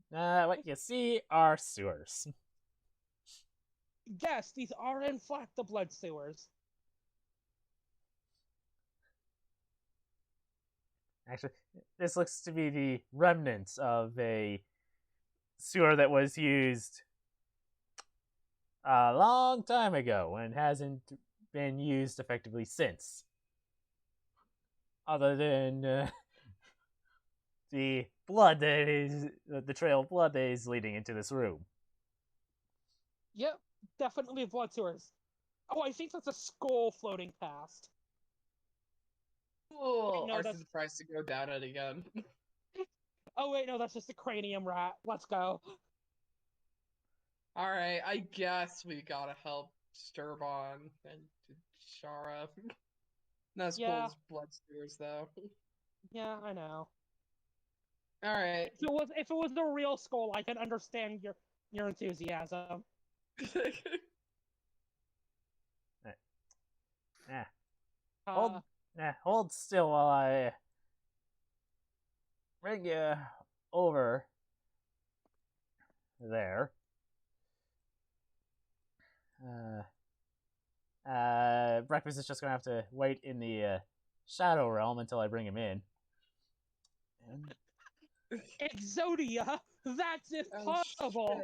what you see are sewers. Yes, these are in fact the blood sewers. Actually, this looks to be the remnants of a sewer that was used a long time ago and hasn't been used effectively since. Other than the blood that is the trail of blood that is leading into this room. Yep, definitely blood sewers. Oh, I think that's a skull floating past. Cool. No, Arson's tries to go down it again. Oh wait, no, that's just a cranium rat. Let's go. Alright, I guess we gotta help Sturbon and Shara. Not as cool Yeah. as blood sewers, though. Yeah, I know. Alright. If it was the real skull, I could understand your enthusiasm. Hold still while I bring you over there. Breakfast is just gonna have to wait in the Shadow Realm until I bring him in. Exodia, that's impossible.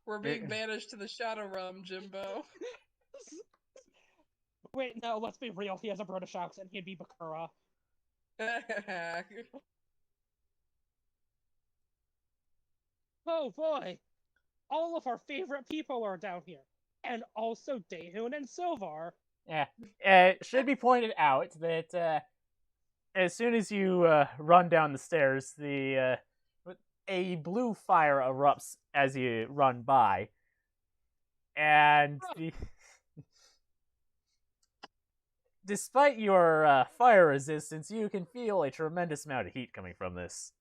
We're being banished to the Shadow Realm, Jimbo. Wait, no, let's be real. He has a British accent. He'd be Bakura. Oh boy, all of our favorite people are down here, and also Daehun and Silvar. Yeah, it should be pointed out that as soon as you run down the stairs, a blue fire erupts as you run by, and despite your fire resistance, you can feel a tremendous amount of heat coming from this.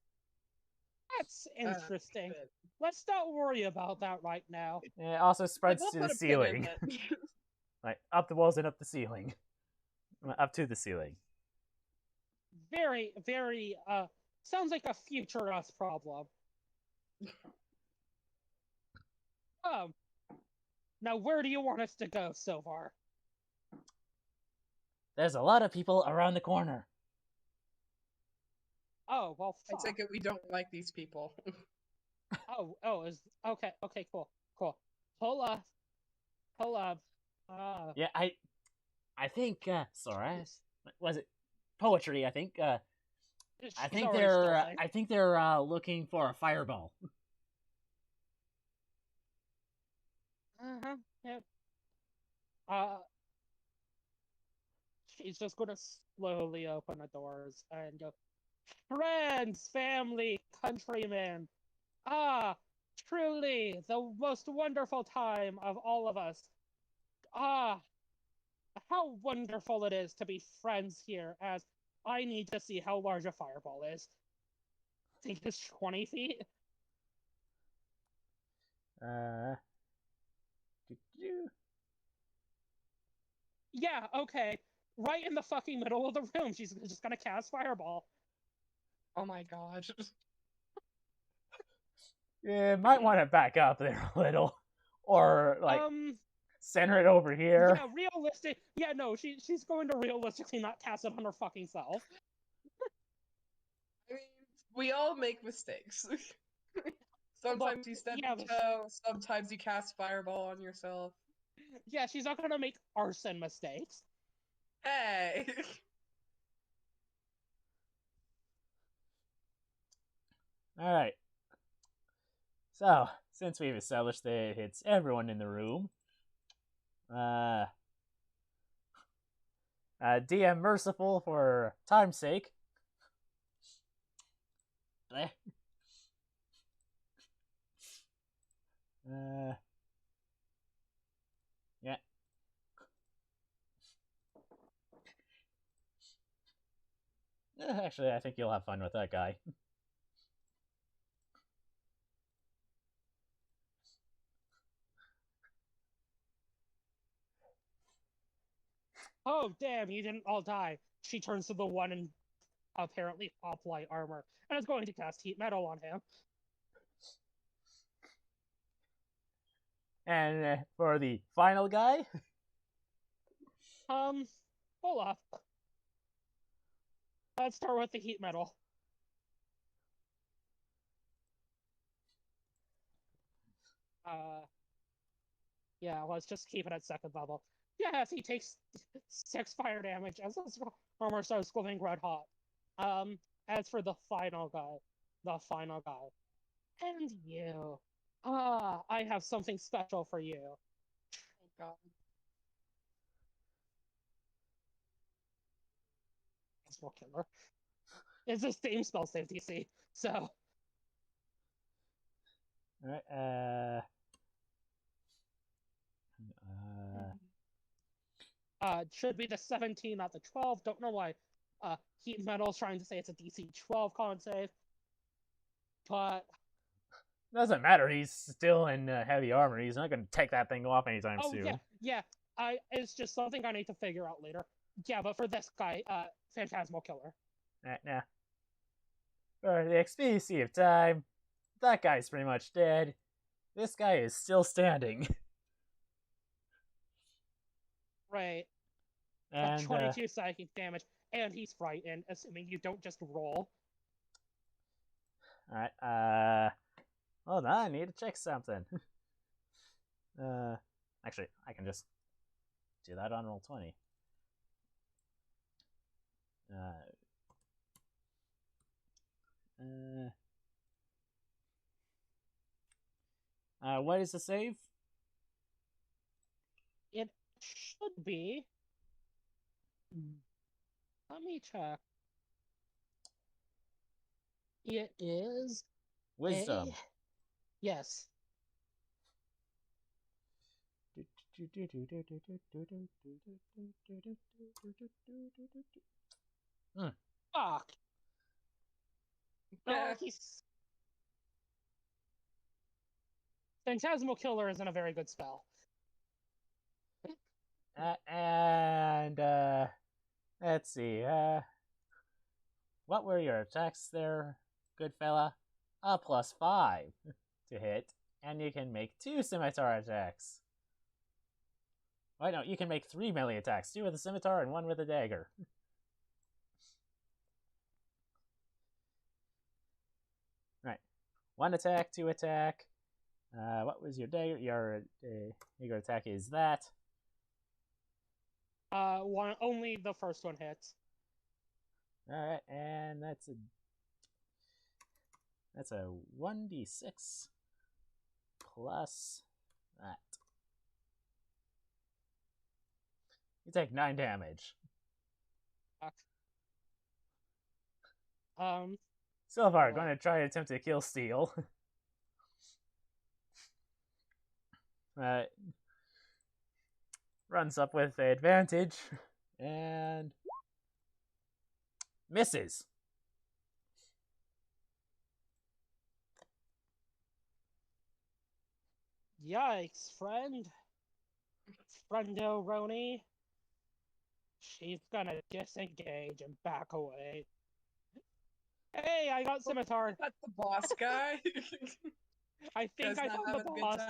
That's interesting. Let's not worry about that right now. It also spreads to the ceiling. Like, up the walls and up the ceiling. Up to the ceiling. Very, very, sounds like a future us problem. Now where do you want us to go, Silvar? There's a lot of people around the corner. Oh, well, fuck. I take it we don't like these people. Okay, cool. Hold up. Yeah, I think, Sora, was it poetry? I think they're looking for a fireball. Yep. She's just gonna slowly open the doors and go, friends, family, countrymen. Truly, the most wonderful time of all of us. How wonderful it is to be friends here, as I need to see how large a fireball is. I think it's 20 feet. Yeah, okay. Right in the fucking middle of the room, she's just gonna cast fireball. Oh my god. You might want to back up there a little. Or, like, center it over here. Yeah, realistic. Yeah, no, she's going to realistically not cast it on her fucking self. I mean, we all make mistakes. Sometimes you step in toe, sometimes you cast fireball on yourself. Yeah, she's not gonna make arson mistakes. Hey! Alright. So, since we've established that it hits everyone in the room, DM merciful for time's sake. Yeah. Actually, I think you'll have fun with that guy. Oh, damn, you didn't all die. She turns to the one in apparently hoplite armor and is going to cast heat metal on him. And for the final guy? Hold up. Let's start with the heat metal. Yeah, let's just keep it at second level. Yes, he takes 6 fire damage as his armor starts glowing red hot. As for the final guy, and you, I have something special for you. Oh god. Spell killer. It's the same spell save DC, so Alright, it should be the 17, not the 12. Don't know why. Heat Metal's trying to say it's a DC 12 con save, but doesn't matter. He's still in heavy armor. He's not going to take that thing off anytime oh soon. yeah. It's just something I need to figure out later. Yeah, but for this guy, Phantasmal Killer. Nah. For the expediency of time, that guy's pretty much dead. This guy is still standing. Right. And 22 psychic damage, and he's frightened, assuming you don't just roll. alright, hold on, I need to check something. Actually, I can just do that on roll 20. What is the save? It should be. Let me check. It is Wisdom. Yes. Fuck. No, he's Phantasmal Killer isn't a very good spell. And let's see. What were your attacks there, good fella? A +5 to hit, and you can make 2 scimitar attacks. Wait, no, you can make 3 melee attacks, 2 with a scimitar and 1 with a dagger. Right, 1 attack, 2 attack. What was your dagger? Your dagger attack is that. Only the first one hits. Alright, and that's a 1d6 plus that. You take 9 damage. Silvar, going to try to attempt to kill Steel. Runs up with advantage and misses. Yikes, friend. Friendo Roni. She's gonna disengage and back away. Hey, I got scimitar. That's the boss guy. I think I found the boss.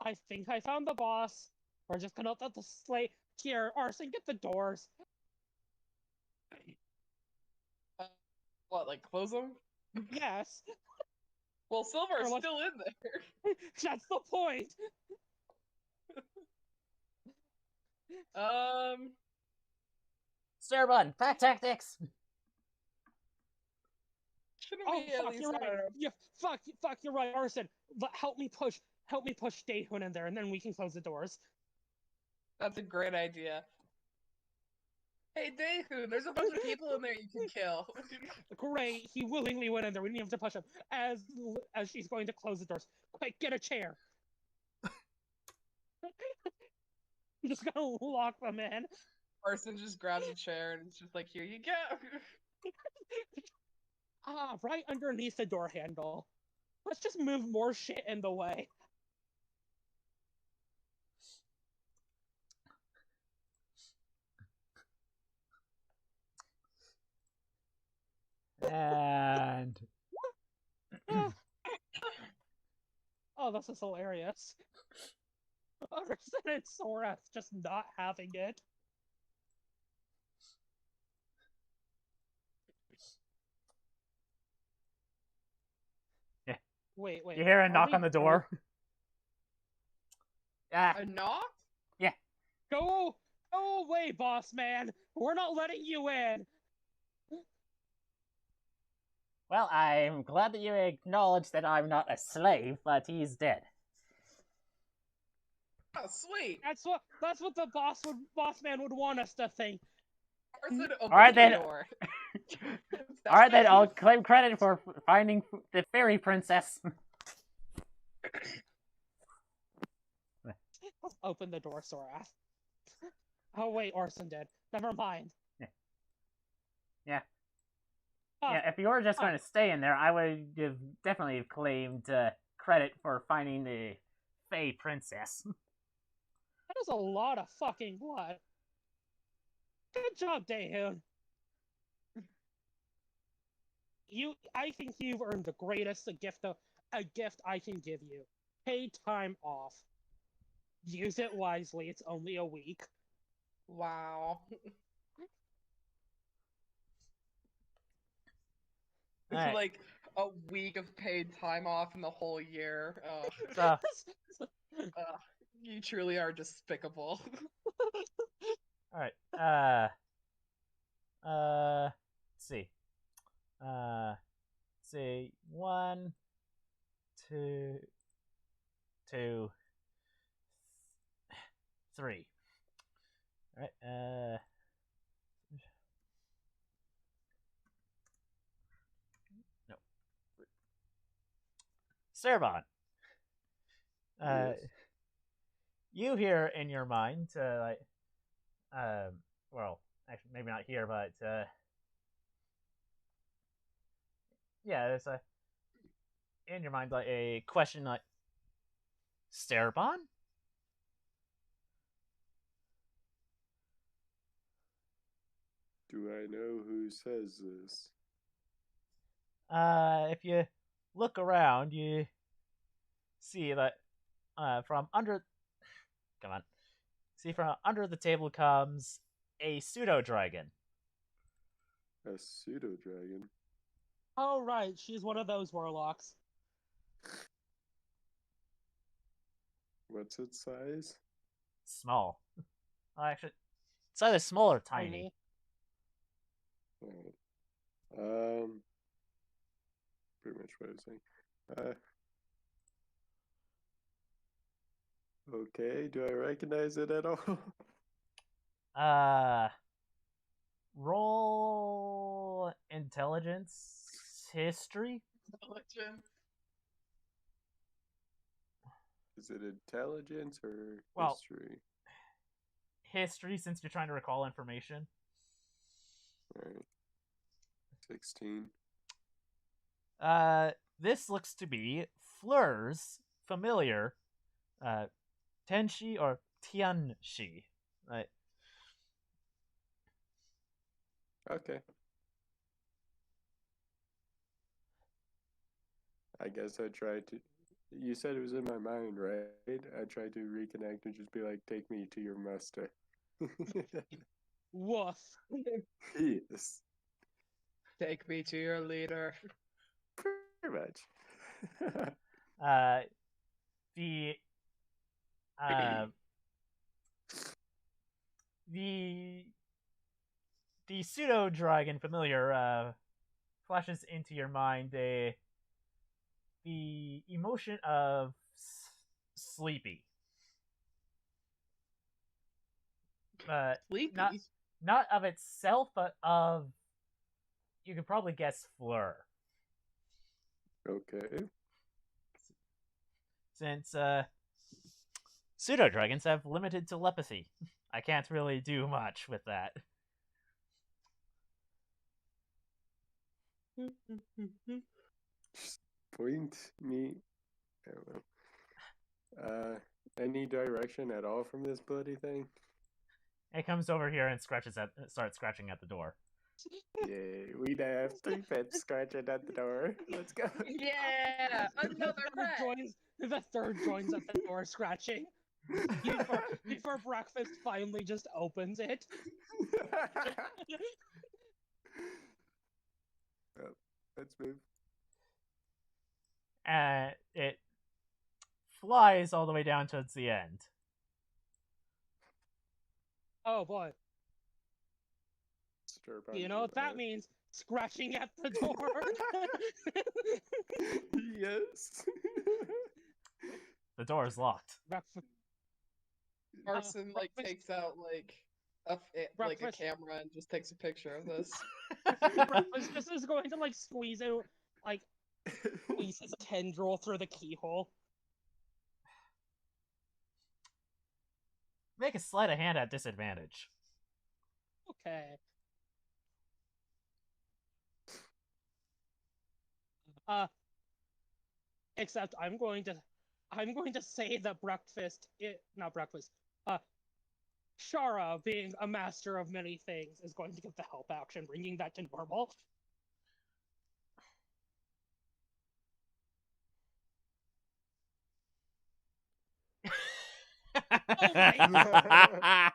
I think I found the boss. We're just gonna let the slate here. Arson, get the doors. What, like close them? Yes. Well, Silver's still in there. That's the point. Stare button, pack tactics. Shouldn't we at least you're right. Yeah, fuck, you're right, Arson. But help me push Dayhoon in there, and then we can close the doors. That's a great idea. Hey, Dayhoon, there's a bunch of people in there you can kill. Great, he willingly went in there. We didn't have to push him. As she's going to close the doors. Quick, get a chair. I'm just gonna lock them in. Arson just grabs a chair and it's just like, here you go. Right underneath the door handle. Let's just move more shit in the way. And oh, this is hilarious. Arson and Sorath just not having it. Wait. You hear a are knock we on the door. Ah, A knock? Go away, boss man. We're not letting you in. well, I'm glad that you acknowledge that I'm not a slave, but he's dead. Oh, sweet. That's what the boss man would want us to think. Arson opens Alright, the then. door. Alright, then I'll claim credit for finding the fairy princess. Open the door, Sorath. Oh wait, Orson did. Never mind. Yeah. Ah, Yeah, if you were just going to stay in there, I would have definitely claimed credit for finding the Fey princess. that is a lot of fucking blood. Good job, Daehoon. I think you've earned the greatest gift I can give you. Paid time off. Use it wisely. It's only a week. Wow. Alright. Like a week of paid time off in the whole year. So, You truly are despicable. alright. Let's see. Let's see. 1, 2, 3. Alright, no. Servon. Yes. You hear in your mind, well, actually, maybe not here, but, yeah, there's in your mind, like, a question like, Sterbon? Do I know who says this? If you look around, you see that, from under, come on, see from under the table comes a pseudo-dragon. A pseudo dragon. Oh right, she's one of those warlocks. What's its size? Small. Oh, actually, it's either small or tiny. Alright. Pretty much what I was saying. Okay, do I recognize it at all? Roll intelligence history. Intelligence. Is it intelligence or Well- history? History, since you're trying to recall information. Alright. 16. This looks to be Fleur's familiar, Tenshi or Tianshi. Right. Okay. I guess I tried to. You said it was in my mind, right? I tried to reconnect and just be like, take me to your master. Woof. Yes. Take me to your leader. Pretty much. The the pseudo dragon familiar flashes into your mind the emotion of sleepy. Sleepy. Not of itself, but of, you could probably guess, Fleur. Okay. Since pseudo dragons have limited telepathy, I can't really do much with that. Just point me. I don't know. Any direction at all from this bloody thing? It comes over here and starts scratching at the door. Yay, we now have 3 pets scratching at the door. Let's go. Yeah, another pet. The third joins at the door scratching. Before breakfast finally just opens it. Well, let's move. and it flies all the way down towards the end. Oh boy. Stirb You know what that means? Scratching at the door. Yes. The door is locked. Arson like breakfast- takes out like a breakfast- camera and just takes a picture of this. Breakfast just is going to like squeeze his tendril through the keyhole. Make a sleight of hand at disadvantage. Okay. Except I'm going to say that not breakfast. Shara, being a master of many things, is going to get the help action, bringing that to normal. Oh my god!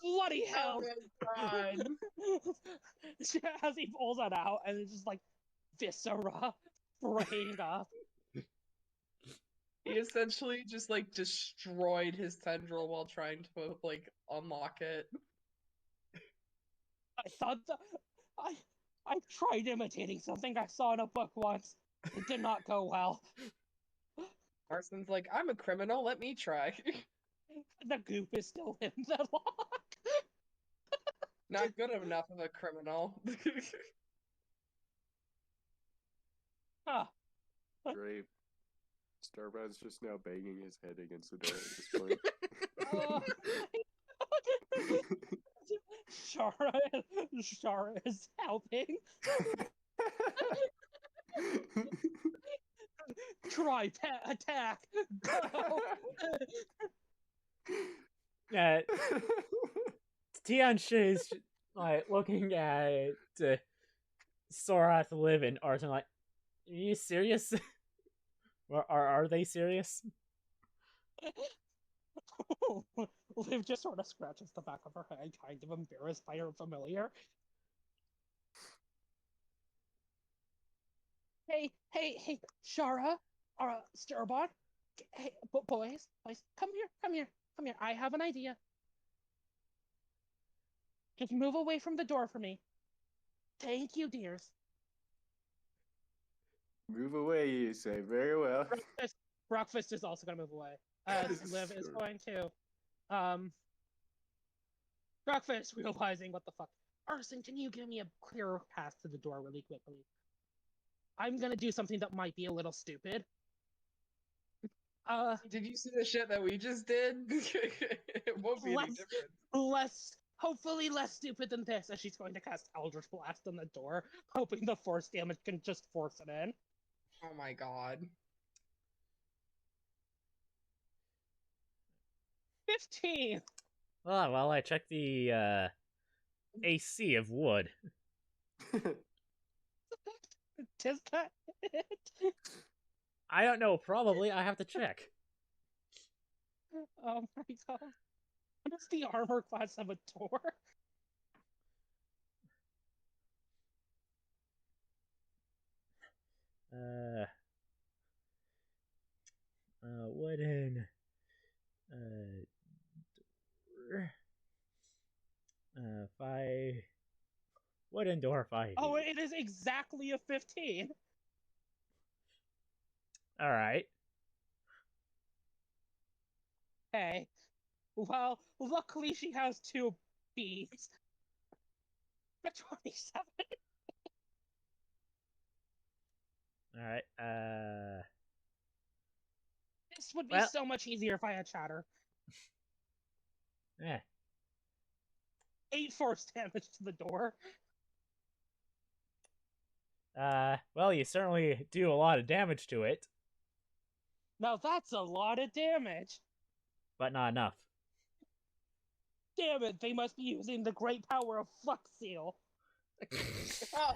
bloody hell! God. As he pulls it out, and it's just like viscera spraying up. He essentially just like destroyed his tendril while trying to like unlock it. I thought that I tried imitating something I saw in a book once. It did not go well. Arson's like, I'm a criminal, let me try. The goop is still in the lock. Not good enough of a criminal. Huh. Great. Starbad's just now banging his head against the door at this point. Oh Shara is helping. Try attack. Go. Tianshi is like looking at Sorath live and Arson like, are you serious? Are they serious? Liv just sort of scratches the back of her head, kind of embarrassed by her familiar. Hey, Shara, Sturbot. Hey, boys, come here. I have an idea. Just move away from the door for me. Thank you, dears. Move away, you say. Very well. Breakfast is also gonna move away. Liv is Sure. going to. Breakfast, realizing what the fuck. Arson, can you give me a clearer path to the door really quickly? I'm gonna do something that might be a little stupid. Did you see the shit that we just did? It won't be any different. Hopefully less stupid than this, as she's going to cast Eldritch Blast on the door, hoping the force damage can just force it in. Oh my god. 15! Oh, well, I checked the AC of wood. Does that hit? I don't know, probably. I have to check. Oh my god. What does the armor class have a door? Wooden door. 5 wooden door 5. Oh, it is exactly a 15. All right. Okay. Well, luckily she has 2 bees. A 27. All right. This would be Well- so much easier if I had chatter. Yeah. 8 force damage to the door. Well, you certainly do a lot of damage to it, Now that's a lot of damage. but not enough. Damn it, they must be using the great power of Flux Seal. Oh,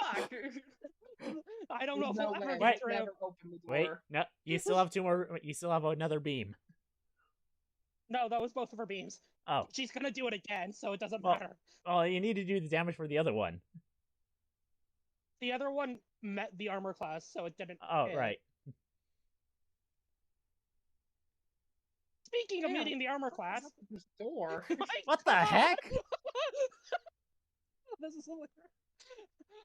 fuck! I don't know if No we'll ever way. get through. Never open the door. Wait, no, you still have 2 more. You still have another beam. No, that was both of her beams. Oh, She's gonna do it again, so it doesn't Well- matter. well, you need to do the damage for the other one. The other one met the armor class, so it didn't Oh, hit. right. Speaking of Damn, meeting the armor what class, is up with this door? my What the God! heck? This is hilarious.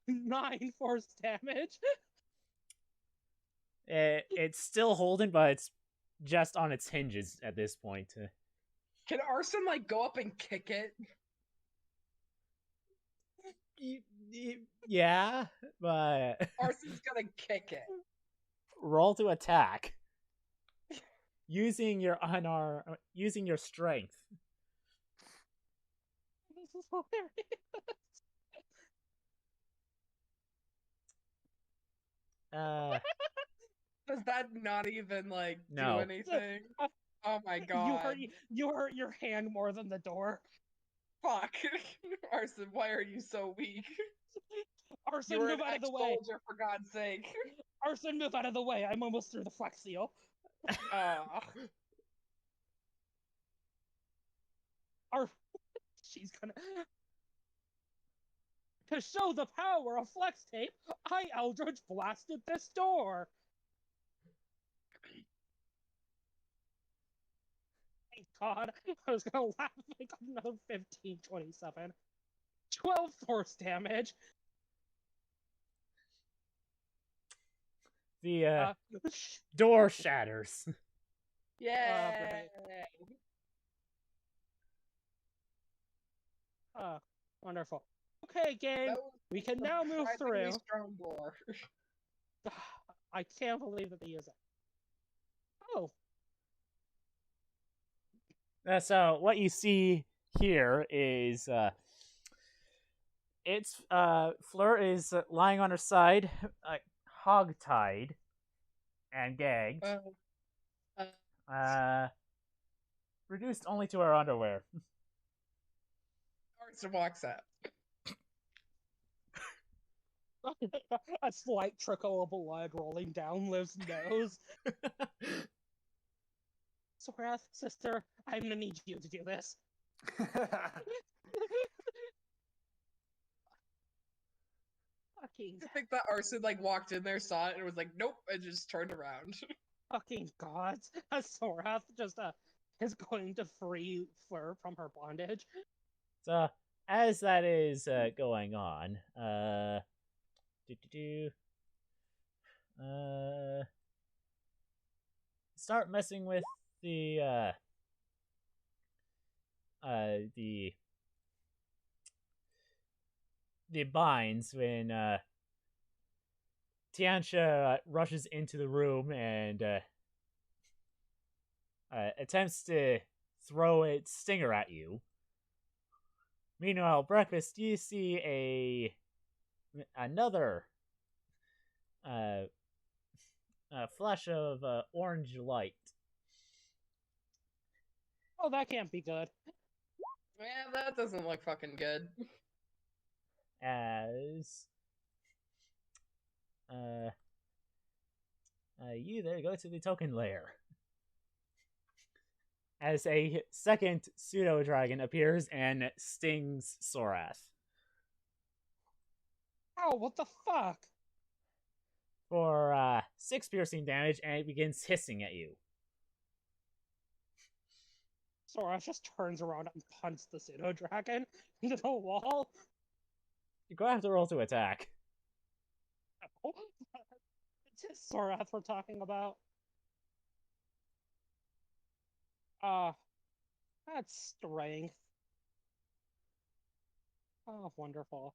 9 force damage. It's still holding, but it's just on its hinges at this point. Can Arson like go up and kick it? Yeah, but Arson's gonna kick it. roll to attack using your strength. This is hilarious. Does that not even like do No. anything? Oh my god. You hurt your hand more than the door. Fuck. Arson, why are you so weak? Arson, You're an move out of the way. ex-soldier, for God's sake. Arson, move out of the way. I'm almost through the flex seal. She's gonna. To show the power of flex tape, I Eldritch blasted this door. Thank God. I was gonna laugh if I got another 1527. 12 force damage. The door shatters. Yeah. Wonderful. Okay, game. We can now move through. Strong door. I can't believe that they use it. Oh. So what you see here is Fleur is lying on her side, hog-tied and gagged. Reduced only to her underwear. Arson walks out. A slight trickle of blood rolling down Liv's nose. Sorath, sister, I'm gonna need you to do this. Fucking. I think that Arson like walked in there, saw it, and was like, "Nope," and just turned around. Fucking gods. Sorath just is going to free Fleur from her bondage. So as that is going on, start messing with the binds when Tianxia rushes into the room and attempts to throw its stinger at you. Meanwhile, breakfast, you see another flash of orange light. Oh, that can't be good. Yeah, that doesn't look fucking good. As you there go to the token layer. As a second pseudo dragon appears and stings Sorath. Oh, what the fuck? For 6 piercing damage, and it begins hissing at you. Sorath just turns around and punches the pseudo dragon into the wall. You go have to roll to attack. It's Sorath we're talking about. That's strength. Oh, wonderful.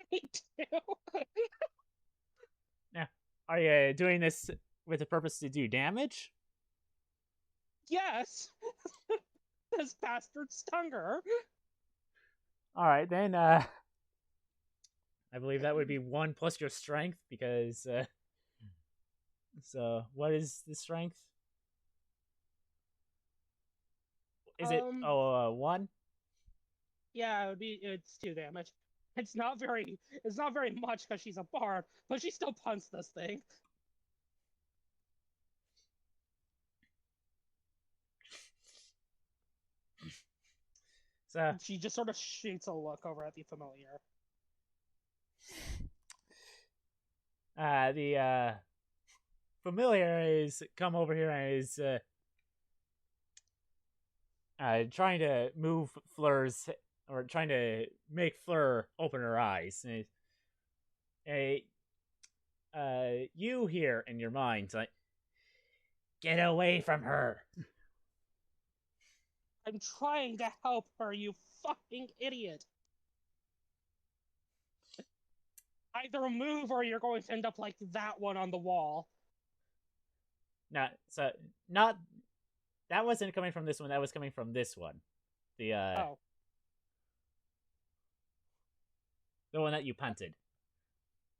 22. Now, are you doing this with the purpose to do damage? Yes! This bastard stung her. Alright, then, I believe that would be 1 plus your strength, because, so, what is the strength? Is it, 1? Yeah, it's 2 damage. It's not very much because she's a bard, but she still punts this thing. So she just sort of shoots a look over at the familiar. The familiar is come over here and is trying to move Fleur's, or trying to make Fleur open her eyes. You hear in your mind, like, get away from her. I'm trying to help her, you fucking idiot. Either move or you're going to end up like that one on the wall. Not that wasn't coming from this one. That was coming from this one. The Oh. the one that you punted.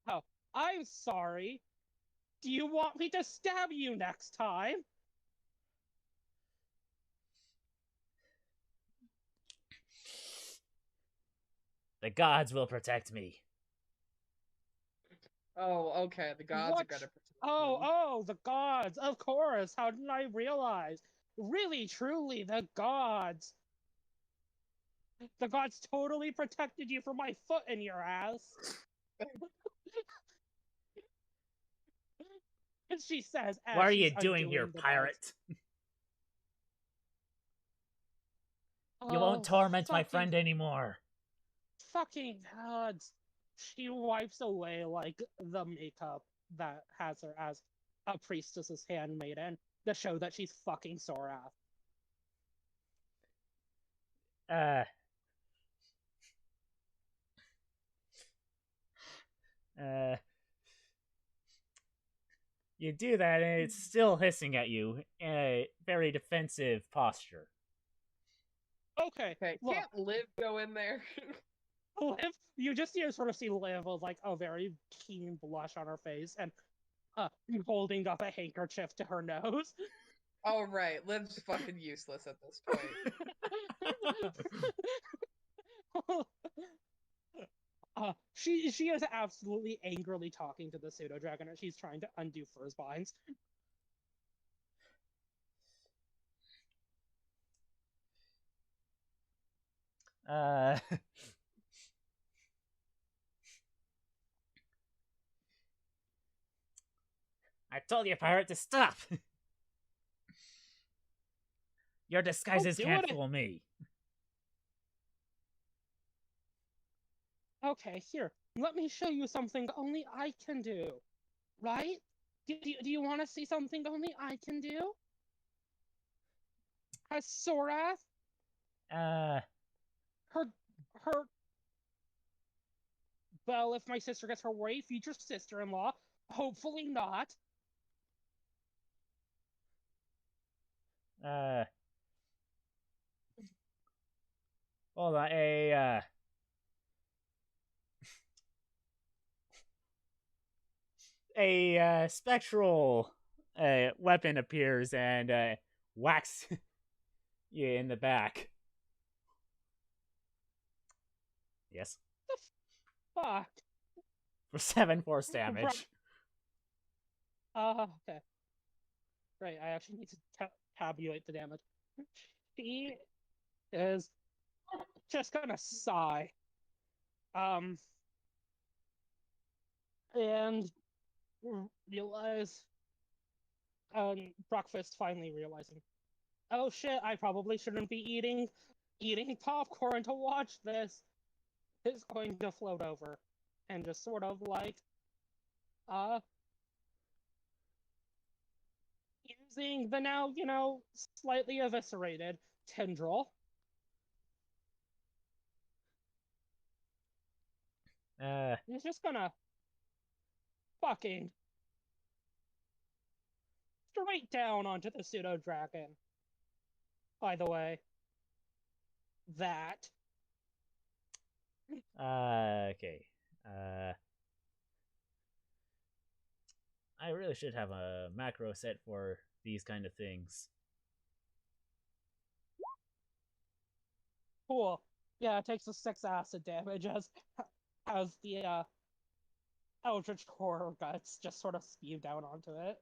Oh, I'm sorry. Do you want me to stab you next time? The gods will protect me. Oh, okay. The gods What? are gonna protect Oh, me. oh, the gods, of course. How didn't I realize? Really, truly, the gods. The gods totally protected you from my foot in your ass. And she says, as What are she's you doing here, undoing the pirate? belt. You won't Oh, torment my fucking, friend anymore. fucking gods. She wipes away, like, the makeup that has her as a priestess's handmaiden to show that she's fucking Sorath. Uh, you do that, and it's still hissing at you in a very defensive posture. Okay, Okay, look. can't Liv go in there? Liv, you just sort of see Liv with like a very keen blush on her face and holding up a handkerchief to her nose. Oh, right. Liv's fucking useless at this point. She is absolutely angrily talking to the pseudo dragon as she's trying to undo Fur's binds. I told you, pirate, to stop. Your disguises can't fool me. Okay, here. Let me show you something only I can do. Right? Do you want to see something only I can do? As Sorath? Her... Well, if my sister gets her way, future sister-in-law. Hopefully not. Hold on, a spectral weapon appears and whacks you in the back. Yes. The fuck? For 7 force damage. Okay. Right, I actually need to tabulate the damage. She is just gonna sigh. And realize, breakfast finally realizing, oh shit, I probably shouldn't be eating popcorn to watch this. Is going to float over and just sort of like, using the now, slightly eviscerated tendril. He's just gonna fucking straight down onto the pseudo dragon. By the way, that. Okay. I really should have a macro set for these kind of things. Cool. Yeah, it takes a 6 acid damage as the Eldritch Core guts just sort of spew down onto it.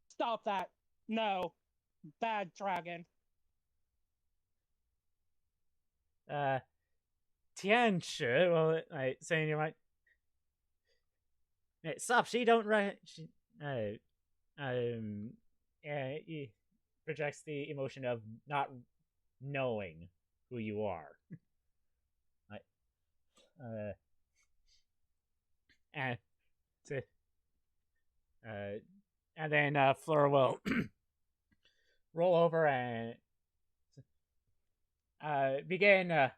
Stop that. No. Bad dragon. Tian should, well, I say in your mind, Stop! She don't she, um, he projects the emotion of not knowing who you are. Like, and to, uh, and then Fleur will roll over and begin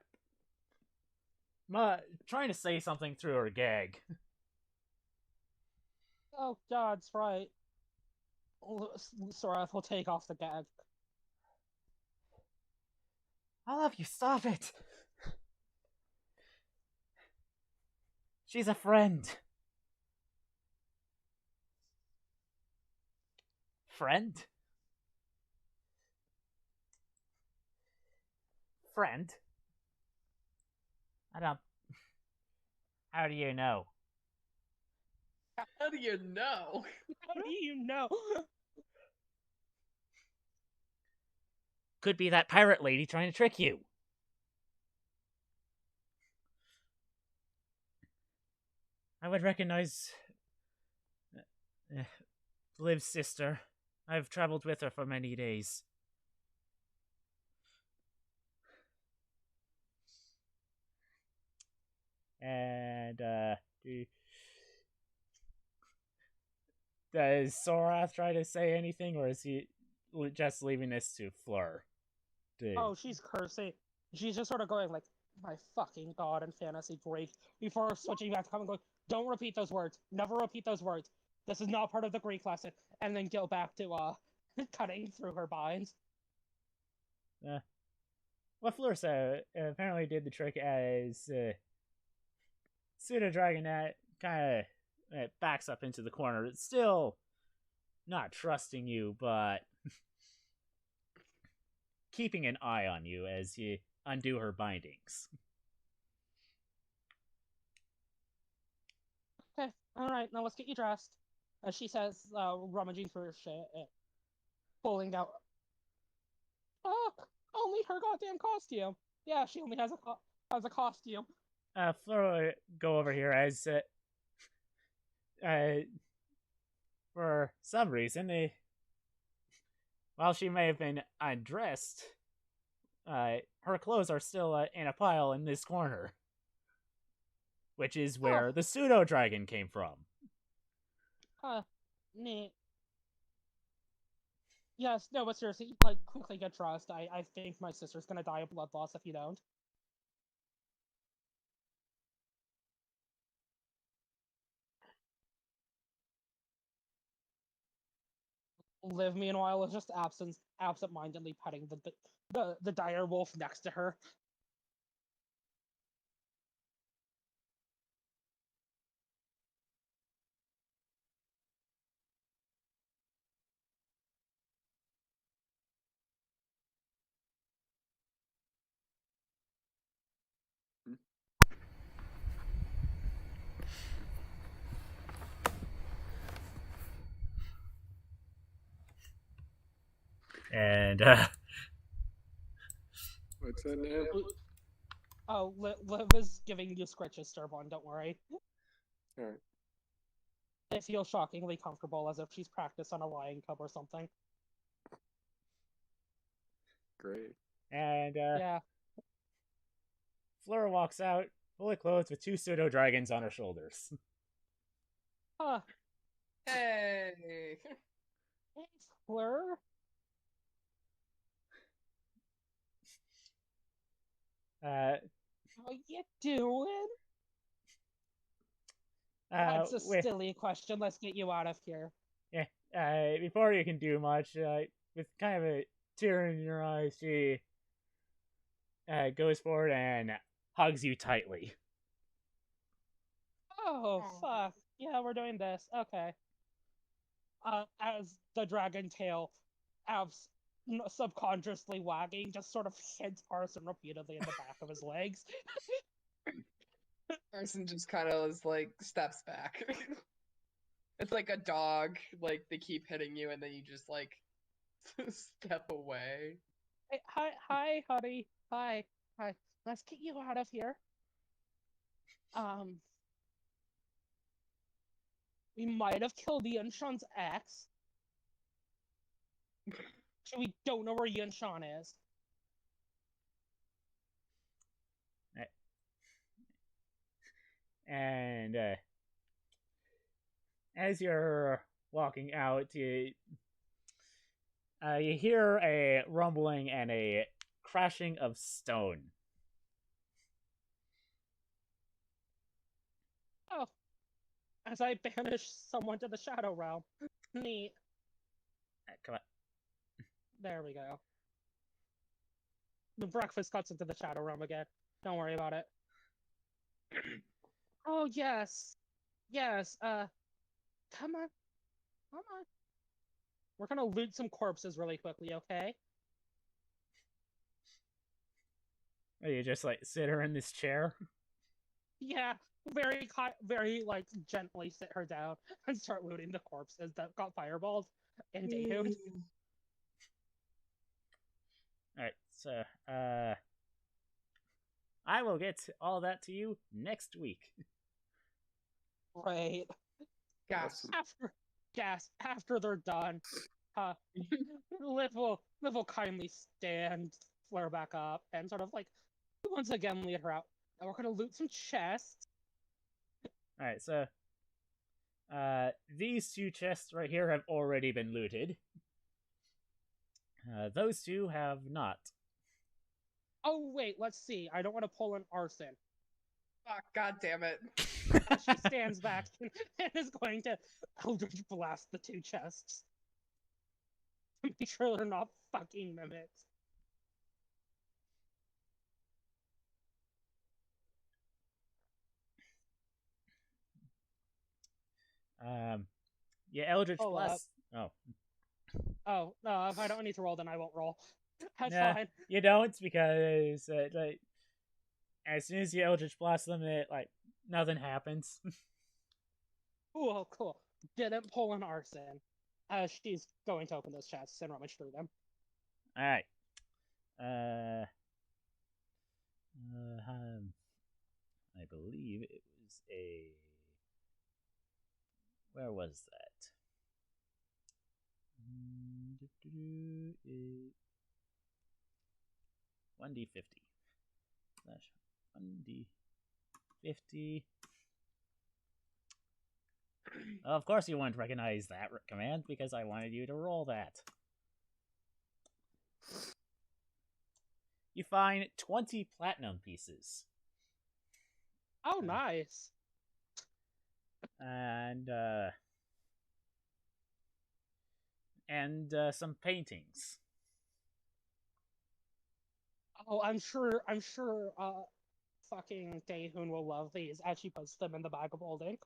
trying to say something through her gag. Oh, God's right. Sorath will take off the gag. All of you, stop it! She's a friend. Friend? Friend? I don't. How do you know? How do you know? How do you know? Could be that pirate lady trying to trick you. I would recognize Liv's sister. I've traveled with her for many days. And, does Sorath try to say anything, or is he just leaving this to Fleur? Oh, she's cursing. She's just sort of going like, my fucking god in fantasy Greek, before switching back to common, going, don't repeat those words. Never repeat those words. This is not part of the Greek lesson. And then go back to, cutting through her binds. What Fleur said apparently did the trick as Pseudo Dragon that kind of backs up into the corner. It's still not trusting you, but keeping an eye on you as you undo her bindings. Okay, alright, now let's get you dressed. As she says, rummaging through her shit, pulling out. Oh, only her goddamn costume. Yeah, she only has a costume. Fleur will go over here as for some reason, while she may have been undressed, her clothes are still in a pile in this corner, which is where the pseudo dragon came from. Neat. Yes, no, but seriously, like, quickly get dressed. I think my sister's gonna die of blood loss if you don't. Liv, meanwhile, is just absent-mindedly petting the dire wolf next to her. And What's that now? Oh, Liv is giving you scratches, Sturbon, don't worry. Alright, It feels shockingly comfortable, as if she's practiced on a lion cub or something. great. and Yeah. Fleur walks out, fully clothed with two pseudo dragons on her shoulders. Huh. Hey. Hey, Fleur? How you doing? That's a silly question. Let's get you out of here. Yeah, before you can do much, with kind of a tear in your eyes, she goes forward and hugs you tightly. Oh, fuck. Yeah, we're doing this. Okay. As the dragon tail, subconsciously wagging, just sort of hits Arson repeatedly in the back of his legs. Arson just kind of is like steps back. It's like a dog, like they keep hitting you and then you just like step away. Hey, hi, honey. Hi. Let's get you out of here. We might have killed Yunshan's ex. So we don't know where Yunshan is. And as you're walking out, you hear a rumbling and a crashing of stone. Oh, as I banish someone to the Shadow Realm. Neat. Come on. There we go. The breakfast cuts into the Shadow Realm again. Don't worry about it. Oh, yes. Yes, come on. Come on. We're gonna loot some corpses really quickly, okay? You just like sit her in this chair. Yeah, very like gently sit her down and start looting the corpses that got fireballed and Dahood. Alright, so I will get all that to you next week. Right. Gas. After they're done, Liv will kindly stand, flare back up, and sort of like once again lead her out. And we're gonna loot some chests. Alright, so these two chests right here have already been looted. Those two have not. Oh wait, let's see. I don't want to pull an arson. Fuck, god damn it. She stands back and is going to Eldritch Blast the two chests. To make sure they're not fucking mimics. Yeah, Eldritch Hold Blast. Oh. Oh, no, if I don't need to roll, then I won't roll. That's Nah, fine. you don't, because like as soon as you Eldritch Blast them, it like nothing happens. Cool, cool. Didn't pull an arson. She's going to open those chests and rummage through them. All right. I believe it was a. Where was that? 1d50 slash 1d50. Of course, you wouldn't recognize that command because I wanted you to roll that. You find 20 platinum pieces. Oh, nice. And some paintings. Oh, I'm sure, fucking Daehoon will love these as she puts them in the bag of holding.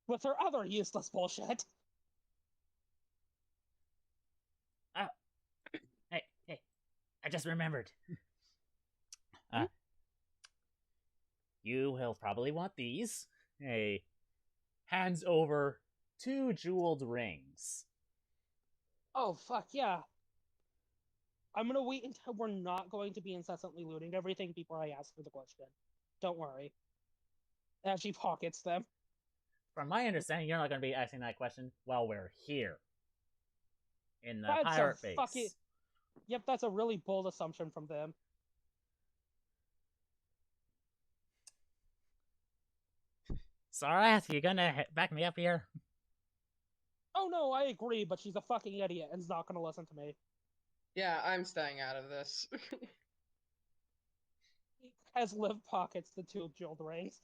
With her other useless bullshit. Oh, hey, I just remembered. You will probably want these. Hey, hands over 2 jeweled rings. Oh, fuck, yeah. I'm gonna wait until we're not going to be incessantly looting everything before I ask for the question. Don't worry. As she pockets them. From my understanding, you're not going to be asking that question while we're here. In the That's pirate base. Yep, that's a really bold assumption from them. Sarath, you gonna back me up here? Oh no, I agree, but she's a fucking idiot and is not gonna listen to me. Yeah, I'm staying out of this. As Liv pockets the 2 jeweled rings.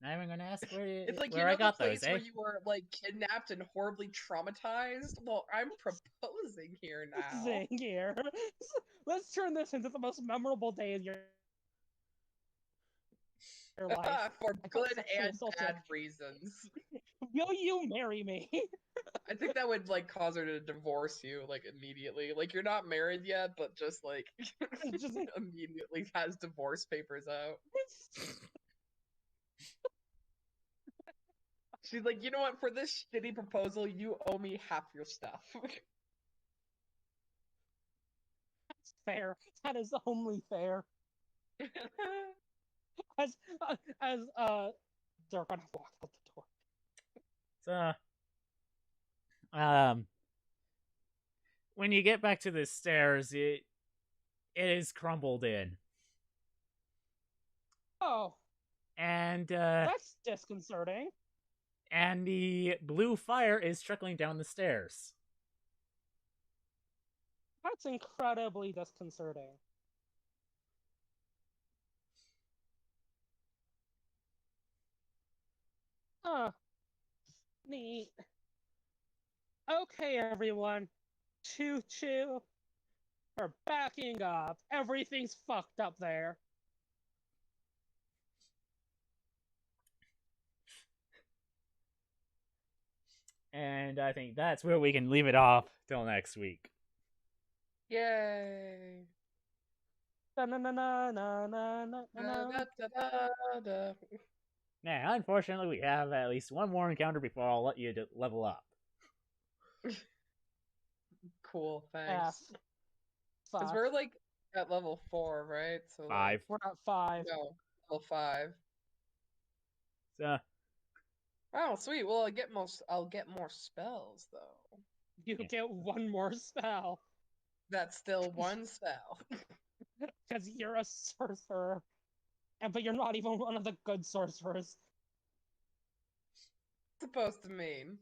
Not even gonna ask It's like, where I got the place those, eh? where you were like kidnapped and horribly traumatized? Well, I'm proposing here now. Zing here. Let's turn this into the most memorable day of your life. For good and assaulted. bad reasons. Will you marry me? I think that would like cause her to divorce you like immediately. Like you're not married yet, but just like Just immediately has divorce papers out. She's like, you know what? For this shitty proposal, you owe me half your stuff. That's fair. That is only fair. As they're gonna walk out the door. So, um, when you get back to the stairs, it is crumbled in, Oh, and that's disconcerting. the blue fire is trickling down the stairs. That's incredibly disconcerting. Huh. Neat. Okay, everyone. Choo choo. We're backing up. Everything's fucked up there. And I think that's where we can leave it off till next week. Yay! Na na na na na na na Da, na. da, da, da, da. Now, unfortunately, we have at least one more encounter before I'll let you level up. Cool, F. thanks. Because Fuck. we're like at level 4, right? So 5. We're at 5. no, level 5. So, Oh, sweet. Well, I'll get more spells though. You Yeah. get one more spell. That's still one spell. Because you're a sorcerer. But you're not even one of the good sorcerers. Supposed to mean.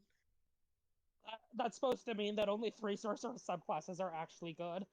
That's supposed to mean that only 3 sorcerer subclasses are actually good.